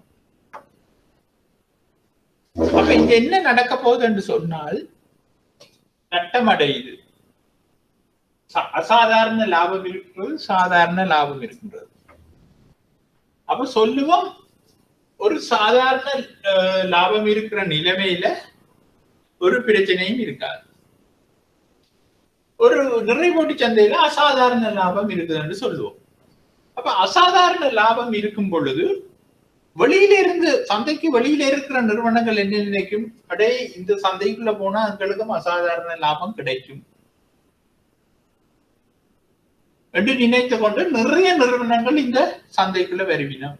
அப்ப இங்க என்ன நடக்க போகுது என்று சொன்னால் நட்டமடையுது. அசாதாரண லாபம் இருக்கிறது, சாதாரண லாபம் இருக்கின்றது. அப்ப சொல்லுவோம் ஒரு சாதாரண லாபம் இருக்கிற நிலைமையில ஒரு பிரச்சனையும் இருக்காது. ஒரு நிறைபோட்டி சந்தையில அசாதாரண லாபம் இருக்குதுன்னு சொல்லுவோம். அப்ப அசாதாரண லாபம் இருக்கும் பொழுது வெளியில இருந்து சந்தைக்கு வெளியில இருக்கிற நிறுவனங்கள் என்ன நினைக்கும், அடே இந்த சந்தைக்குள்ள போனா எங்களுக்கும் அசாதாரண லாபம் கிடைக்கும் என்று நினைத்து கொண்டு நிறைய நிறுவனங்கள் இந்த சந்தைக்குள்ள வருவினம்.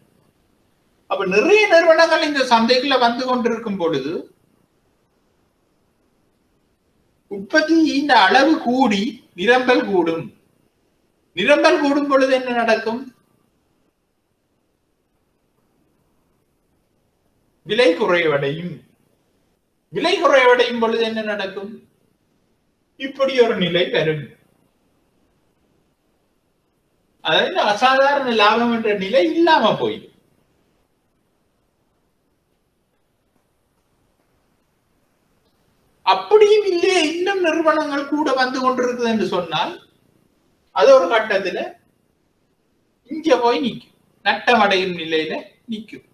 அப்ப நிறைய நிறுவனங்கள் இந்த சந்தைக்குள்ள வந்து கொண்டிருக்கும் பொழுது உற்பத்தி இந்த அளவு கூடி நிரம்பல் கூடும். நிரம்பல் கூடும் பொழுது என்ன நடக்கும்? விலை குறைவடையும். விலை குறைவடையும் பொழுது என்ன நடக்கும்? இப்படி ஒரு நிலை வரும். அதாவது அசாதாரண லாபம் என்ற நிலை இல்லாம போயிடும். அப்படியும் இல்லையே இன்னும் நிறுவனங்கள் கூட வந்து கொண்டிருக்குது என்று சொன்னால் அது ஒரு கட்டத்துல இங்க போய் நிற்கும், நட்டமடையும் நிலையில நிற்கும்.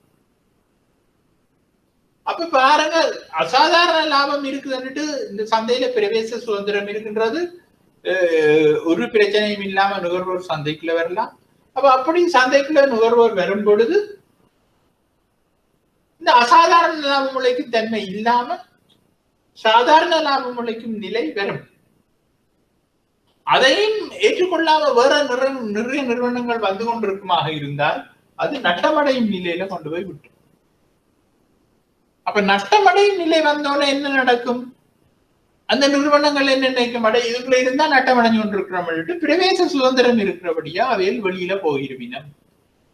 அப்ப பாருங்க, அசாதாரண லாபம் இருக்குதுன்னுட்டு இந்த சந்தையில பிரவேச சுதந்திரம் இருக்கின்றது, ஒரு பிரச்சனையும் இல்லாம நுகர்வோர் சந்தைக்குள்ள வரலாம். அப்ப அப்படி சந்தைக்குள்ள நுகர்வோர் வரும் பொழுது இந்த அசாதாரண லாபம் உழைக்கும் தன்மை இல்லாம சாதாரண லாபம் உழைக்கும் நிலை வரும். அதையும் ஏற்றுக்கொள்ளாம வேற நிறைய நிறுவனங்கள் வந்து கொண்டிருக்குமாக இருந்தால் அது நட்டமடையும் நிலையில கொண்டு போய் விட்டு. அப்ப நட்டமடையும் நிலை வந்தோடனே என்ன நடக்கும்? அந்த நிறுவனங்கள் என்ன நினைக்கும், அடை இதுக்குள்ள இருந்தா நட்டமடைஞ்சு கொண்டிருக்கிறோம், பிரவேச சுதந்திரம் இருக்கிறபடியா அவையில் வெளியில போயிருவினம்.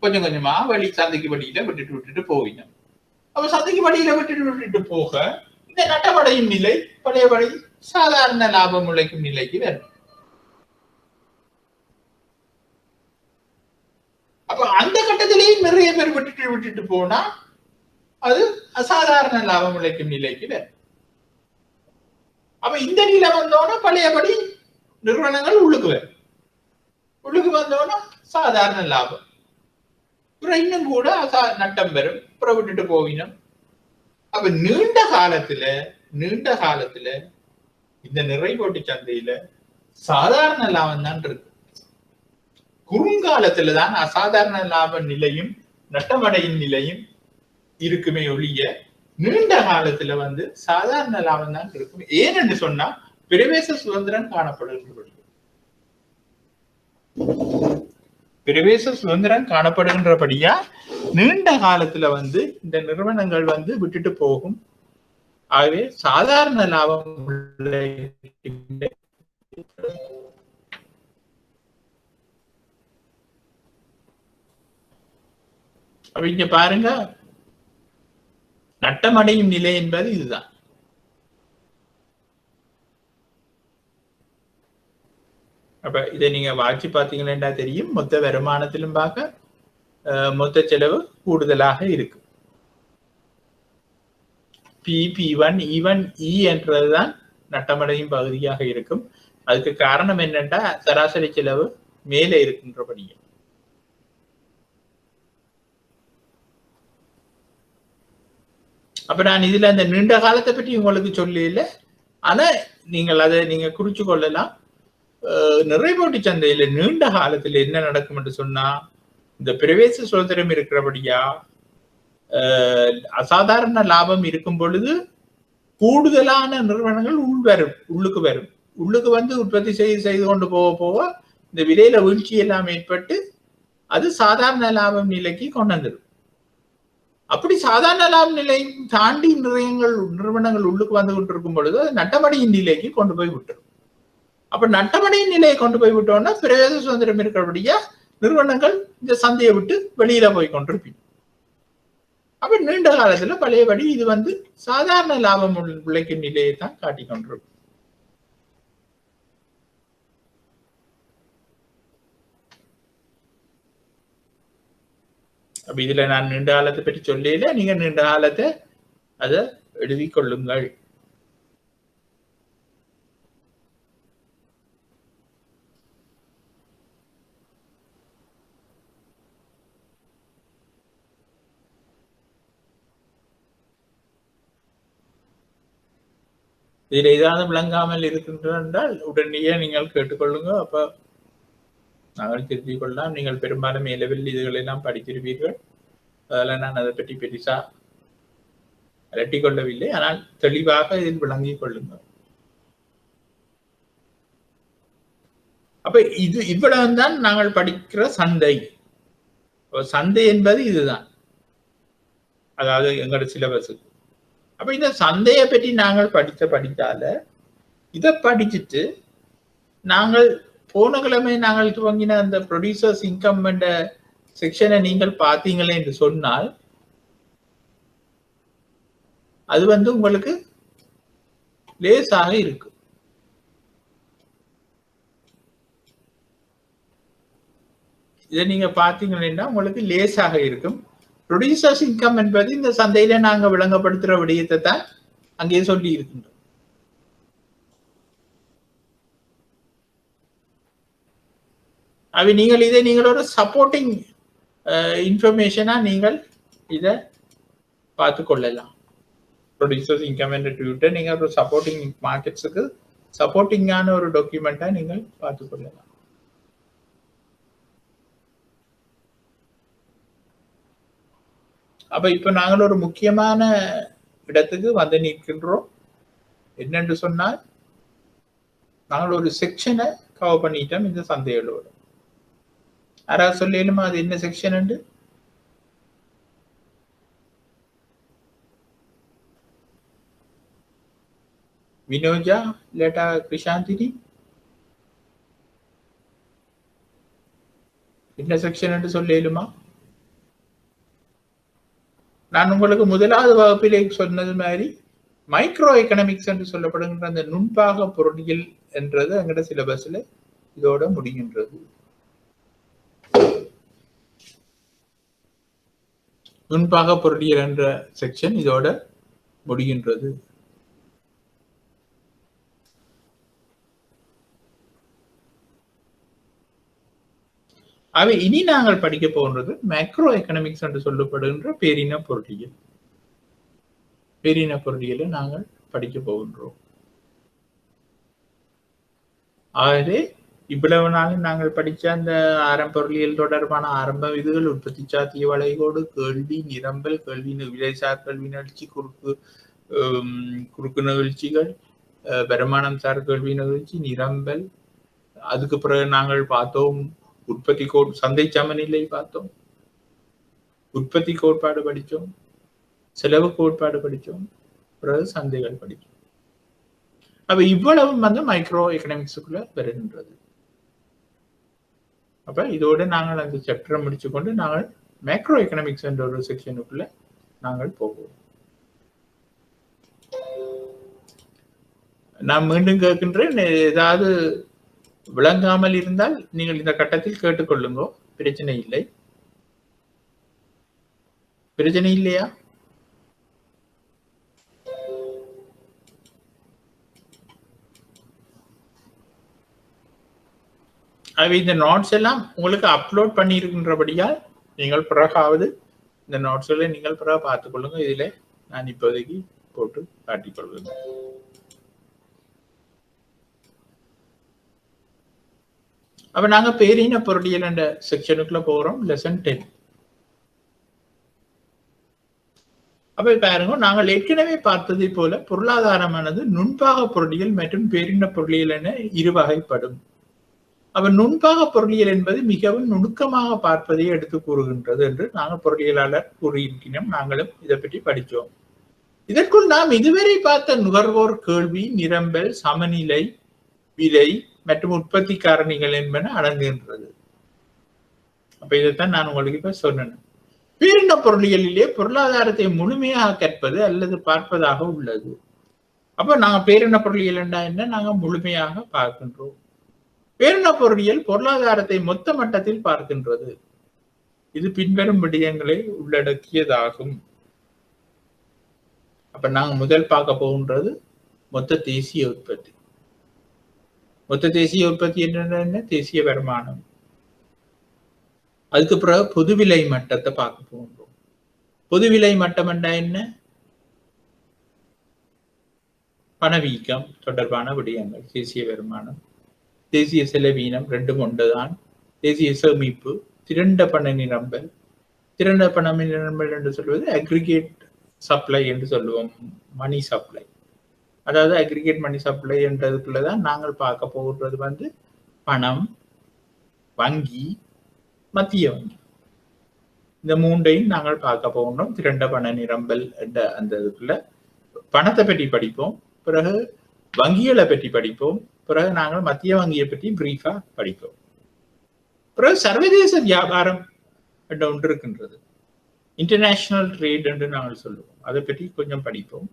கொஞ்சம் கொஞ்சமா வழி சந்தைக்கு வழியில விட்டுட்டு போவினம். அப்ப சந்தைக்கு வழியில விட்டுட்டு போக இந்த நட்டமடையும் நிலை பழையபடி சாதாரண லாபம் உழைக்கும் நிலைக்கு வரும். அப்ப அந்த கட்டத்திலேயும் நிறைய பேர் விட்டுட்டு போனா அது அசாதாரண லாபம் உழைக்கும் நிலைக்கு வரும். அப்ப இந்த நிலை வந்தோன்னா பழையபடி நிறுவனங்கள் உள்ளுக்கு வரும். உள்ளுக்கு வந்தோன்னா சாதாரண லாபம், இன்னும் கூட நட்டம் வரும், அப்புறம் விட்டுட்டு போவினோம். அப்ப நீண்ட காலத்துல இந்த நிறைபோட்டி சந்தையில சாதாரண லாபம் தான் இருக்கு. குறுங்காலத்துலதான் அசாதாரண லாப நிலையும் நட்டமடையும் நிலையும் இருக்குமே ஒழிய நீண்ட காலத்துல வந்து சாதாரண லாபம் தான் இருக்கும். ஏனென்று சொன்னா பிரவேச சுதந்திரம் காணப்படுகின்றது. பிரவேச சுதந்திரம் காணப்படுகின்றபடியா நீண்ட காலத்துல வந்து இந்த நிறுவனங்கள் வந்து விட்டுட்டு போகும். ஆகவே சாதாரண லாபம் அப்ப இங்க பாருங்க, நட்டமடையும் நிலை என்பது இதுதான். அப்ப இதை நீங்க வாட்சி பாத்தீங்கன்னா தெரியும், மொத்த வருமானத்திலும் பார்க்க மொத்த செலவு கூடுதலாக இருக்கு. P1 ஈவன் E என்றதுதான் நட்டமடையும் பகுதியாக இருக்கும். அதுக்கு காரணம் என்னன்னா சராசரி செலவு மேலே இருக்கின்றபடியே. அப்ப நான் இதுல அந்த நீண்ட காலத்தை பற்றி உங்களுக்கு சொல்லல, ஆனா நீங்கள் அதை நீங்க குறிச்சு கொள்ளலாம். நிறைபோட்டி சந்தையில நீண்ட காலத்துல என்ன நடக்கும் என்று சொன்னா, இந்த பிரவேச சுதந்திரம் இருக்கிறபடியா அசாதாரண லாபம் இருக்கும் பொழுது கூடுதலான நிறுவனங்கள் உள்ளுக்கு வரும். உள்ளுக்கு வந்து உற்பத்தி செய்து கொண்டு போக இந்த விலையில வீழ்ச்சி எல்லாம் ஏற்பட்டு அது சாதாரண லாபம் நிலைக்கு கொண்டு வந்துடும். அப்படி சாதாரண லாப நிலை தாண்டி நிறுவனங்கள் உள்ளுக்கு வந்து கொண்டிருக்கும் பொழுது அது நட்டமடையின் நிலைக்கு கொண்டு போய் விட்டுரும். அப்ப நட்டமடையின் நிலையை கொண்டு போய் விட்டோம்னா பிரவேச சுதந்திரம் இருக்கிறபடியா நிறுவனங்கள் இந்த சந்தையை விட்டு வெளியில போய் கொண்டிருப்பீங்க. அப்ப நீண்ட காலத்துல பழையபடி இது வந்து சாதாரண லாபம் உழைக்கும் நிலையை தான் காட்டிக் கொண்டிருக்கும். அப்ப இதுல நான் நீண்ட காலத்தை பற்றி சொல்லல, நீங்க நீண்ட காலத்தை அதை எழுதி கொள்ளுங்கள். இதுல ஏதாவது விளங்காமல் இருக்கின்றால் உடனடியே நீங்கள் கேட்டுக்கொள்ளுங்க. அப்ப நாங்கள் திருத்திக் கொள்ளலாம். நீங்கள் பெரும்பாலும் மேலவில் இதுகளெல்லாம் படித்திருப்பீர்கள். அதெல்லாம் நான் அதை பற்றி பெரிசா அலட்டிக் கொள்ளவில்லை. ஆனால் தெளிவாக இதில் விளங்கிக் கொள்ளுங்கள். அப்ப இது இவ்வளவுதான் நாங்கள் படிக்கிற சந்தை. சந்தை என்பது இதுதான், அதாவது எங்களோட சிலபஸுக்கு. அப்ப இந்த சந்தையை பற்றி நாங்கள் படித்தால இதை படிச்சுட்டு நாங்கள் போன கிழமை நாங்கள் துவங்கின அந்த ப்ரொடியூசர்ஸ் இன்கம் என்ற செக்ஷனை நீங்கள் பார்த்தீங்களே என்று சொன்னால் அது உங்களுக்கு லேசாக இருக்கு. இதை நீங்க பார்த்தீங்கன்னா உங்களுக்கு லேசாக இருக்கும். ப்ரொடியூசர்ஸ் இன்கம் என்பது இந்த சந்தையில நாங்க விளங்கப்படுத்துற விடயத்தை தான் அங்கே சொல்லி இருக்கின்றோம். நீங்கள் இதை நீங்களோட சப்போர்ட்டிங் இன்ஃபர்மேஷனா நீங்கள் இதை பார்த்து கொள்ளலாம். ப்ரொடியூசர்ஸ் இன்கம் என்ற ட்விட்டர் நீங்க ஒரு சப்போர்ட்டிங் மார்க்கெட்ஸுக்கு சப்போர்ட்டிங்கான ஒரு டாக்குமெண்டா நீங்கள் பார்த்து கொள்ளலாம். அப்ப இப்ப நாங்கள் ஒரு முக்கியமான இடத்துக்கு வந்து நிற்கின்றோம். என்னென்று சொன்னால் நாங்கள் ஒரு செக்ஷனை கவர் பண்ணிட்டோம் இந்த சந்தைகளோட. யாராவது சொல்லலுமா அது என்ன செக்ஷன் உண்டு? வினோஜா இல்லாட்டா கிருஷாந்தினி என்ன செக்ஷன் என்று சொல்லலுமா? நான் உங்களுக்கு முதலாவது வகுப்பிலே சொன்னது மாதிரி மைக்ரோ எக்கனாமிக்ஸ் என்று சொல்லப்படுகின்ற அந்த நுண்பாக பொருளியல் என்றது எங்கட சிலபஸ்ல இதோட முடிகின்றது. நுண்பாக பொருளியல் என்ற செக்ஷன் இதோட முடிகின்றது. அவை இனி நாங்கள் படிக்க போகின்றது மேக்ரோ எக்கனாமிக்ஸ் என்று சொல்லப்படுகின்ற பேரின பொருளியல். பேரின பொருளியலை நாங்கள் படிக்க போகின்றோம். ஆகவே இவ்வளவு நாள் நாங்கள் படிச்ச அந்த பொருளியல் தொடர்பான ஆரம்ப விதிகள், உற்பத்தி சாத்திய வளைகோடு, கேள்வி நிரம்பல், கேள்வி விலைசார் கல்வி நிகழ்ச்சி, குறுக்கு நிகழ்ச்சிகள், வருமானம் சார் கேள்வி நிகழ்ச்சி, நிரம்பல். அதுக்கு பிறகு நாங்கள் பார்த்தோம் உற்பத்தி சந்தை சமநிலை பார்த்தோம், உற்பத்தி கோட்பாடு படித்தோம், செலவு கோட்பாடு படித்தோம், பிறகு சந்தைகள் படித்தோம். அப்ப இவ்வளவு மைக்ரோ எக்கனாமிக்ஸுக்குள்ள வருகின்றது. அப்ப இதோட நாங்கள் அந்த சாப்டரை முடிச்சு கொண்டு நாங்கள் மேக்ரோ எக்கனாமிக்ஸ் என்ற ஒரு செக்ஷனுக்குள்ள நாங்கள் போவோம். நான் மீண்டும் கேட்கின்றேன், ஏதாவது விளங்காமல் இருந்தால் நீங்கள் இந்த கட்டத்தில் கேட்டுக்கொள்ளுங்க, பிரச்சனை இல்லை. பிரச்சனை இல்லையா? இந்த நோட்ஸ் எல்லாம் உங்களுக்கு அப்லோட் பண்ணி இருக்கின்றபடியால் நீங்கள் பிறகாவது இந்த நோட்ஸ்களை நீங்கள் பிறகு பார்த்துக் கொள்ளுங்க. இதுல நான் இப்போதைக்கு போட்டு காட்டிக்கொள்வேன். அப்ப நாங்க பேரின பொருளியல் என்ற செக்ஷனுக்குள்ள போறோம், லெசன் 10. அப்ப பாருங்க, நாங்கள் ஏற்கனவே பார்த்ததை போல பொருளாதாரமானது நுண்பாக பொருளியல் மற்றும் பேரின பொருளியல் என இரு வகைப்படும். அப்ப நுண்பாக பொருளியல் என்பது மிகவும் நுணுக்கமாக பார்ப்பதை எடுத்து கூறுகின்றது என்று நாங்கள் பொருளியலாளர் கூறியிருக்கிறோம். நாங்களும் இதை பற்றி படித்தோம். இதற்குள் நாம் இதுவரை பார்த்த நுகர்வோர் கேள்வி, நிரம்பல், சமநிலை, விலை மற்றும் உற்பத்தி காரணிகள் என்பன அடங்குகின்றது. அப்ப இதைத்தான் நான் உங்களுக்கு இப்ப சொன்னேன். பேரின பொருளியலிலே பொருளாதாரத்தை முழுமையாக கற்பது அல்லது பார்ப்பதாக உள்ளது. அப்ப நாங்க பேரின பொருளியல் என்ன நாங்க முழுமையாக பார்க்கின்றோம். பேரின பொருளியல் பொருளாதாரத்தை மொத்த மட்டத்தில் பார்க்கின்றது. இது பின்வரும் விடயங்களை உள்ளடக்கியதாகும். அப்ப நாங்க முதல் பார்க்க போகின்றது மொத்த தேசிய உற்பத்தி. மொத்த தேசிய உற்பத்தி என்ன? தேசிய வருமானம். அதுக்கு பிறகு பொதுவிலை மட்டத்தை பார்க்க போகின்றோம். பொதுவிலை மட்டம் என்ன? பணவீக்கம் தொடர்பான விடயங்கள். தேசிய வருமானம், தேசிய செலவீனம் ரெண்டும் ஒன்றுதான். தேசிய சேமிப்பு, திரண்ட பண நிரம்பல். திரண்ட பண நிரம்பல் என்று சொல்வது அக்ரிகேட் சப்ளை என்று சொல்லுவோம். மணி சப்ளை, அதாவது அக்ரிகேட் மணி சப்ளை என்றதுக்குள்ளதான் நாங்கள் பார்க்க போகிறது வந்து பணம், வங்கி, மத்திய வங்கி. இந்த மூன்றையும் நாங்கள் பார்க்க போகின்றோம். திரண்ட பண நிரம்பல் என்ற அந்த இதுக்குள்ள பணத்தை பற்றி படிப்போம், பிறகு வங்கிகளை பற்றி படிப்போம், பிறகு நாங்கள் மத்திய வங்கியை பற்றி பிரீஃபா படிப்போம். பிறகு சர்வதேச வியாபாரம் என்ற ஒன்று இருக்கின்றது, இன்டர்நேஷனல் ட்ரேட் என்று நாங்கள் சொல்லுவோம். அதை பற்றி கொஞ்சம் படிப்போம்.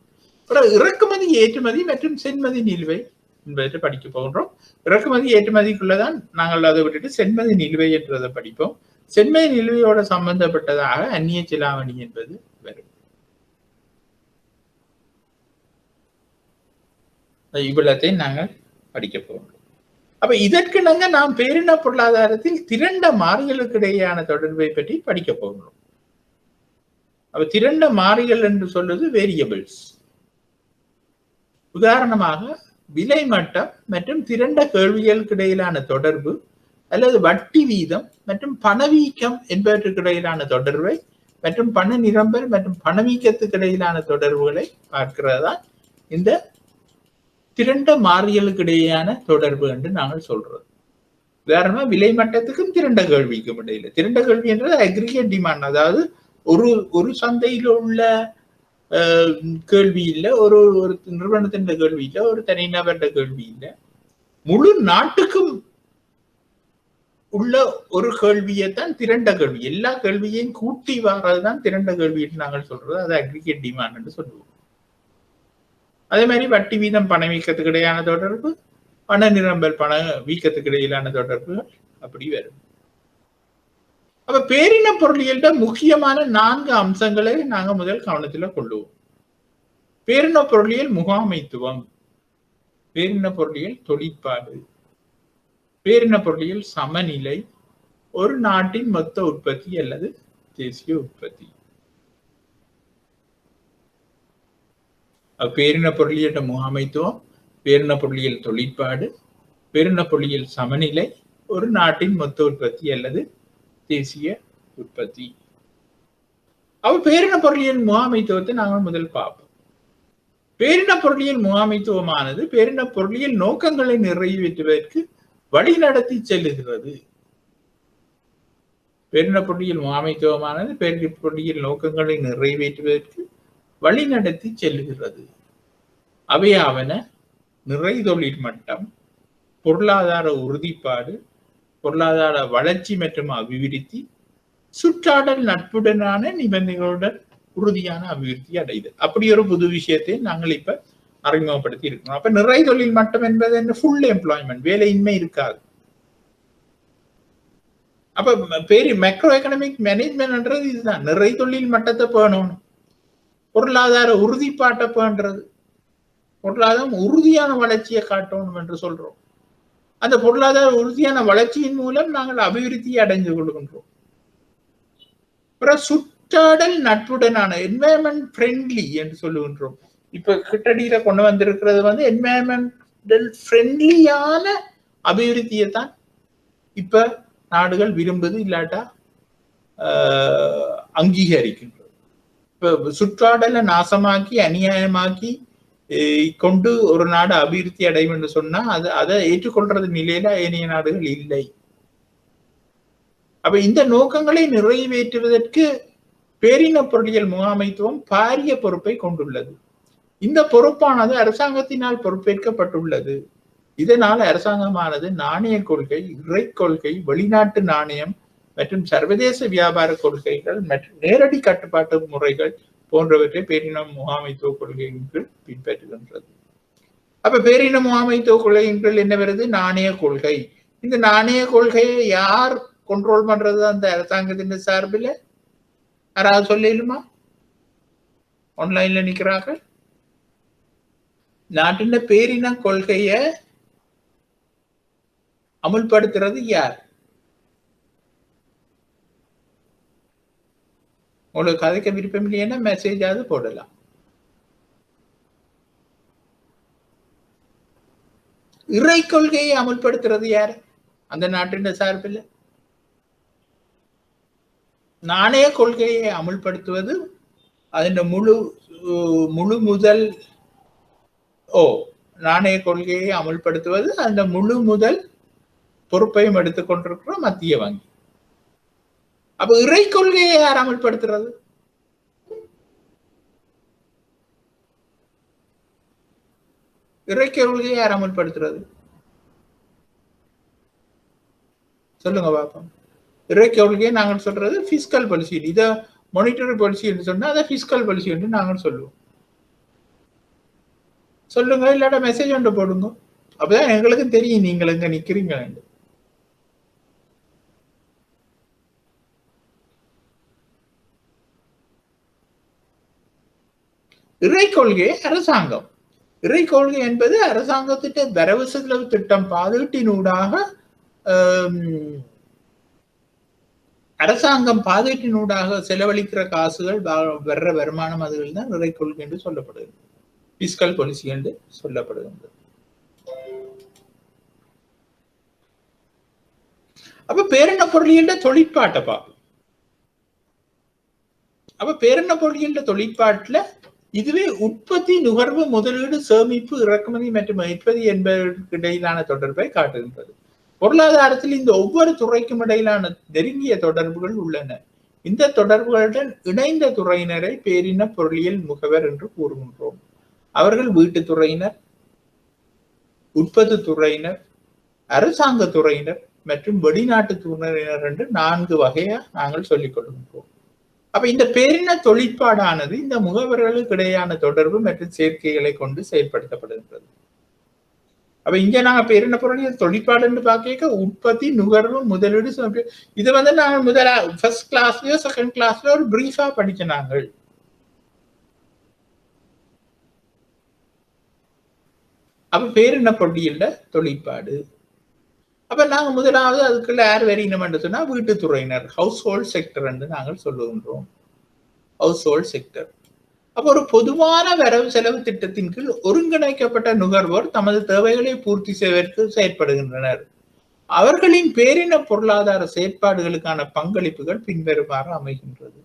பிறகு இறக்குமதி, ஏற்றுமதி மற்றும் சென்மதி நிலுவை என்பதை படிக்க போகின்றோம். இறக்குமதி ஏற்றுமதிக்குள்ளதான் நாங்கள் அதை விட்டுட்டு சென்மதி நிலுவை என்றதை படிப்போம். சென்மதி நிலுவையோட சம்பந்தப்பட்டதாக அந்நிய செலாவணி என்பது வரும். இவ்வளத்தை நாங்கள் படிக்க போகின்றோம். அப்ப இதற்கு நாங்க நாம் பேரின பொருளாதாரத்தில் திரண்ட மாறிகளுக்கு இடையேயான தொடர்பை பற்றி படிக்க போகின்றோம். அப்ப திரண்ட மாறிகள் என்று சொல்வது வேரியபிள்ஸ். உதாரணமாக விலை மட்டம் மற்றும் திரண்ட கேள்விகளுக்கு இடையிலான தொடர்பு, அல்லது வட்டி வீதம் மற்றும் பணவீக்கம் என்பவற்றுக்கு இடையிலான தொடர்பை, மற்றும் பண நிரம்பல் மற்றும் பணவீக்கத்துக்கு இடையிலான தொடர்புகளை பார்க்கிறதா இந்த திரண்ட மாறிகளுக்கு இடையேயான தொடர்பு என்று நாங்கள் சொல்றோம். உதாரணமா விலை மட்டத்துக்கும் திரண்ட கேள்விக்கும் இடையில. திரண்ட கேள்வி என்றது அக்ரிகேட் டிமாண்ட், அதாவது ஒரு சந்தையில உள்ள கேள்வி இல்லை, ஒரு நிறுவனத்தின் கேள்வி இல்லை, ஒரு தனிநபர்ட கேள்வி இல்லை, முழு நாட்டுக்கும் உள்ள ஒரு கேள்வியைத்தான் திரண்ட கேள்வி. எல்லா கேள்வியையும் கூட்டி வர்றதுதான் திரண்ட கேள்வி என்று நாங்கள் சொல்றது. அது அக்ரிகேட் டிமாண்ட் என்று சொல்லுவோம். அதே மாதிரி வட்டி வீதம் பணவீக்கத்துக்கு இடையான தொடர்பு, பண நிரம்பல் பண வீக்கத்துக்கு இடையிலான தொடர்புகள் அப்படி வரும். அப்ப பேரின பொருளியல்ட முக்கியமான 4 அம்சங்களை நாங்க முதல் கவனத்துல கொள்ளுவோம். பேரின பொருளியல் முகாமைத்துவம், பேரின பொருளியல் தொழிற்பாடு, பேரின பொருளியல் சமநிலை, ஒரு நாட்டின் மொத்த உற்பத்தி அல்லது தேசிய உற்பத்தி. பேரின பொருளியல் முகாமைத்துவம், பேரின பொருளியல் தொழிற்பாடு, பேரின பொருளியல் சமநிலை, ஒரு நாட்டின் மொத்த உற்பத்தி அல்லது தேசிய உற்பத்தி. பேரின பொருளியல் முகாமைத்துவத்தை நாங்கள் முதல் பார்ப்போம். பேரின பொருளியல் முகாமைத்துவமானது பேரின பொருளியல் நோக்கங்களை நிறைவேற்றுவதற்கு வழி நடத்தி செல்லுகிறது. பேரின பொருளியல் முகாமைத்துவமானது பேரின பொருளியல் நோக்கங்களை நிறைவேற்றுவதற்கு வழி நடத்தி செல்லுகிறது. அவையாவன நிறை தொழில் மட்டம், பொருளாதார உறுதிப்பாடு, பொருளாதார வளர்ச்சி மற்றும் அபிவிருத்தி, சுற்றாடல் நட்புடனான நிபந்தனைகளுடன் உறுதியான அபிவிருத்தி அடையுது. அப்படி ஒரு புது விஷயத்தை நாங்கள் இப்ப அறிமுகப்படுத்தி இருக்கணும். அப்ப நிறை தொழில் மட்டம் என்பது என்ன? ஃபுல் எம்ப்ளாய்மெண்ட், வேலையின்மை இருக்காது. அப்ப மேக்ரோ எக்கனாமிக் மேனேஜ்மெண்ட்ன்றது இதுதான். நிறை தொழில் மட்டத்தை பேணணும், பொருளாதார உறுதிப்பாட்டை பேணுறது, பொருளாதாரம் உறுதியான வளர்ச்சியை காட்டணும் என்று சொல்றோம். அந்த பொருளாதார உறுதியான வளர்ச்சியின் மூலம் நாங்கள் அபிவிருத்தியை அடைந்து கொள்கின்றோம். சுற்றாடல் நட்புடனான என்வாயன்மெண்ட் ஃப்ரெண்ட்லி என்று சொல்லுகின்றோம். இப்ப கிட்டடியில கொண்டு வந்திருக்கிறது வந்து என்வாயன்மெண்டல் ஃப்ரெண்ட்லியான அபிவிருத்தியை தான் இப்ப நாடுகள் விரும்புது, இல்லாட்டா அங்கீகரிக்கின்றது. இப்ப சுற்றாடலை நாசமாக்கி அநியாயமாக்கி கொண்டு ஒரு நாடு அபிவிருத்தி அடையும் என்று சொன்னா அதை ஏற்றுக்கொள்றது நிலையில ஏனைய நாடுகள் இல்லை. அப்ப இந்த நோக்கங்களை நிறைவேற்றுவதற்கு பேரின பொருளியல் முகாமைத்துவம் பாரிய பொறுப்பை கொண்டுள்ளது. இந்த பொறுப்பானது அரசாங்கத்தினால் பொறுப்பேற்கப்பட்டுள்ளது. இதனால் அரசாங்கமானது நாணய கொள்கை, இறை கொள்கை, வெளிநாட்டு நாணயம் மற்றும் சர்வதேச வியாபார கொள்கைகள் மற்றும் நேரடி கட்டுப்பாட்டு முறைகள் போன்றவற்றை பேரின முகாமைத்துவ கொள்கையின் கீழ் பின்பற்றுகின்றது. அப்ப பேரின முகாமைத்துவ கொள்கையின் கீழ் என்ன வருது? நாணய கொள்கை. இந்த நாணய கொள்கையை யார் கண்ட்ரோல் பண்றது அந்த அரசாங்கத்தின் சார்பில் யாராவது சொல்லிடுமா? ஆன்லைன்ல நிக்கிறார்கள். நாட்டின் பேரின கொள்கைய அமுல்படுத்துறது யார்? உங்களுக்கு கதைக்க விருப்பம் இல்லைன்னா மெசேஜாவது போடலாம். இறை கொள்கையை அமுல்படுத்துறது யார் அந்த நாட்டின் சார்பில்? நாணய கொள்கையை அமுல்படுத்துவது அதன் முழு முதல் நாணய கொள்கையை அமுல்படுத்துவது அந்த முழு முதல் பொறுப்பையும் எடுத்துக்கொண்டிருக்கிற மத்திய வங்கி. அப்ப இறை கொள்கையை யார் அமுல்படுத்துறது? இறை கொள்கையை யார் அமுல்படுத்துறது? சொல்லுங்க பாப்போம். இறை கொள்கையை நாங்கள் சொல்றது பிஸ்கல் பாலிசி. இதை மானிட்டரி பாலிசி என்று சொன்னா அதை பிஸ்கல் பாலிசி என்று நாங்கள் சொல்லுவோம். சொல்லுங்க, இல்லாட்ட மெசேஜ் ஒன்று போடுங்க. அப்பதான் எங்களுக்கு தெரியும் நீங்கள் எங்க நிக்கிறீங்க. இறை கொள்கை அரசாங்கம். இறை கொள்கை என்பது அரசாங்கத்திட்ட வரவு செலவு திட்டம் பாதீட்டினூடாக அரசாங்கம் பாதீட்டினூடாக செலவழிக்கிற காசுகள் வர்ற வருமானம் அதுகள் தான் இறை கொள்கை என்று சொல்லப்படுகிறது. பிஸ்கல் பாலிசி என்று சொல்லப்படுகின்றது. அப்ப பேரெண்ண பொருளியல்ட தொழிற்பாட்டை பார்ப்போம். அப்ப பேரெண்ண பொருளியல்ட தொழிற்பாட்டுல இதுவே உற்பத்தி, நுகர்வு, முதலீடு, சேமிப்பு, இறக்குமதி மற்றும் ஏற்றுமதி என்பதற்கு இடையிலான தொடர்பை காட்டுகின்றது. பொருளாதாரத்தில் இந்த ஒவ்வொரு துறைக்கும் இடையிலான நெருங்கிய தொடர்புகள் உள்ளன. இந்த தொடர்புகளுடன் இணைந்த துறையினரை பேரின பொருளியல் முகவர் என்று கூறுகின்றோம். அவர்கள் வீட்டு துறையினர், உற்பத்தி துறையினர், அரசாங்க துறையினர் மற்றும் வெளிநாட்டு துறையினர் என்று 4 வகையா நாங்கள் சொல்லிக் கொள்கின்றோம். அப்ப இந்த பேரின தொழிற்பாடானது இந்த முகவர்களுக்கு இடையான தொடர்பு மற்றும் சேர்க்கைகளை கொண்டு செயல்படுத்தப்படுகின்றது. அப்ப இங்க நாங்க பேரின பொருளியல் தொழிற்பாடு என்று பார்க்க உற்பத்தி, நுகர்வு, முதலீடு, இது வந்து நாங்கள் ஃபர்ஸ்ட் கிளாஸ்லயோ செகண்ட் கிளாஸ்லயோ ஒரு பிரீஃபா படிச்ச நாங்கள். அப்ப பேரின பொருளியல்ல தொழிற்பாடு. அப்ப நாங்க முதலாவது அதுக்குள்ள யார் வரையணும் என்று சொன்னா வீட்டு துறையினர், ஹவுஸ் ஹோல்ட் செக்டர் என்று நாங்கள் சொல்லுகின்றோம். House hold sector. அப்ப ஒரு பொதுவான வரவு செலவு திட்டத்தின் கீழ் ஒருங்கிணைக்கப்பட்ட நுகர்வோர் தமது தேவைகளை பூர்த்தி செய்வதற்கு செயற்படுகின்றனர். அவர்களின் பேரின பொருளாதார செயற்பாடுகளுக்கான பங்களிப்புகள் பின்வருமாறு அமைகின்றது.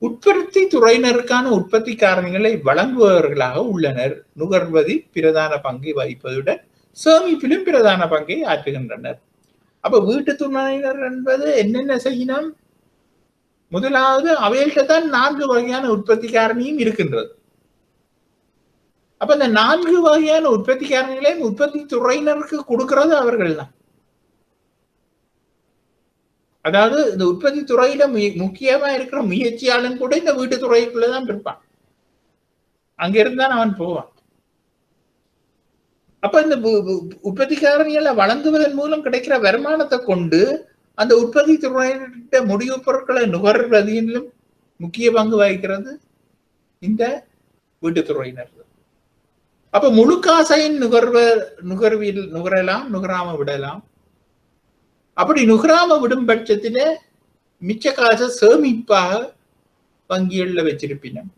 உற்பத்தி துறையினருக்கான உற்பத்தி காரணிகளை வழங்குபவர்களாக உள்ளனர். நுகர்வதில் பிரதான பங்கை வகிப்பதுடன் சேமிப்பிலும் பிரதான பங்கை ஆற்றுகின்றனர். அப்ப வீட்டு துறையினர் என்பது என்னென்ன செய்யணும்? முதலாவது அவைகள்கிட்ட தான் 4 வகையான உற்பத்தி காரணியும் இருக்கின்றது. அப்ப இந்த 4 வகையான உற்பத்தி காரணிகளையும் உற்பத்தி துறையினருக்கு கொடுக்கிறது அவர்கள் தான். அதாவது இந்த உற்பத்தி துறையில முக்கியமா இருக்கிற முயற்சியாளன் கூட இந்த வீட்டு துறைக்குள்ளதான் இருப்பான். அங்க இருந்தான் அவன் போவான். அப்ப இந்த உற்பத்தி காரணிகளை வழங்குவதன் மூலம் கிடைக்கிற வருமானத்தை கொண்டு அந்த உற்பத்தி துறையிட்ட முடிவு பொருட்களை நுகர்வதிலும் முக்கிய பங்கு வகிக்கிறது இந்த வீட்டுத்துறையினர். அப்ப முழு காசையின் நுகரலாம், நுகராம விடலாம். அப்படி நுகராம விடும் பட்சத்தில மிச்ச காசை சேமிப்பாக வங்கிகள்ல வச்சிருப்பினும்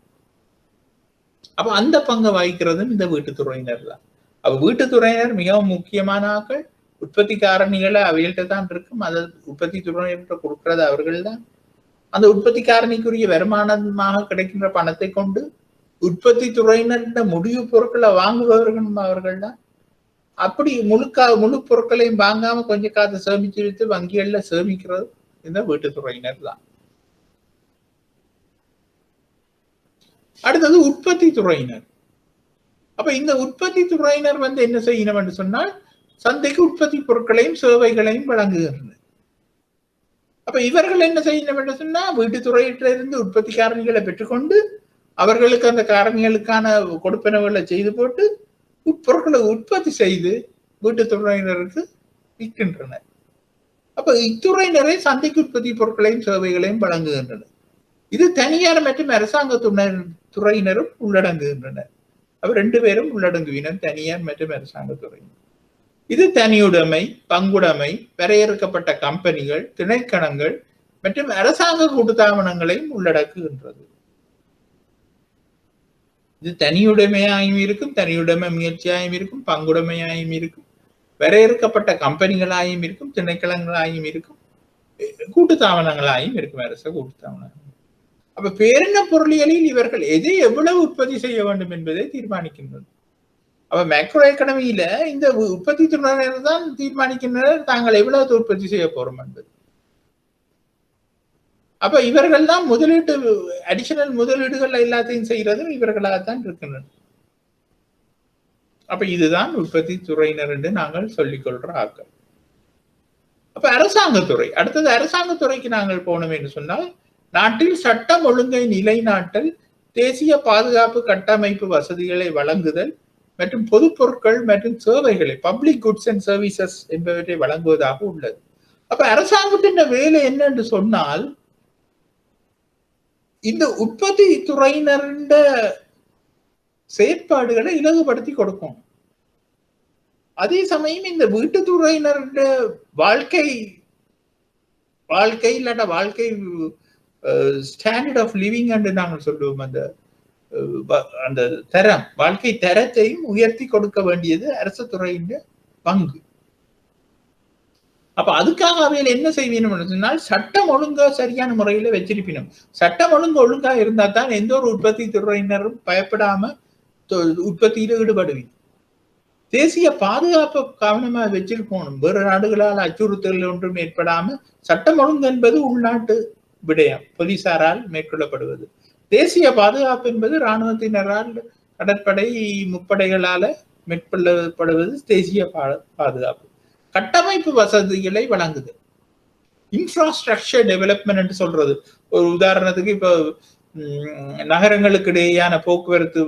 அப்ப அந்த பங்கை வகிக்கிறதும் இந்த வீட்டுத்துறையினர் தான். அப்ப வீட்டுத்துறையினர் மிகவும் முக்கியமான ஆக்கள். உற்பத்தி காரணிகளை அவைகள்கிட்ட தான் இருக்கும். அதை உற்பத்தி துறையினர் கொடுக்கிறது அவர்கள் தான். அந்த உற்பத்தி காரணிக்குரிய வருமானமாக கிடைக்கின்ற பணத்தை கொண்டு உற்பத்தி துறையினர்கிட்ட முடிவு பொருட்களை வாங்குபவர்களும் அவர்கள் தான். அப்படி முழு பொருட்களையும் வாங்காம கொஞ்சம் காசை சேமிச்சு வைத்து வங்கிகள்ல சேமிக்கிறது இந்த வீட்டுத்துறையினர் தான். அடுத்தது உற்பத்தி துறையினர். அப்ப இந்த உற்பத்தி துறையினர் வந்து என்ன செய்யணும் என்று சொன்னால் சந்தைக்கு உற்பத்தி பொருட்களையும் சேவைகளையும் வழங்குகின்றனர். அப்ப இவர்கள் என்ன செய்யணும் என்று சொன்னா வீட்டுத்துறையிலிருந்து உற்பத்தி காரணிகளை பெற்றுக்கொண்டு அவர்களுக்கு அந்த காரணிகளுக்கான கொடுப்பனவுகளை செய்து போட்டு பொருட்களை உற்பத்தி செய்து வீட்டுத்துறையினருக்கு விற்கின்றனர். அப்ப இத்துறையினரை சந்தைக்கு உற்பத்தி பொருட்களையும் சேவைகளையும் வழங்குகின்றனர். இது தனியார் மற்றும் அரசாங்க துறையினரும் உள்ளடங்குகின்றனர். அப்ப 2 பேரும் உள்ளடங்குவினர், தனியார் மற்றும் அரசாங்க துறையினர். இது தனியுடைமை, பங்குடைமை, வரையறுக்கப்பட்ட கம்பெனிகள், திணைக்களங்கள் மற்றும் அரசாங்க கூட்டுத்தாபனங்களையும் உள்ளடக்குகின்றது. இது தனியுடைமையாயும் இருக்கும், தனியுடைமை முயற்சியாயும் இருக்கும், பங்குடைமையாயும் இருக்கும், வரையறுக்கப்பட்ட கம்பெனிகளாயும் இருக்கும், திணைக்களங்களாயும் இருக்கும், கூட்டுத்தாபனங்களாயும் இருக்கும், அரச கூட்டுத்தாபனங்கள். அப்ப பேரின பொருளியலில் இவர்கள் எதை எவ்வளவு உற்பத்தி செய்ய வேண்டும் என்பதை தீர்மானிக்கின்றது. அப்ப மேக்ரோ எக்கனமியில இந்த உற்பத்தி துறையினர் தான் தீர்மானிக்கின்றனர் தாங்கள் எவ்வளவு உற்பத்தி செய்ய போறோம் என்பது. அப்ப இவர்கள் தான் முதலீட்டு அடிஷனல் முதலீடுகள் எல்லாத்தையும் செய்யறதும் இவர்களாகத்தான் இருக்கின்றனர். அப்ப இதுதான் உற்பத்தி துறையினர் என்று நாங்கள் சொல்லிக் கொள்ற ஆக்கள். அப்ப அரசாங்கத்துறை, அடுத்தது அரசாங்கத்துறைக்கு நாங்கள் போனோம் என்று சொன்னால், நாட்டில் சட்டம் ஒழுங்கை நிலைநாட்டல், தேசிய பாதுகாப்பு கட்டமைப்பு வசதிகளை வழங்குதல் மற்றும் பொது பொருட்கள் மற்றும் சேவைகளை, பப்ளிக் குட்ஸ் அண்ட் சர்வீசஸ் என்பவற்றை வழங்குவதாக உள்ளது. அப்ப அரசாங்கத்தின் வேலை என்ன என்று சொன்னால், இந்த உற்பத்தி துறையினரின் செயற்பாடுகளை இலகுபடுத்தி கொடுக்கும். அதே சமயம் இந்த வீட்டு துறையினருடைய வாழ்க்கை இல்லாட்ட வாழ்க்கை ஸ்டாண்டர்ட் ஆஃப் லிவிங் என்று நாங்கள் சொல்லுவோம், அந்த தரம், வாழ்க்கை தரத்தையும் உயர்த்தி கொடுக்க வேண்டியது அரசு துறையின் பங்கு. அப்ப அதுக்காக அவையில் என்ன செய்யணும் சொன்னால், சட்டம் ஒழுங்கா சரியான முறையில வச்சிருப்பினும். சட்டம் ஒழுங்கா இருந்தா தான் எந்த ஒரு உற்பத்தி துறையினரும் பயப்படாம உற்பத்தியில ஈடுபடுவீங்க. தேசிய பாதுகாப்பு கவனமா வச்சிருக்கணும். வேறு நாடுகளால் அச்சுறுத்தல் ஒன்றும் ஏற்படாம, சட்டம் ஒழுங்கு என்பது உள்நாட்டு விடயம், போலீசாரால் மேற்கொள்ளப்படுவது. தேசிய பாதுகாப்பு என்பது இராணுவத்தினரால், கடற்படை, முப்படைகளால மேற்கொள்ளப்படுவது தேசிய பாதுகாப்பு. கட்டமைப்பு வசதிகளை வழங்குது, இன்ஃப்ராஸ்ட்ரக்சர் டெவலப்மெண்ட் என்று சொல்றது. ஒரு உதாரணத்துக்கு இப்ப நகரங்களுக்கு இடையேயான போக்குவரத்து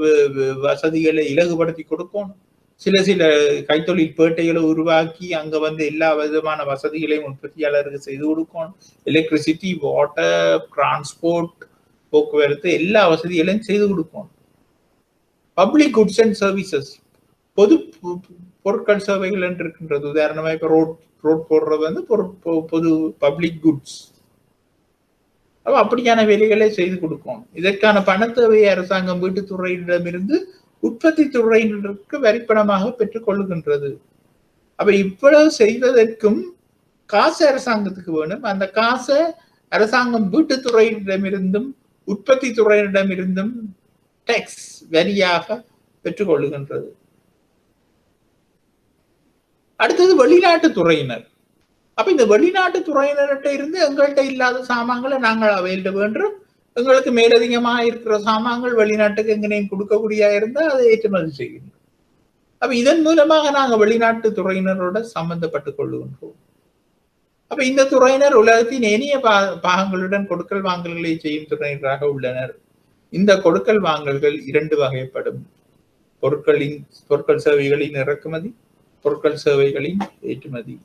வசதிகளை இலகுபடுத்தி கொடுக்கணும். சில கைத்தொழில் பேட்டைகளை உருவாக்கி அங்க எல்லா விதமான வசதிகளையும் உற்பத்தியாளருக்கு செய்து கொடுக்கணும். எலக்ட்ரிசிட்டி, வாட்டர், டிரான்ஸ்போர்ட், போக்குவரத்து எல்லா வசதிகளையும் செய்து கொடுக்கணும். பப்ளிக் குட்ஸ் அண்ட் சர்வீசஸ், பொது பொருட்கள் சேவைகள் என்று இருக்கின்றது. உதாரணமா இப்ப ரோட் போடுறது பொது பப்ளிக் குட்ஸ். அப்ப அப்படியான வேலைகளை செய்து கொடுக்கணும். இதற்கான பண தேவையை அரசாங்கம் வீட்டு துறையிடமிருந்து உற்பத்தி துறையினருக்கு வரிப்பணமாக பெற்றுக் கொள்ளுகின்றது. அப்ப இவ்வளவு செய்வதற்கும் காசு அரசாங்கத்துக்கு வேணும். அந்த காசை அரசாங்கம் வீட்டு துறையிடமிருந்தும் உற்பத்தி துறையிடமிருந்தும் டேக்ஸ் வரியாக பெற்றுக் கொள்ளுகின்றது. அடுத்தது வெளிநாட்டு துறையினர். அப்ப இந்த வெளிநாட்டு துறையினர்கிட்ட இருந்து எங்கள்கிட்ட இல்லாத சாமான்களை நாங்கள் அவையிட வேண்டும். எங்களுக்கு மேலதிகமாக இருக்கிற சாமான்கள் வெளிநாட்டுக்கு எங்கனையும் கொடுக்கக்கூடிய இருந்தா அதை ஏற்றுமதி செய்கின்றோம். அப்ப இதன் மூலமாக நாங்கள் வெளிநாட்டு துறையினரோட சம்பந்தப்பட்டுக் கொள்ளுகின்றோம். அப்ப இந்த துறையினர் உலகத்தின் ஏனைய பாகங்களுடன் கொடுக்கல் வாங்கல்களை செய்யும் துறையினராக உள்ளனர். இந்த கொடுக்கல் வாங்கல்கள் 2 வகைப்படும்: பொருட்கள் சேவைகளின் இறக்குமதி, பொருட்கள் சேவைகளின் ஏற்றுமதி.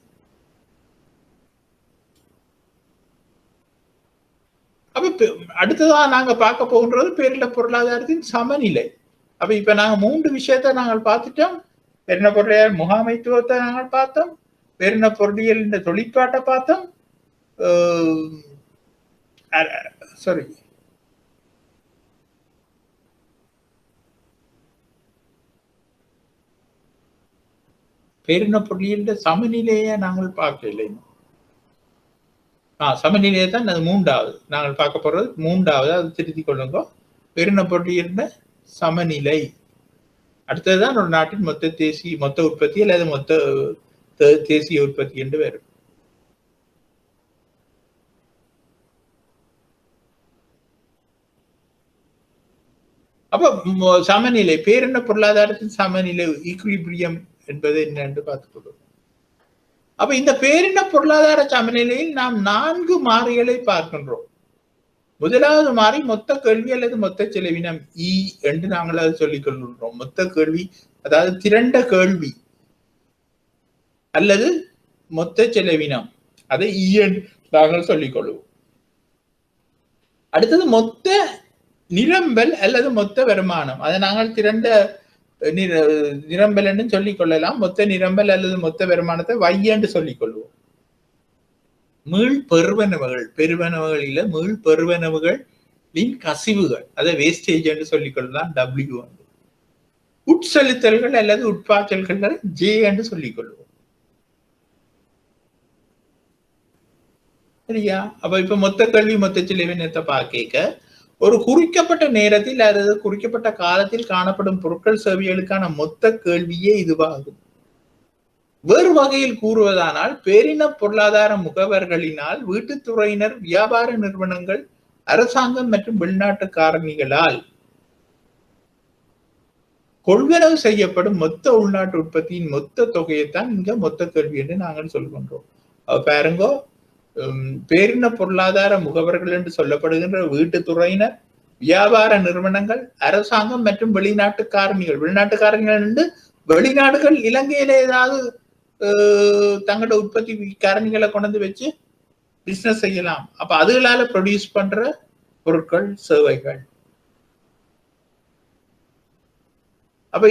அப்ப அடுத்ததா நாங்க பார்க்க போகின்றது பேரின பொருளாதாரத்தின் சமநிலை. அப்ப இப்ப நாங்க 3 விஷயத்தை நாங்கள் பார்த்துட்டோம். பேரின பொருளாதார முகாமைத்துவத்தை நாங்கள் பார்த்தோம், பேரின பொருளியல் தொழிற்பாட்டை பார்த்தோம், பேரின பொருளியல் சமநிலையை நாங்கள் பார்க்கல. சமநிலையை தான் அது 3வது நாங்கள் பார்க்க போறது. 3வது அது திருத்திக் கொள்ளுங்க. பேரின பொருளியல் சமநிலை. அடுத்ததுதான் ஒரு நாட்டின் மொத்த உற்பத்தி அல்லது மொத்த தேசிய உற்பத்தி என்று வரும். அப்ப சமநிலை, பேரின பொருளாதாரத்தின் சமநிலை, ஈக்விலிபிரியம் என்பது என்னென்று பார்த்துக் கொள்வோம். அப்ப இந்த பேரின பொருளாதார சமநிலையில் நாம் 4 மாறிகளை பார்க்கின்றோம். முதலாவது மாறி மொத்த கேள்வி அல்லது மொத்த செலவினம், இ என்று நாங்கள் அதை சொல்லிக் கொள்கின்றோம். மொத்த கேள்வி அதாவது திரண்ட கேள்வி அல்லது மொத்த செலவினம் அதை நாங்கள் சொல்லிக் கொள்வோம். அடுத்தது மொத்த நிரம்பல் அல்லது மொத்த வருமானம். அதை நாங்கள் திரண்ட நிரம்பல் என்று சொல்லிக் கொள்ளலாம். மொத்த நிரம்பல் அல்லது மொத்த வருமானத்தை Y என்று சொல்லிக் கொள்வோம். மீள் பெருவனவுகள் இல்ல, மீள் பெருவனவுகளின் கசிவுகள், அதை வேஸ்டேஜ் என்று சொல்லிக் கொள்ளலாம். W வந்து உட்செலுத்தல்கள் அல்லது உட்பாய்ச்சல்கள் J என்று சொல்லிக் கொள்வோம். சரியா? அப்ப இப்ப மொத்த கல்வி மொத்த செலவினத்தை பார்க்க ஒரு குறிக்கப்பட்ட நேரத்தில் அல்லது குறிக்கப்பட்ட காலத்தில் காணப்படும் பொருட்கள் சேவைகளுக்கான மொத்த கேள்வியே இதுவாகும். வேறு வகையில் கூறுவதானால் பேரின பொருளாதார முகவர்களினால், வீட்டுத்துறையினர், வியாபார நிறுவனங்கள், அரசாங்கம் மற்றும் வெளிநாட்டு காரணிகளால் கொள்வனவு செய்யப்படும் மொத்த உள்நாட்டு உற்பத்தியின் மொத்த தொகையைத்தான் இங்க மொத்த கேள்வி என்று நாங்கள் சொல்கின்றோம். பாருங்கோ, பேரின பொருளாதார முகவர்கள் என்று சொல்லப்படுகின்ற வீட்டுத்துறையினர், வியாபார நிறுவனங்கள், அரசாங்கம் மற்றும் வெளிநாட்டு காரணிகள். வெளிநாட்டு காரணிகள் என்று வெளிநாடுகள் இலங்கையில ஏதாவது தங்களோட உற்பத்தி காரணிகளை கொண்டு வச்சு பிசினஸ் செய்யலாம். அப்ப அதுகளால ப்ரொடியூஸ் பண்ற பொருட்கள், சேவைகள். அப்ப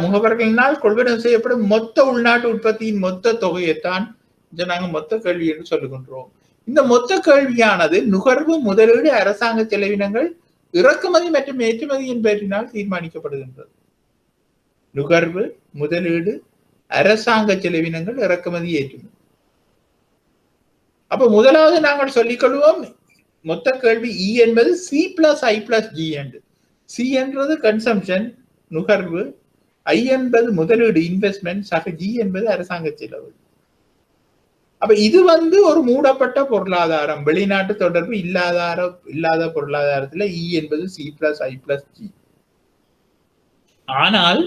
முகவர்களினால் கொள்வனவு செய்யப்படும் மொத்த உள்நாட்டு உற்பத்தியின் மொத்த தொகையைத்தான் நாங்க மொத்த கேள்வி என்று சொல்லுகின்றோம். இந்த மொத்த கேள்வியானது நுகர்வு, முதலீடு, அரசாங்க செலவினங்கள், இறக்குமதி மற்றும் ஏற்றுமதியின் பேரினால் தீர்மானிக்கப்படுகின்றது. நுகர்வு, முதலீடு, அரசாங்க செலவினங்கள், இறக்குமதி, ஏற்றுமதி. அப்ப முதலாவது நாங்கள் சொல்லிக் கொள்வோம், மொத்த கேள்வி E என்பது C+I+G என்று. C என்றது கன்சம்ஷன், நுகர்வு, I என்பது முதலீடு, இன்வெஸ்ட்மெண்ட், G என்பது அரசாங்க செலவு. அப்ப இது வந்து ஒரு மூடப்பட்ட பொருளாதாரம், வெளிநாட்டு தொடர்பு இல்லாத பொருளாதாரத்துல E என்பது C+I+G. ஆனால்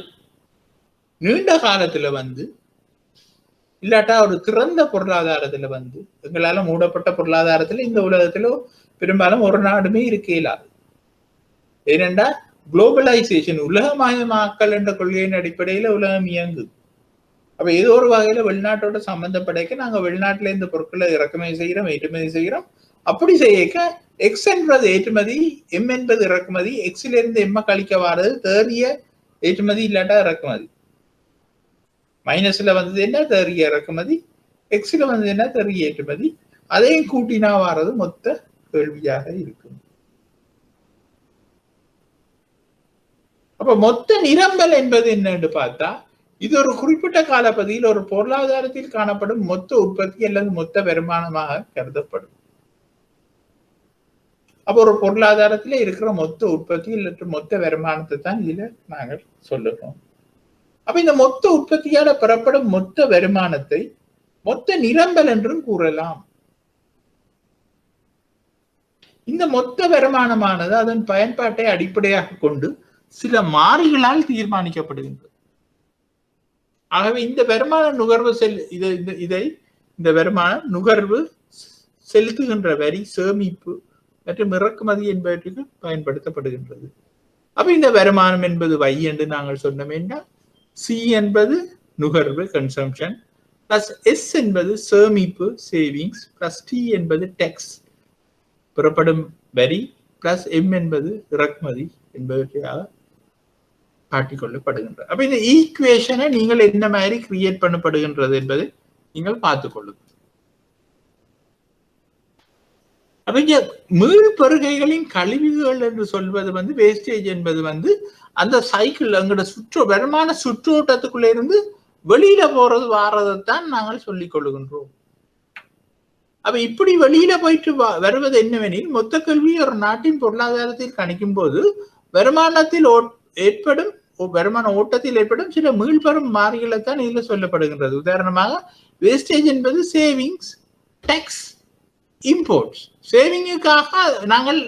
நீண்ட காலத்துல வந்து இல்லாட்டா ஒரு திறந்த பொருளாதாரத்துல வந்து, எங்களால மூடப்பட்ட பொருளாதாரத்துல இந்த உலகத்துல பெரும்பாலும் ஒரு நாடுமே இருக்க இயலாது. ஏனென்றா குளோபலைசேஷன், உலகமயமாக்கல் என்ற கொள்கையின் அடிப்படையில உலகம் இயங்குது. அப்ப ஏதோ ஒரு வகையில வெளிநாட்டோட சம்பந்தப்படைக்க நாங்க வெளிநாட்டுல இந்த பொருட்களை இறக்குமதி செய்யறோம், ஏற்றுமதி செய்யறோம். அப்படி செய்யக்க X என்பது ஏற்றுமதி, M என்பது இறக்குமதி, Xல இருந்து M கழிக்க வாரது தேறிய ஏற்றுமதி இல்லாட்டா இறக்குமதி. மைனஸ்ல வந்தது என்ன? தேறிய இறக்குமதி. Xல வந்தது என்ன? தேறிய ஏற்றுமதி. அதையும் கூட்டினா வாரது மொத்த கேள்வியாக இருக்கும். அப்ப மொத்த நிரம்பல் என்பது என்னன்னு பார்த்தா, இது ஒரு குறிப்பிட்ட காலப்பகுதியில் ஒரு பொருளாதாரத்தில் காணப்படும் மொத்த உற்பத்தி அல்லது மொத்த வருமானமாக கருதப்படும். அப்ப ஒரு பொருளாதாரத்துல இருக்கிற மொத்த உற்பத்தி அல்லது மொத்த வருமானத்தை தான் இதுல நாங்கள் சொல்லுறோம். அப்ப இந்த மொத்த உற்பத்தியால பெறப்படும் மொத்த வருமானத்தை மொத்த நிரம்பல் என்றும் கூறலாம். இந்த மொத்த வருமானமானது அதன் பயன்பாட்டை அடிப்படையாக கொண்டு சில மாறிகளால் தீர்மானிக்கப்படுகின்றது. ஆகவே இந்த வருமான நுகர்வு இந்த வருமான நுகர்வு, செலுத்துகின்ற வரி, சேமிப்பு மற்றும் இறக்குமதி என்பவற்றுக்கு பயன்படுத்தப்படுகின்றது. அப்ப இந்த வருமானம் என்பது Y என்று நாங்கள் சொன்னோம்னா, C என்பது நுகர்வு, கன்சம்ஷன், பிளஸ் S என்பது சேமிப்பு, சேவிங்ஸ், பிளஸ் T என்பது டேக்ஸ், பெறப்படும் வரி, பிளஸ் M என்பது இறக்குமதி என்பவற்றையாக காட்டிக்கொள்ளப்படுகின்றது. அப்ப இந்த ஈக்குவேஷனை நீங்கள் என்ன மாதிரி கிரியேட் பண்ணப்படுகின்றது என்பதை நீங்கள் பார்த்துக் கொள்ளுங்கள். அப்ப இங்க மீள் பெருகைகளின் கழிவுகள் என்று சொல்வது வந்து வேஸ்டேஜ் என்பது வந்து அந்த சைக்கிள், எங்களோட வருமான சுற்றோட்டத்துக்குள்ள இருந்து வெளியில போறது வாரதைத்தான் நாங்கள் சொல்லிக் கொள்ளுகின்றோம். அப்ப இப்படி வெளியில போயிட்டு வருவது என்னவெனில், மொத்த கல்வி ஒரு நாட்டின் பொருளாதாரத்தில் கணிக்கும் போது வருமானத்தில் ஏற்படும் வருமான ஓட்டத்தில் ஏற்படும் சில மீள்பெறும் மாறிகளை தான் இதுல சொல்லப்படுகின்றது. உதாரணமாக வேஸ்டேஜ் என்பது சேவிங்ஸ், டேக்ஸ், இம்போர்ட்ஸ். சேவிங்குக்காக நாங்கள்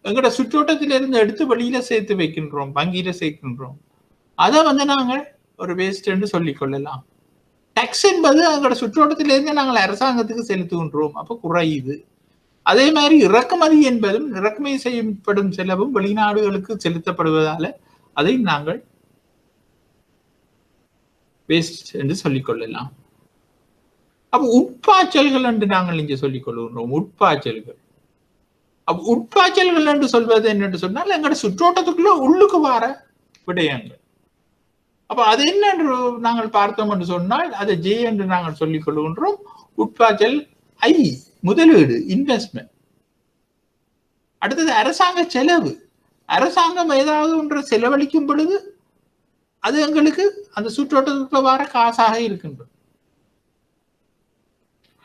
எங்களோட சுற்றோட்டத்திலிருந்து எடுத்து வெளியில சேர்த்து வைக்கின்றோம், வங்கியில சேர்க்கின்றோம். அதை வந்து நாங்கள் ஒரு வேஸ்ட் என்று சொல்லிக் கொள்ளலாம். டேக்ஸ் என்பது எங்களோட சுற்றோட்டத்திலிருந்து நாங்கள் அரசாங்கத்துக்கு செலுத்துகின்றோம், அப்ப குறையுது. அதே மாதிரி இறக்குமதி என்பதும் இறக்குமதி செய்யப்படும் செலவும் வெளிநாடுகளுக்கு செலுத்தப்படுவதால அதை நாங்கள் வேஸ்ட் என்று சொல்லிக் கொள்ளலாம். அப்ப உட்பாய்ச்சல்கள் என்று நாங்கள் இங்கே சொல்லிக் கொள்கின்றோம். உட்பாய்ச்சல்கள். அப்ப உட்பாய்ச்சல்கள் என்று சொல்வது என்னென்று சொன்னால் எங்களோட சுற்றோட்டத்துக்குள்ள உள்ளுக்கு வர விடயங்கள். அப்ப அது என்ன என்று நாங்கள் பார்த்தோம் என்று சொன்னால் அதை ஜே என்று நாங்கள் சொல்லிக் கொள்கின்றோம். உட்பாய்ச்சல் ஐ முதலீடு, இன்வெஸ்ட்மெண்ட். அடுத்தது அரசாங்க செலவு. அரசாங்கம் ஏதாவது ஒன்று செலவழிக்கும் பொழுது அது எங்களுக்கு அந்த சுற்றோட்டத்துக்குள்ள வர காசாக இருக்கின்றது.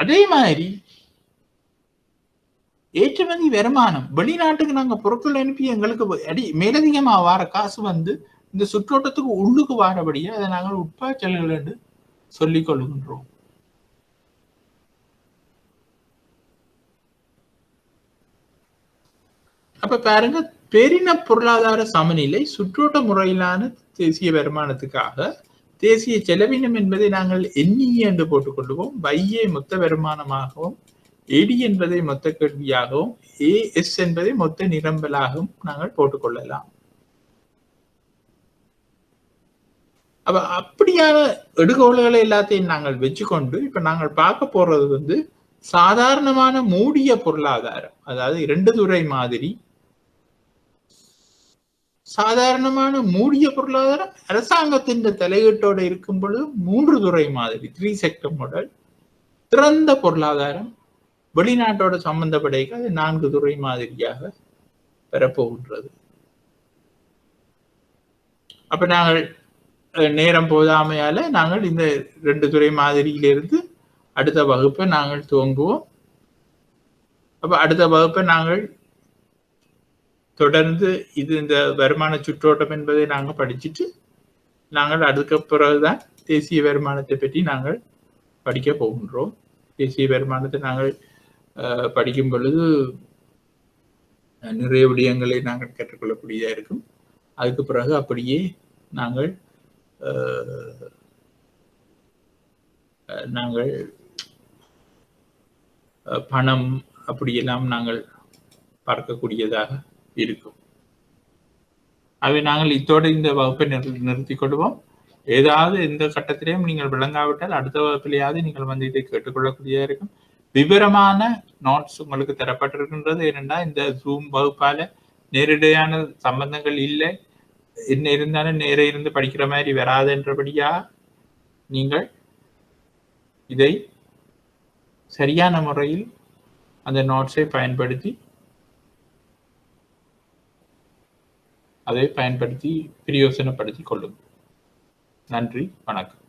அதே மாதிரி ஏற்றுமதி வருமானம், வெளிநாட்டுக்கு நாங்க பொருட்கள் அனுப்பி எங்களுக்கு மேலதிகமா வர காசு வந்து இந்த சுற்றோட்டத்துக்கு உள்ளுக்கு வாரபடியே அதை நாங்கள் உட்பாய்ச்சல்கள் என்று சொல்லிக் கொள்கின்றோம். அப்ப பாருங்க, பெரின பொருளாதார சமநிலை சுற்றோட்ட முறையிலான தேசிய வருமானத்துக்காக தேசிய செலவினம் என்பதை நாங்கள் எண்ணியே என்று போட்டுக்கொள்வோம். வையே மொத்த வருமானமாகவும், ஏடி என்பதை மொத்த கேள்வியாகவும், ஏஎஸ் என்பதை மொத்த நிரம்பலாகவும் நாங்கள் போட்டுக்கொள்ளலாம். அப்ப அப்படியான எடுகோள்களை எல்லாத்தையும் நாங்கள் வச்சுக்கொண்டு இப்ப நாங்கள் பார்க்க போறது வந்து சாதாரணமான மூடிய பொருளாதாரம், அதாவது 2 துறை மாதிரி. சாதாரணமான மூடிய பொருளாதாரம் அரசாங்கத்தின் தலையீட்டோடு இருக்கும் பொழுது 3 துறை மாதிரி, 3 செக்டர் மாடல். திறந்த பொருளாதாரம் வெளிநாட்டோட சம்பந்தப்படைக்க அது 4 துறை மாதிரியாக பெறப்போகின்றது. அப்ப நாங்கள் நேரம் போதாமையால நாங்கள் இந்த 2 துறை மாதிரியிலிருந்து அடுத்த வகுப்பை நாங்கள் துவங்குவோம். அப்ப அடுத்த வகுப்பை நாங்கள் தொடர்ந்து இந்த வருமான சுற்றோட்டம் என்பதை நாங்கள் படிச்சுட்டு நாங்கள் அதுக்கு பிறகுதான் தேசிய வருமானத்தை பற்றி நாங்கள் படிக்க போகின்றோம். தேசிய வருமானத்தை நாங்கள் படிக்கும் பொழுது நிறைய விடயங்களை நாங்கள் கற்றுக்கொள்ளக்கூடியதாக இருக்கும். அதுக்கு பிறகு அப்படியே நாங்கள் பணம் அப்படியெல்லாம் நாங்கள் பார்க்கக்கூடியதாக இருக்கும். அவை நாங்கள் இத்தோடு இந்த வகுப்பை நிறுத்திக் கொள்வோம். ஏதாவது எந்த கட்டத்திலையும் நீங்கள் விளங்காவிட்டால் அடுத்த வகுப்பிலேயாவது நீங்கள் வந்து இதை கேட்டுக்கொள்ளக்கூடியதாக இருக்கும். விவரமான நோட்ஸ் உங்களுக்கு தரப்பட்டிருக்கின்றது. ஏனென்றால் இந்த ஜூம் வகுப்பால நேரடியான சம்பந்தங்கள் இல்லை. என்ன இருந்தாலும் நேர இருந்து படிக்கிற மாதிரி வராது என்றபடியா நீங்கள் இதை சரியான முறையில் அந்த நோட்ஸை பயன்படுத்தி அதை பிரயோசனப்படுத்திக் கொள்ளுங்கள். நன்றி, வணக்கம்.